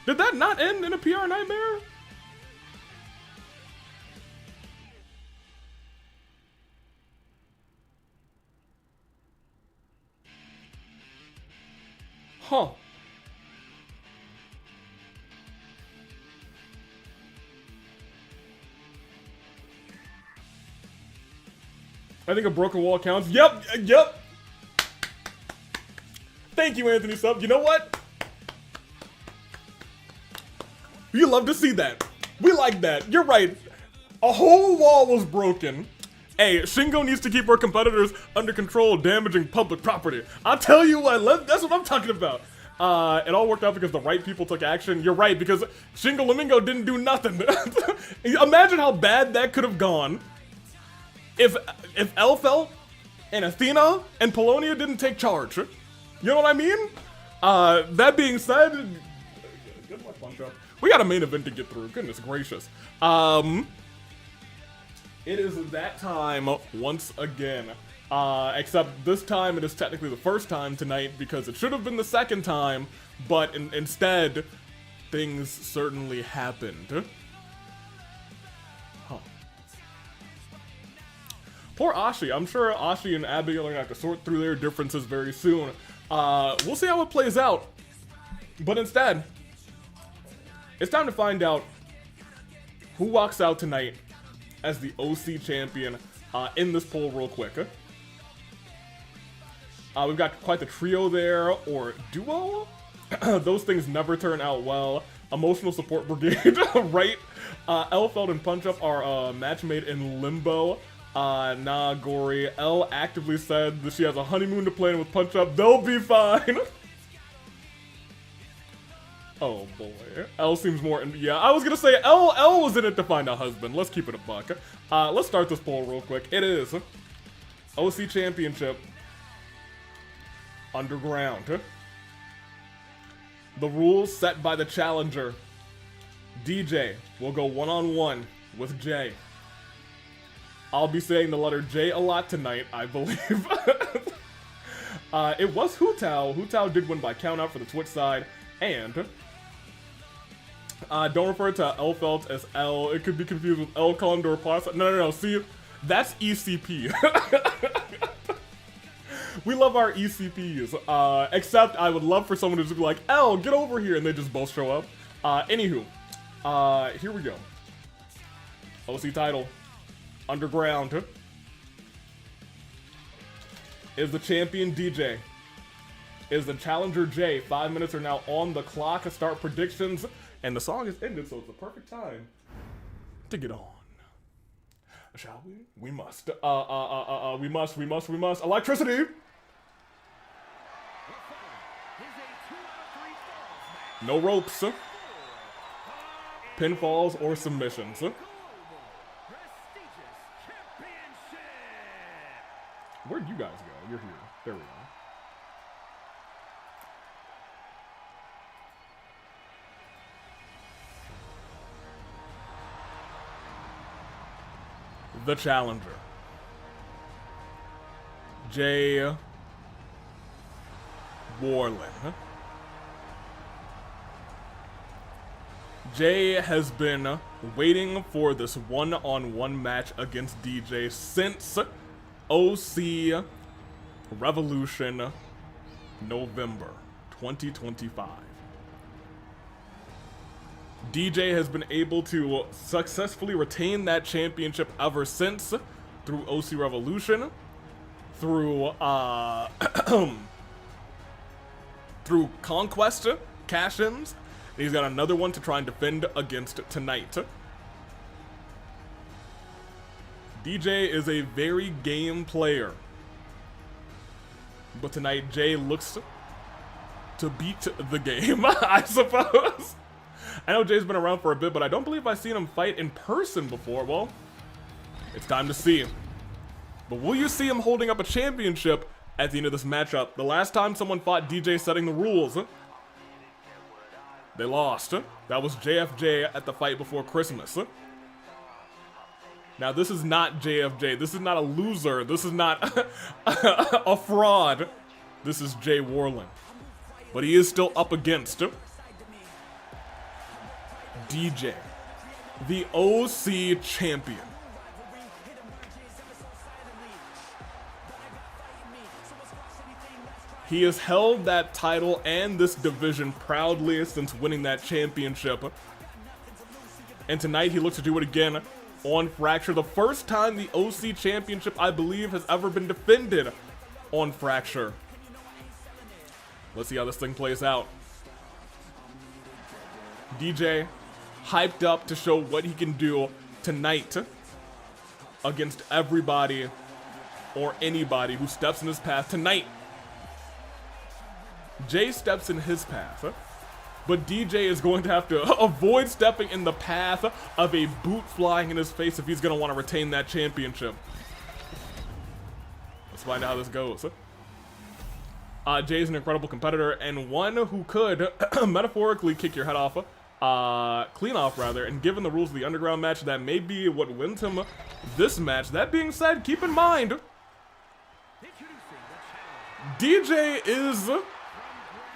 [SPEAKER 1] Did that not end in a PR nightmare? Huh. I think a broken wall counts. Yep, yep. Thank you, Anthony Sub. You know what? You love to see that. We like that. You're right. A whole wall was broken. Hey, Shingo needs to keep her competitors under control, damaging public property. I'll tell you what, that's what I'm talking about. It all worked out because the right people took action. You're right, because Shingo Lamingo didn't do nothing. Imagine how bad that could have gone if Elfelt and Athena and Pulonia didn't take charge. You know what I mean? That being said, good luck, Punch Up. We got a main event to get through. Goodness gracious. It is that time once again. Except this time it is technically the first time tonight because it should have been the second time, but instead, things certainly happened. Huh. Poor Ashi. I'm sure Ashi and Abigail are gonna have to sort through their differences very soon. We'll see how it plays out. But instead, it's time to find out who walks out tonight as the OC champion in this poll real quick. We've got quite the trio there, or duo? Those things never turn out well. Emotional support brigade, right? Elfelt and Punch Up are match made in limbo. Nah, Gory. Elle actively said that she has a honeymoon to plan with Punch Up. They'll be fine. Oh boy. Elle seems more yeah, I was gonna say Elle was in it to find a husband. Let's keep it a buck. Let's start this poll real quick. It is OC Championship Underground. The rules set by the challenger. DJ will go one-on-one with Jay. I'll be saying the letter J a lot tonight, I believe. It was Hu Tao. Hu Tao did win by countout for the Twitch side, and don't refer to Elfelt as L. It could be confused with El Condor Pasa. No. See, that's ECP. We love our ECPs. Except I would love for someone to just be like, L, get over here, and they just both show up. Anywho, here we go. OC title. Underground. Is the champion DJ. Is the challenger J. 5 minutes are now on the clock to start predictions. And the song is ended, so it's the perfect time to get on. Shall we? We must. We must. Electricity! No ropes. Pinfalls or submissions. Where'd you guys go? You're here. There we go. The challenger. Jay Warlen. Jay has been waiting for this one-on-one match against DJ since OC Revolution November 2025. DJ has been able to successfully retain that championship ever since through OC Revolution, through through Conquest cash-ins. He's got another one to try and defend against tonight. DJ is a very game player, but tonight Jay looks to beat the game, I suppose. I know Jay's been around for a bit, but I don't believe I've seen him fight in person before. Well, it's time to see. But will you see him holding up a championship at the end of this matchup? The last time someone fought DJ setting the rules, they lost. That was JFJ at the fight before Christmas. Now, this is not JFJ. This is not a loser. This is not a fraud. This is Jay Warlen. But he is still up against DJ, the OC champion. He has held that title and this division proudly since winning that championship. And tonight he looks to do it again on Fracture. The first time the OC Championship, I believe, has ever been defended on Fracture. Let's see how this thing plays out. DJ hyped up to show what he can do tonight against everybody or anybody who steps in his path tonight. Jay steps in his path, but DJ is going to have to avoid stepping in the path of a boot flying in his face if he's going to want to retain that championship. Let's find out how this goes. Jay's an incredible competitor and one who could metaphorically kick your head off, clean off rather, and given the rules of the underground match, that may be what wins him this match. That being said, keep in mind, DJ is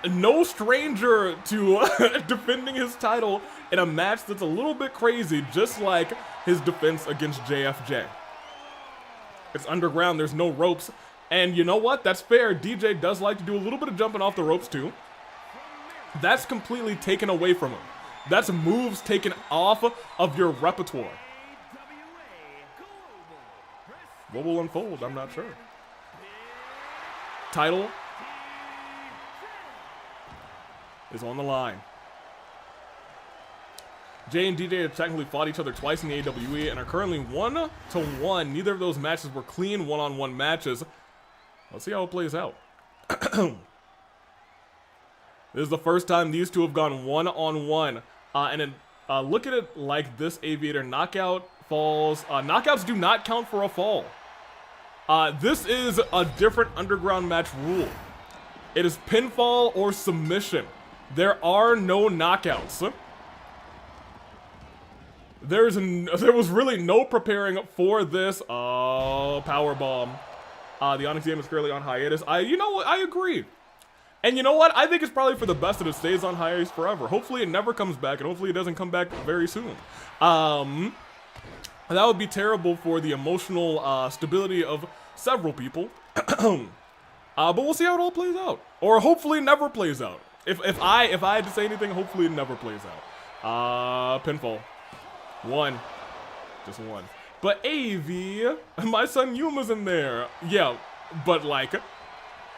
[SPEAKER 1] no stranger to defending his title in a match that's a little bit crazy, just like his defense against JFJ. It's underground, there's no ropes, and you know what? That's fair. DJ does like to do a little bit of jumping off the ropes too. That's completely taken away from him. That's moves taken off of your repertoire. What will unfold? I'm not sure. Title is on the line. Jay and DJ have technically fought each other twice in the AWE and are currently 1-1. Neither of those matches were clean one-on-one matches. Let's see how it plays out. This is the first time these two have gone one-on-one. Look at it like this, Aviator. Knockout falls. Knockouts do not count for a fall. This is a different underground match rule. It is pinfall or submission. There are no knockouts. There was really no preparing for this. Powerbomb. The Onyx game is currently on hiatus. You know what? I agree. And you know what? I think it's probably for the best that it stays on hiatus forever. Hopefully it never comes back, and hopefully it doesn't come back very soon. That would be terrible for the emotional stability of several people. But we'll see how it all plays out. Or hopefully it never plays out. If I had to say anything, hopefully it never plays out. Pinfall. One. Just one. But AV, my son Yuma's in there. Yeah, but like,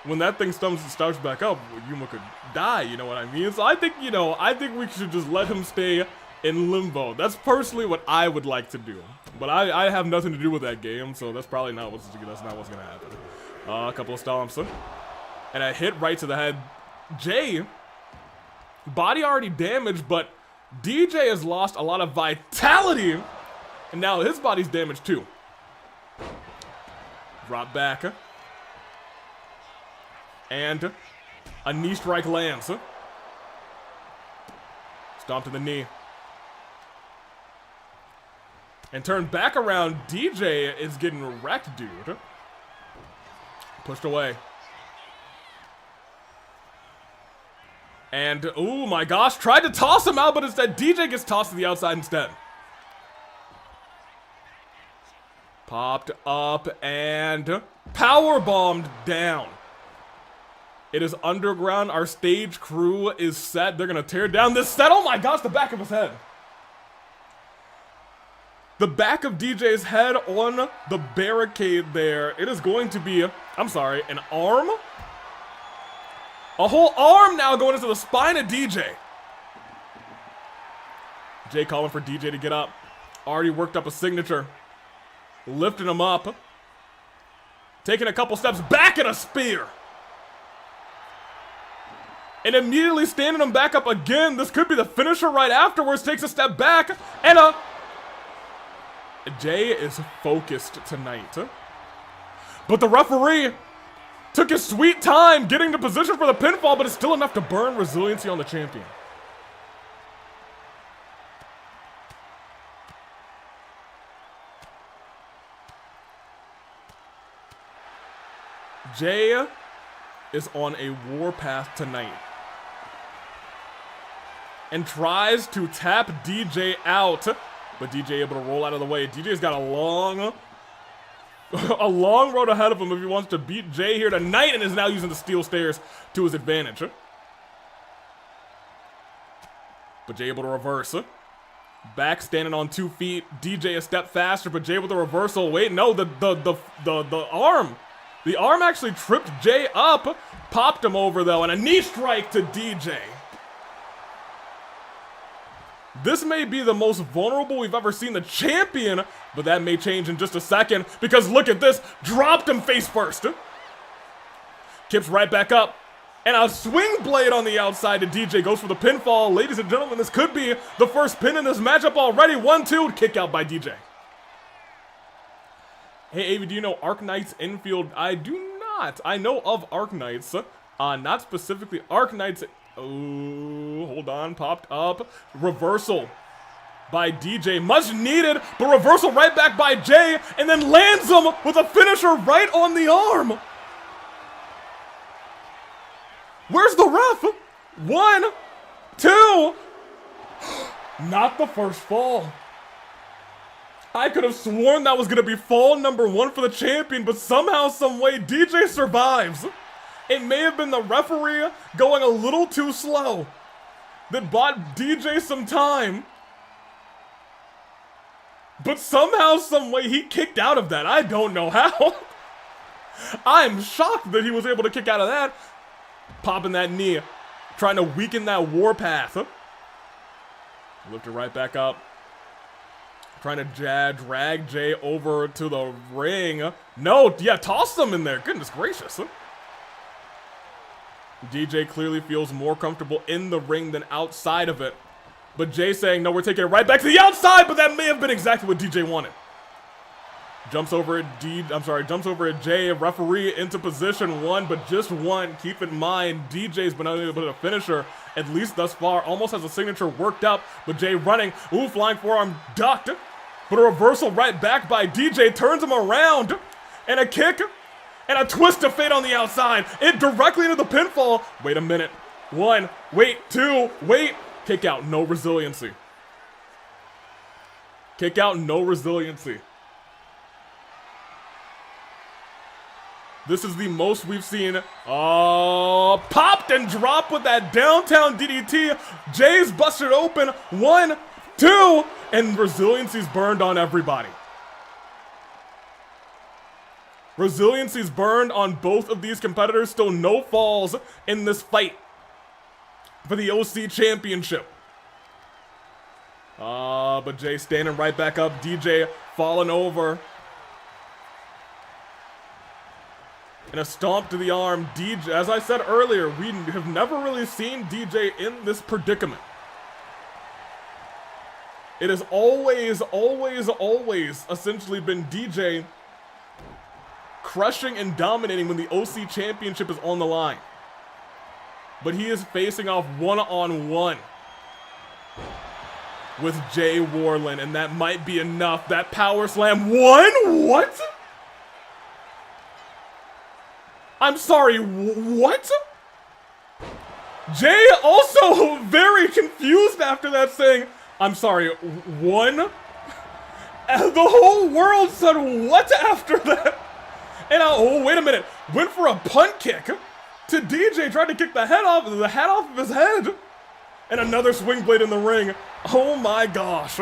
[SPEAKER 1] when that thing starts back up, Yuma could die, you know what I mean? So I think, I think we should just let him stay in limbo. That's personally what I would like to do. But I have nothing to do with that game, so that's probably not what's gonna happen. A couple of stomps, and a hit right to the head. Jay, body already damaged, but DJ has lost a lot of vitality, and now his body's damaged too. Drop back, and a knee strike lands. Stomp to the knee. And turn back around, DJ is getting wrecked, dude. Pushed away. And, oh my gosh, tried to toss him out, but instead DJ gets tossed to the outside instead. Popped up and powerbombed down. It is underground. Our stage crew is set. They're going to tear down this set. Oh my gosh, the back of his head. The back of DJ's head on the barricade there. It is going to be, I'm sorry, an arm? A whole arm now going into the spine of DJ. Jay calling for DJ to get up. Already worked up a signature. Lifting him up. Taking a couple steps back and a spear. And immediately standing him back up again. This could be the finisher right afterwards. Takes a step back and a... Jay is focused tonight. But the referee took his sweet time getting to position for the pinfall, but it's still enough to burn resiliency on the champion. Jay is on a warpath tonight and tries to tap DJ out, but DJ able to roll out of the way. DJ's got a long road ahead of him if he wants to beat Jay here tonight, and is now using the steel stairs to his advantage. But Jay able to reverse. Back standing on 2 feet. DJ a step faster, but Jay with a reversal. Wait, no, the arm. The arm actually tripped Jay up. Popped him over, though, and a knee strike to DJ. This may be the most vulnerable we've ever seen the champion, but that may change in just a second, because look at this. Dropped him face first. Kips right back up. And a swing blade on the outside to DJ. Goes for the pinfall. Ladies and gentlemen, this could be the first pin in this matchup already. 1-2. Kick out by DJ. Hey, Avi, do you know Arknight's infield? I do not. I know of Arknights. Not specifically Arknights. Oh, hold on. Popped up. Reversal by DJ. Much needed, but reversal right back by Jay. And then lands him with a finisher right on the arm. Where's the ref? 1, 2. Not the first fall. I could have sworn that was going to be fall number 1 for the champion, but somehow, some way, DJ survives. It may have been the referee going a little too slow that bought DJ some time. But somehow, some way, he kicked out of that. I don't know how. I'm shocked that he was able to kick out of that. Popping that knee, trying to weaken that warpath. Lift it right back up. Trying to drag Jay over to the ring. No, yeah, toss them in there. Goodness gracious. DJ clearly feels more comfortable in the ring than outside of it. But Jay saying, no, we're taking it right back to the outside, but that may have been exactly what DJ wanted. Jumps over at Jay, referee into position 1, but just 1. Keep in mind, DJ's been unable to put a finisher, at least thus far. Almost has a signature worked up, but Jay running. Ooh, flying forearm ducked. But a reversal right back by DJ turns him around. And a kick, and a twist of fate on the outside. It directly into the pinfall. Wait a minute. 1, wait, 2, wait. Kick out, no resiliency. Kick out, no resiliency. This is the most we've seen. Oh, popped and dropped with that downtown DDT. Jay's busted open. 1, 2, and resiliency's burned on everybody. Resiliency's burned on both of these competitors. Still no falls in this fight for the OC championship. But Jay standing right back up. DJ falling over. And a stomp to the arm. DJ, as I said earlier, we have never really seen DJ in this predicament. It has always essentially been DJ crushing and dominating when the OC championship is on the line. But he is facing off one-on-one with Jay Warlen, and that might be enough. That power slam. 1? What? I'm sorry, what? Jay also very confused after that, saying, I'm sorry, 1? The whole world said what after that? And oh, wait a minute. Went for a punt kick to DJ, tried to kick the hat off of his head. And another swing blade in the ring. Oh my gosh.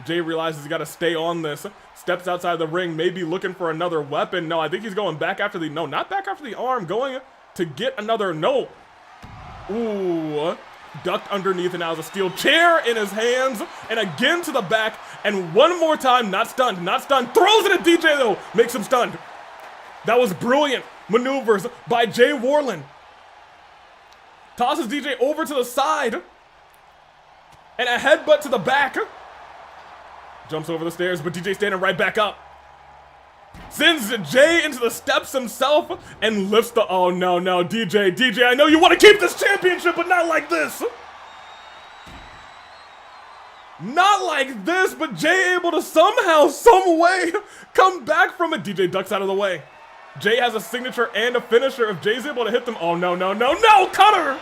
[SPEAKER 1] Jay realizes he's got to stay on this. Steps outside the ring, maybe looking for another weapon. No, I think he's going back after the, no, not back after the arm. Going to get another, no. Ooh. Ducked underneath, and now has a steel chair in his hands. And again to the back. And one more time, not stunned, not stunned. Throws it at DJ though, makes him stunned. That was brilliant maneuvers by Jay Warlen. Tosses DJ over to the side. And a headbutt to the back. Jumps over the stairs, but DJ standing right back up. Sends Jay into the steps himself and lifts the, oh no, DJ, I know you want to keep this championship, but not like this. Not like this, but Jay able to somehow, some way come back from it. DJ ducks out of the way. Jay has a signature and a finisher. If Jay's able to hit them, oh no, cutter!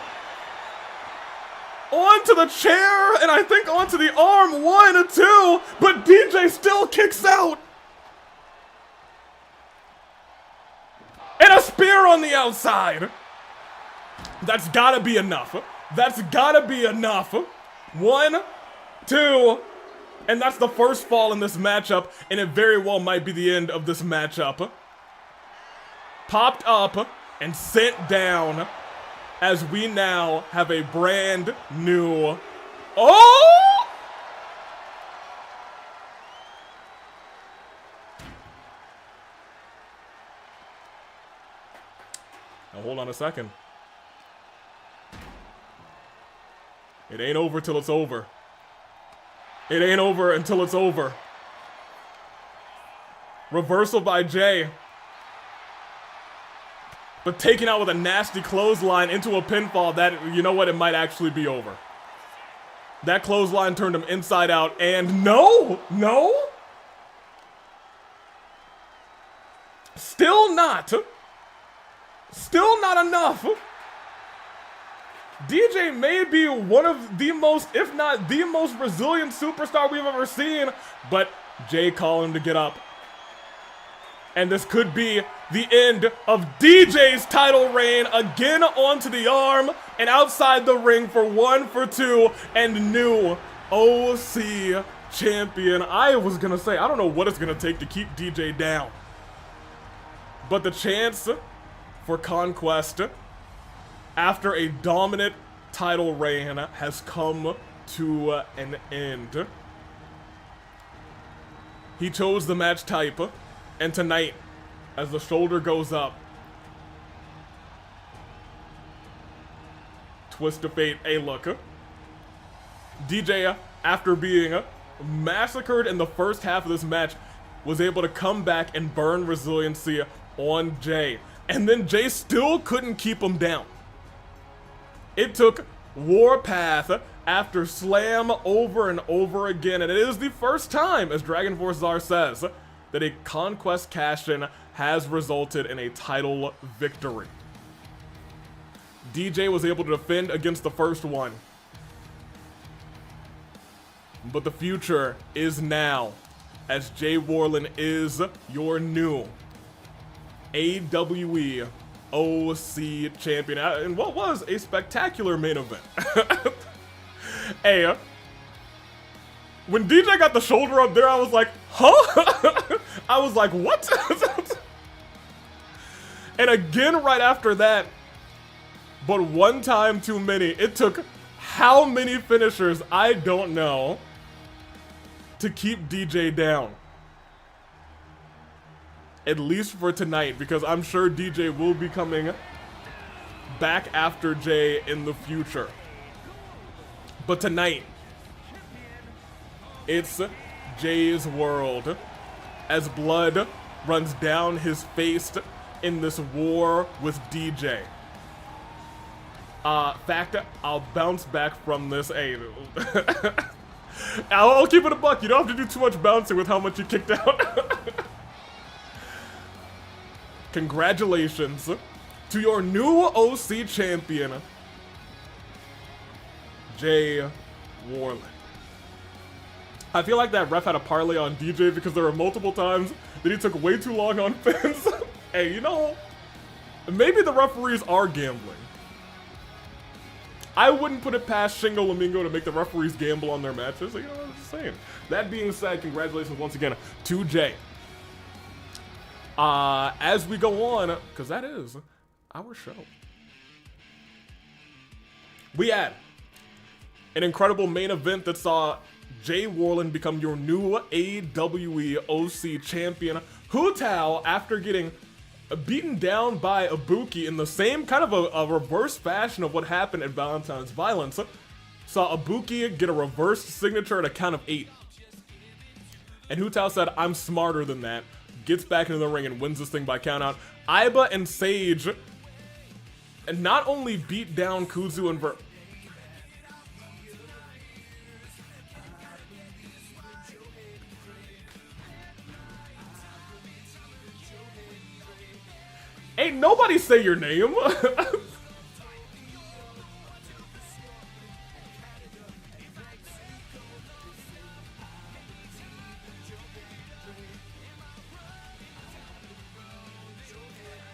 [SPEAKER 1] Onto the chair, and I think onto the arm, 1, 2, but DJ still kicks out. And a spear on the outside. That's gotta be enough. That's gotta be enough 1, 2, and that's the first fall in this matchup, and it very well might be the end of this matchup. Popped up and sent down as we now have a brand new... Oh! Now hold on a second. It ain't over till it's over. It ain't over until it's over. Reversal by Jay. But taken out with a nasty clothesline into a pinfall that, you know what, it might actually be over. That clothesline turned him inside out, and no! Still not enough. DJ may be one of the most, if not the most resilient superstar we've ever seen, but Jay calling him to get up. And this could be the end of DJ's title reign, again onto the arm and outside the ring for 1, for 2, and new OC champion. I was gonna say, I don't know what it's gonna take to keep DJ down, but the chance for Conquest after a dominant title reign has come to an end. He chose the match type, and tonight, as the shoulder goes up, twist of fate, hey look, DJ, after being massacred in the first half of this match, was able to come back and burn resiliency on Jay. And then Jay still couldn't keep him down. It took Warpath after slam over and over again, and it is the first time, as Dragon Force Czar says, that a Conquest cash-in has resulted in a title victory. DJ was able to defend against the first one, but the future is now, as Jay Warlen is your new AWE OC champion, and what was a spectacular main event. Hey, when DJ got the shoulder up there, I was like, huh? I was like, what? And again right after that, but one time too many. It took how many finishers, I don't know, to keep DJ down. At least for tonight, because I'm sure DJ will be coming back after Jay in the future. But tonight, it's Jay's world as blood runs down his face in this war with DJ. Fact, I'll bounce back from this. Hey, I'll keep it a buck. You don't have to do too much bouncing with how much you kicked out. Congratulations to your new OC champion, Jay Warlen. I feel like that ref had a parlay on DJ because there were multiple times that he took way too long on fins. Hey, you know, maybe the referees are gambling. I wouldn't put it past Shingo Lamingo to make the referees gamble on their matches. You know, I'm just saying. That being said, congratulations once again to Jay. As we go on, because that is our show, we had an incredible main event that saw Jay Warlen become your new AWE OC champion. Tao, after getting beaten down by Ibuki in the same kind of a reverse fashion of what happened at Valentine's Violence, saw Ibuki get a reversed signature at a count of 8. And Tao said, I'm smarter than that. Gets back into the ring and wins this thing by countout. Aiba and Sage and not only beat down Kuzu and Ain't nobody say your name.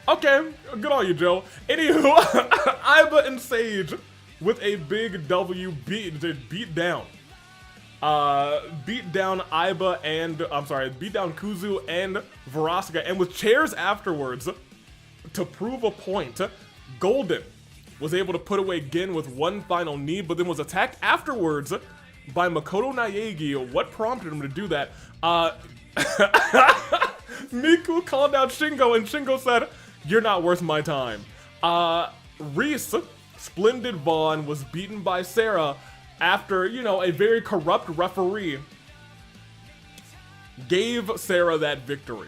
[SPEAKER 1] Okay, good on you, Joe. Anywho, Aiba and Sage with a big W beat down. Beat down Aiba and, beat down Kuzu and Verosika, and with chairs afterwards, to prove a point, Golden was able to put away Gin with one final knee, but then was attacked afterwards by Makoto Naegi. What prompted him to do that? Miku called out Shingo, and Shingo said, "You're not worth my time." Reese, Splendid Vaughn, was beaten by Sara after, you know, a very corrupt referee gave Sara that victory.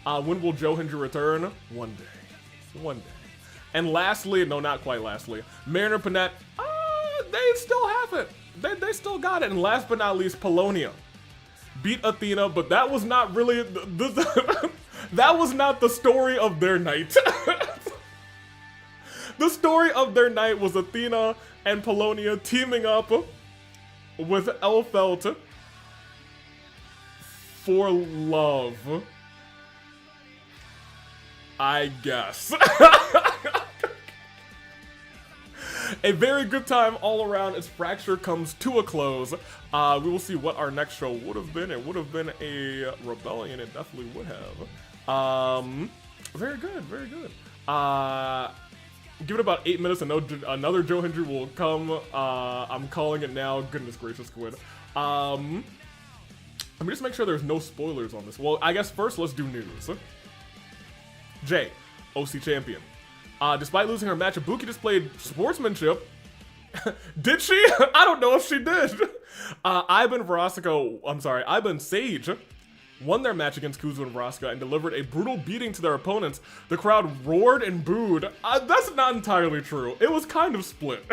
[SPEAKER 1] When will Johinger return? One day. One day. And lastly, no, not quite lastly, Mariner Panette, they still have it. They still got it. And last but not least, Pulonia beat Athena, but that was not really, that was not the story of their night. The story of their night was Athena and Pulonia teaming up with Elfelt for love, I guess. A very good time all around as Fracture comes to a close. We will see what our next show would have been. It would have been a Rebellion. It definitely would have. Very good, very good. Give it about 8 minutes and another Johinger will come. I'm calling it now. Goodness gracious, Squid. Let me just make sure there's no spoilers on this. Well, I guess first let's do news. Jay, OC champion. Despite losing her match, Ibuki displayed sportsmanship. Did she? I don't know if she did. Aiba and Sage won their match against Kuzu and Verosika and delivered a brutal beating to their opponents. The crowd roared and booed. That's not entirely true. It was kind of split.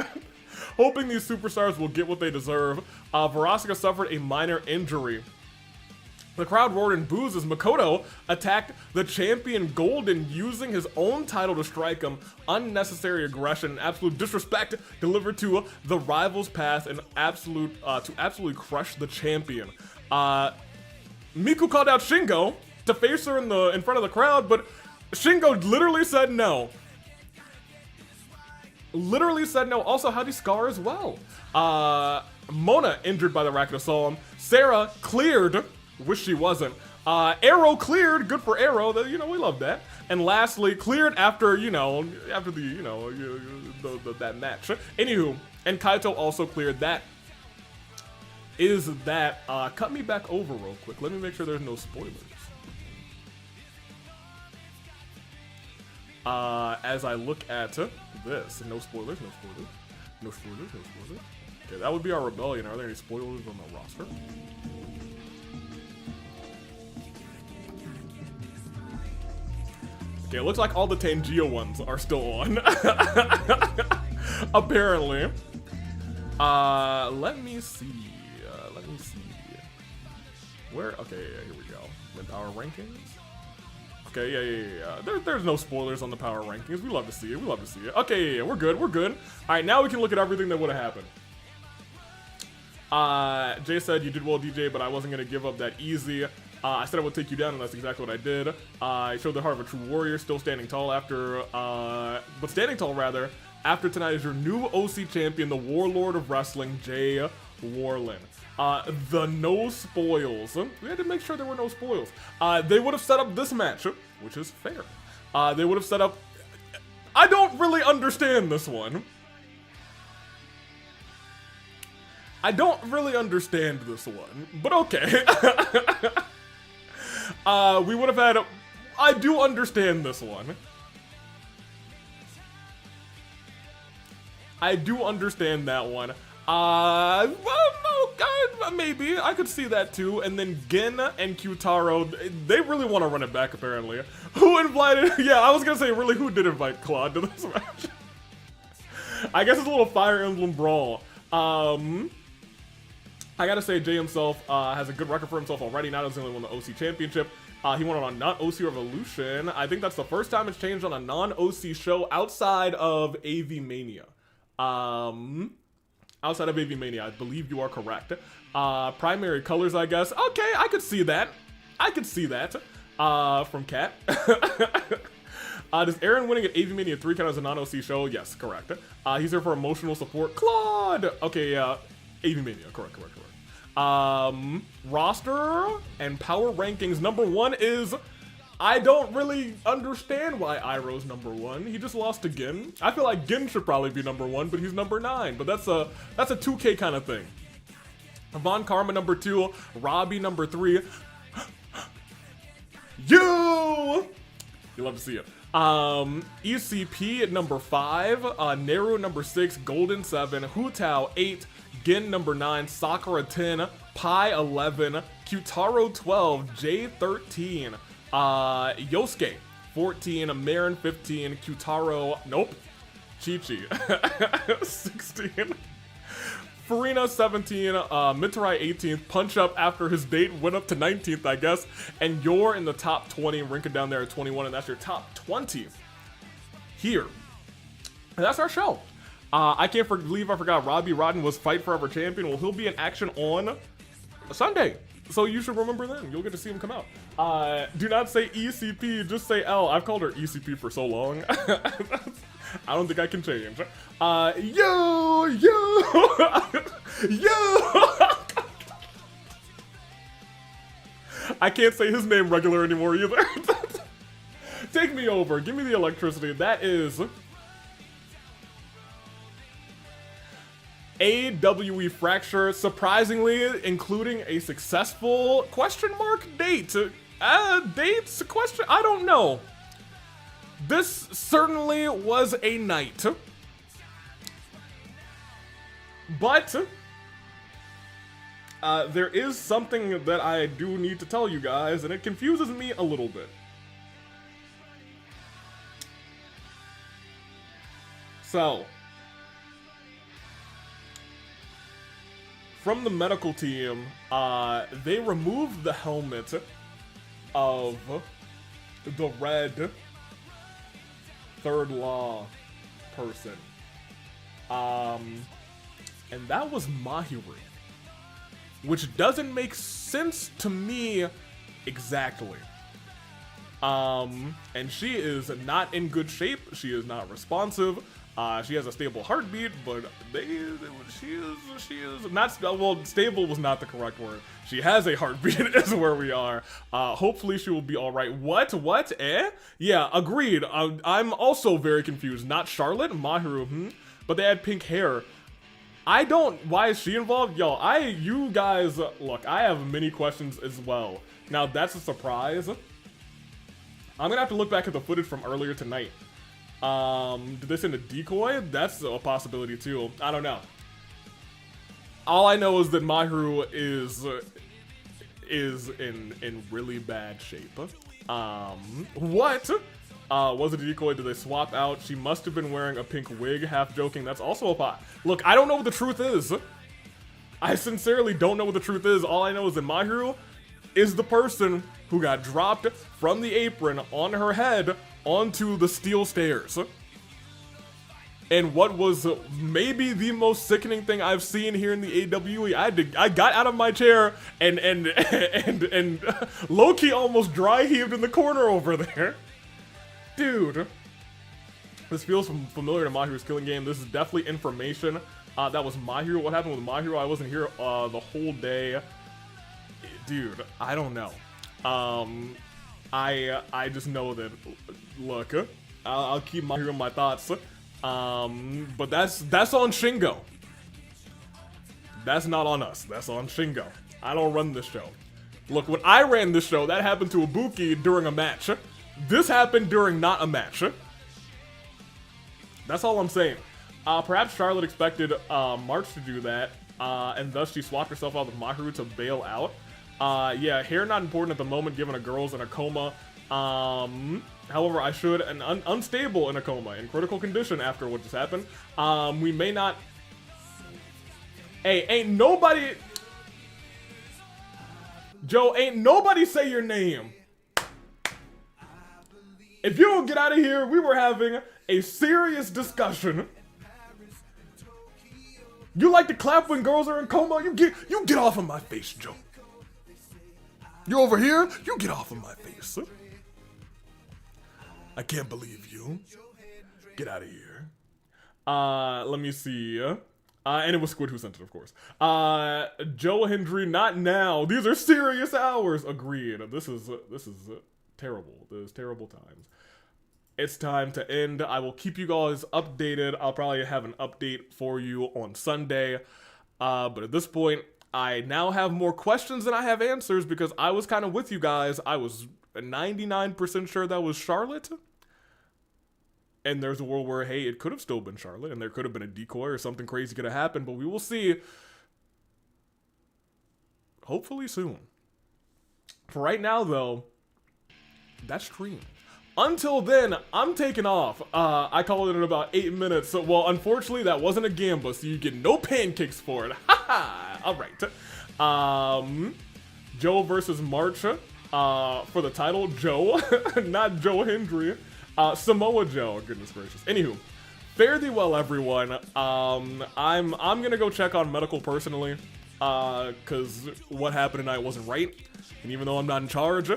[SPEAKER 1] Hoping these superstars will get what they deserve, Verosika suffered a minor injury. The crowd roared and boos as Makoto attacked the champion Golden, using his own title to strike him. Unnecessary aggression and absolute disrespect delivered to the rival's path and to absolutely crush the champion. Miku called out Shingo to face her in front of the crowd, but Shingo literally said no. Literally said no. Also, how did Scar as well? Mona injured by the racket of Solemn. Sara cleared. Wish she wasn't. Arrow cleared. Good for Arrow. You know, we love that. And lastly, cleared after, that match. Anywho, and Kaito also cleared. That is that. Cut me back over real quick. Let me make sure there's no spoilers. As I look at this, no spoilers, no spoilers, no spoilers, no spoilers. Okay, that would be our Rebellion. Are there any spoilers on the roster? Okay, it looks like all the Tanjiro ones are still on. Apparently. Let me see. Where? Okay, yeah, here we go. The power rankings. Okay, yeah. There's no spoilers on the power rankings. We love to see it. We love to see it. Okay, yeah, we're good. We're good. All right, now we can look at everything that would have happened. Jay said, "You did well, DJ, but I wasn't gonna give up that easy. I said I would take you down, and that's exactly what I did. I showed the heart of a true warrior, still standing tall after, after tonight is your new OC champion, the Warlord of Wrestling, Jay Warlen." The no spoils. We had to make sure there were no spoils. They would have set up this match, which is fair. They would have set up. I don't really understand this one. I don't really understand this one, but okay. We would have had. I do understand this one. I do understand that one. Maybe I could see that too. And then Gin and Kyutaro, they really want to run it back apparently. Who invited? Yeah, I was gonna say, really, who did invite Claude to this match? I guess it's a little Fire Emblem brawl. I gotta say, Jay himself has a good record for himself already. Not only won the OC Championship, he won it on not OC Revolution. I think that's the first time it's changed on a non-OC show outside of AV Mania. Outside of AV Mania, I believe you are correct. Primary colors, I guess. Okay, I could see that. I could see that. From Cat. Does Aaron winning at AV Mania 3 count as a non-OC show? Yes, correct. He's here for emotional support. Claude! Okay, yeah. AV Mania, correct. Roster and power rankings. Number 1 is... I don't really understand why Iroh's number 1. He just lost to Gin. I feel like Gin should probably be number 1, but he's number 9. But that's a 2K kind of thing. Von Karma number 2. Robbie number 3. You love to see it. ECP at number 5. Neru number 6. Golden 7. Hu Tao 8. Gin number 9. Sakura 10. Pi 11. Kyutaro 12. J 13. Yosuke 14, Marin 15, Kyutaro, nope, Chi-Chi 16, Farina 17, Mitarai 18th, Punch Up after his date went up to 19th, I guess, and you're in the top 20, Rinka down there at 21, and that's your top 20 here. And that's our show. I can't believe I forgot Robbie Rodden was Fight Forever champion. Well, he'll be in action on Sunday. So you should remember then. You'll get to see him come out. Do not say ECP, just say L. I've called her ECP for so long. I don't think I can change. Yo! I can't say his name regular anymore either. Take me over. Give me the electricity. That is... AWE Fracture, surprisingly including a successful question mark date. Dates? Question? I don't know. This certainly was a night. But there is something that I do need to tell you guys, and it confuses me a little bit. So, from the medical team, they removed the helmet of the red third law person. And that was Mahiru. Which doesn't make sense to me exactly. And she is not in good shape. She is not responsive. She has a stable heartbeat, but she is not, well, stable was not the correct word. She has a heartbeat is where we are. Hopefully she will be all right. What? Yeah, agreed. I'm also very confused. Not Charlotte, Mahiru, but they had pink hair. Why is she involved? Yo, you guys, look, I have many questions as well. Now that's a surprise. I'm gonna have to look back at the footage from earlier tonight. Did they send a decoy? That's a possibility too. I don't know. All I know is that Mahiru is in really bad shape. What? Was it a decoy? Did they swap out? She must have been wearing a pink wig, half joking. That's also a pot. Look, I don't know what the truth is. I sincerely don't know what the truth is. All I know is that Mahiru is the person who got dropped from the apron on her head onto the steel stairs. And what was maybe the most sickening thing I've seen here in the AWE, I got out of my chair and low-key almost dry heaved in the corner over there. Dude, this feels familiar to Mahiru's killing game. This is definitely information. That was Mahiru. What happened with Mahiru? I wasn't here the whole day. Dude, I don't know. I just know that, look, I'll keep Mahiru in my thoughts. But that's on Shingo. That's not on us. That's on Shingo. I don't run this show. Look, when I ran this show, that happened to Ibuki during a match. This happened during not a match. That's all I'm saying. Perhaps Charlotte expected March to do that, and thus she swapped herself out with Mahiru to bail out. Yeah, hair not important at the moment given a girl's in a coma. However, I should, and unstable in a coma, in critical condition after what just happened. We may not... Hey, ain't nobody... Joe, ain't nobody say your name. If you don't get out of here, we were having a serious discussion. You like to clap when girls are in coma? You get off of my face, Joe. You over here? You get off of my face. I can't believe you. Get out of here. Let me see. And it was Squid who sent it, of course. Joe Hendry, not now. These are serious hours. Agreed. This is terrible. There's terrible times. It's time to end. I will keep you guys updated. I'll probably have an update for you on Sunday. But at this point, I now have more questions than I have answers because I was kind of with you guys. I was 99% sure that was Charlotte. And there's a world where, hey, it could have still been Charlotte, and there could have been a decoy or something crazy could have happened, but we will see. Hopefully soon. For right now, though, that's stream. Until then, I'm taking off. I called it in about 8 minutes. So, well, unfortunately, that wasn't a gamba, so you get no pancakes for it. Haha! Alright. Joe versus March. For the title, Joe. Not Joe Hendry. Samoa Joe, goodness gracious. Anywho, fare thee well, everyone. I'm gonna go check on medical personally, cause what happened tonight wasn't right. And even though I'm not in charge,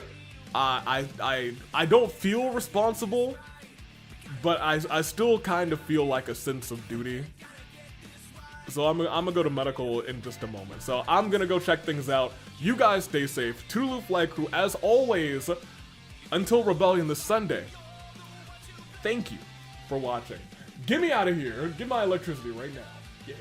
[SPEAKER 1] I don't feel responsible, but I still kind of feel like a sense of duty. So I'm gonna go to medical in just a moment. So I'm gonna go check things out. You guys stay safe. Toodaloo Flag Crew, as always, until Rebellion this Sunday. Thank you for watching. Get me out of here. Get my electricity right now. Yeah.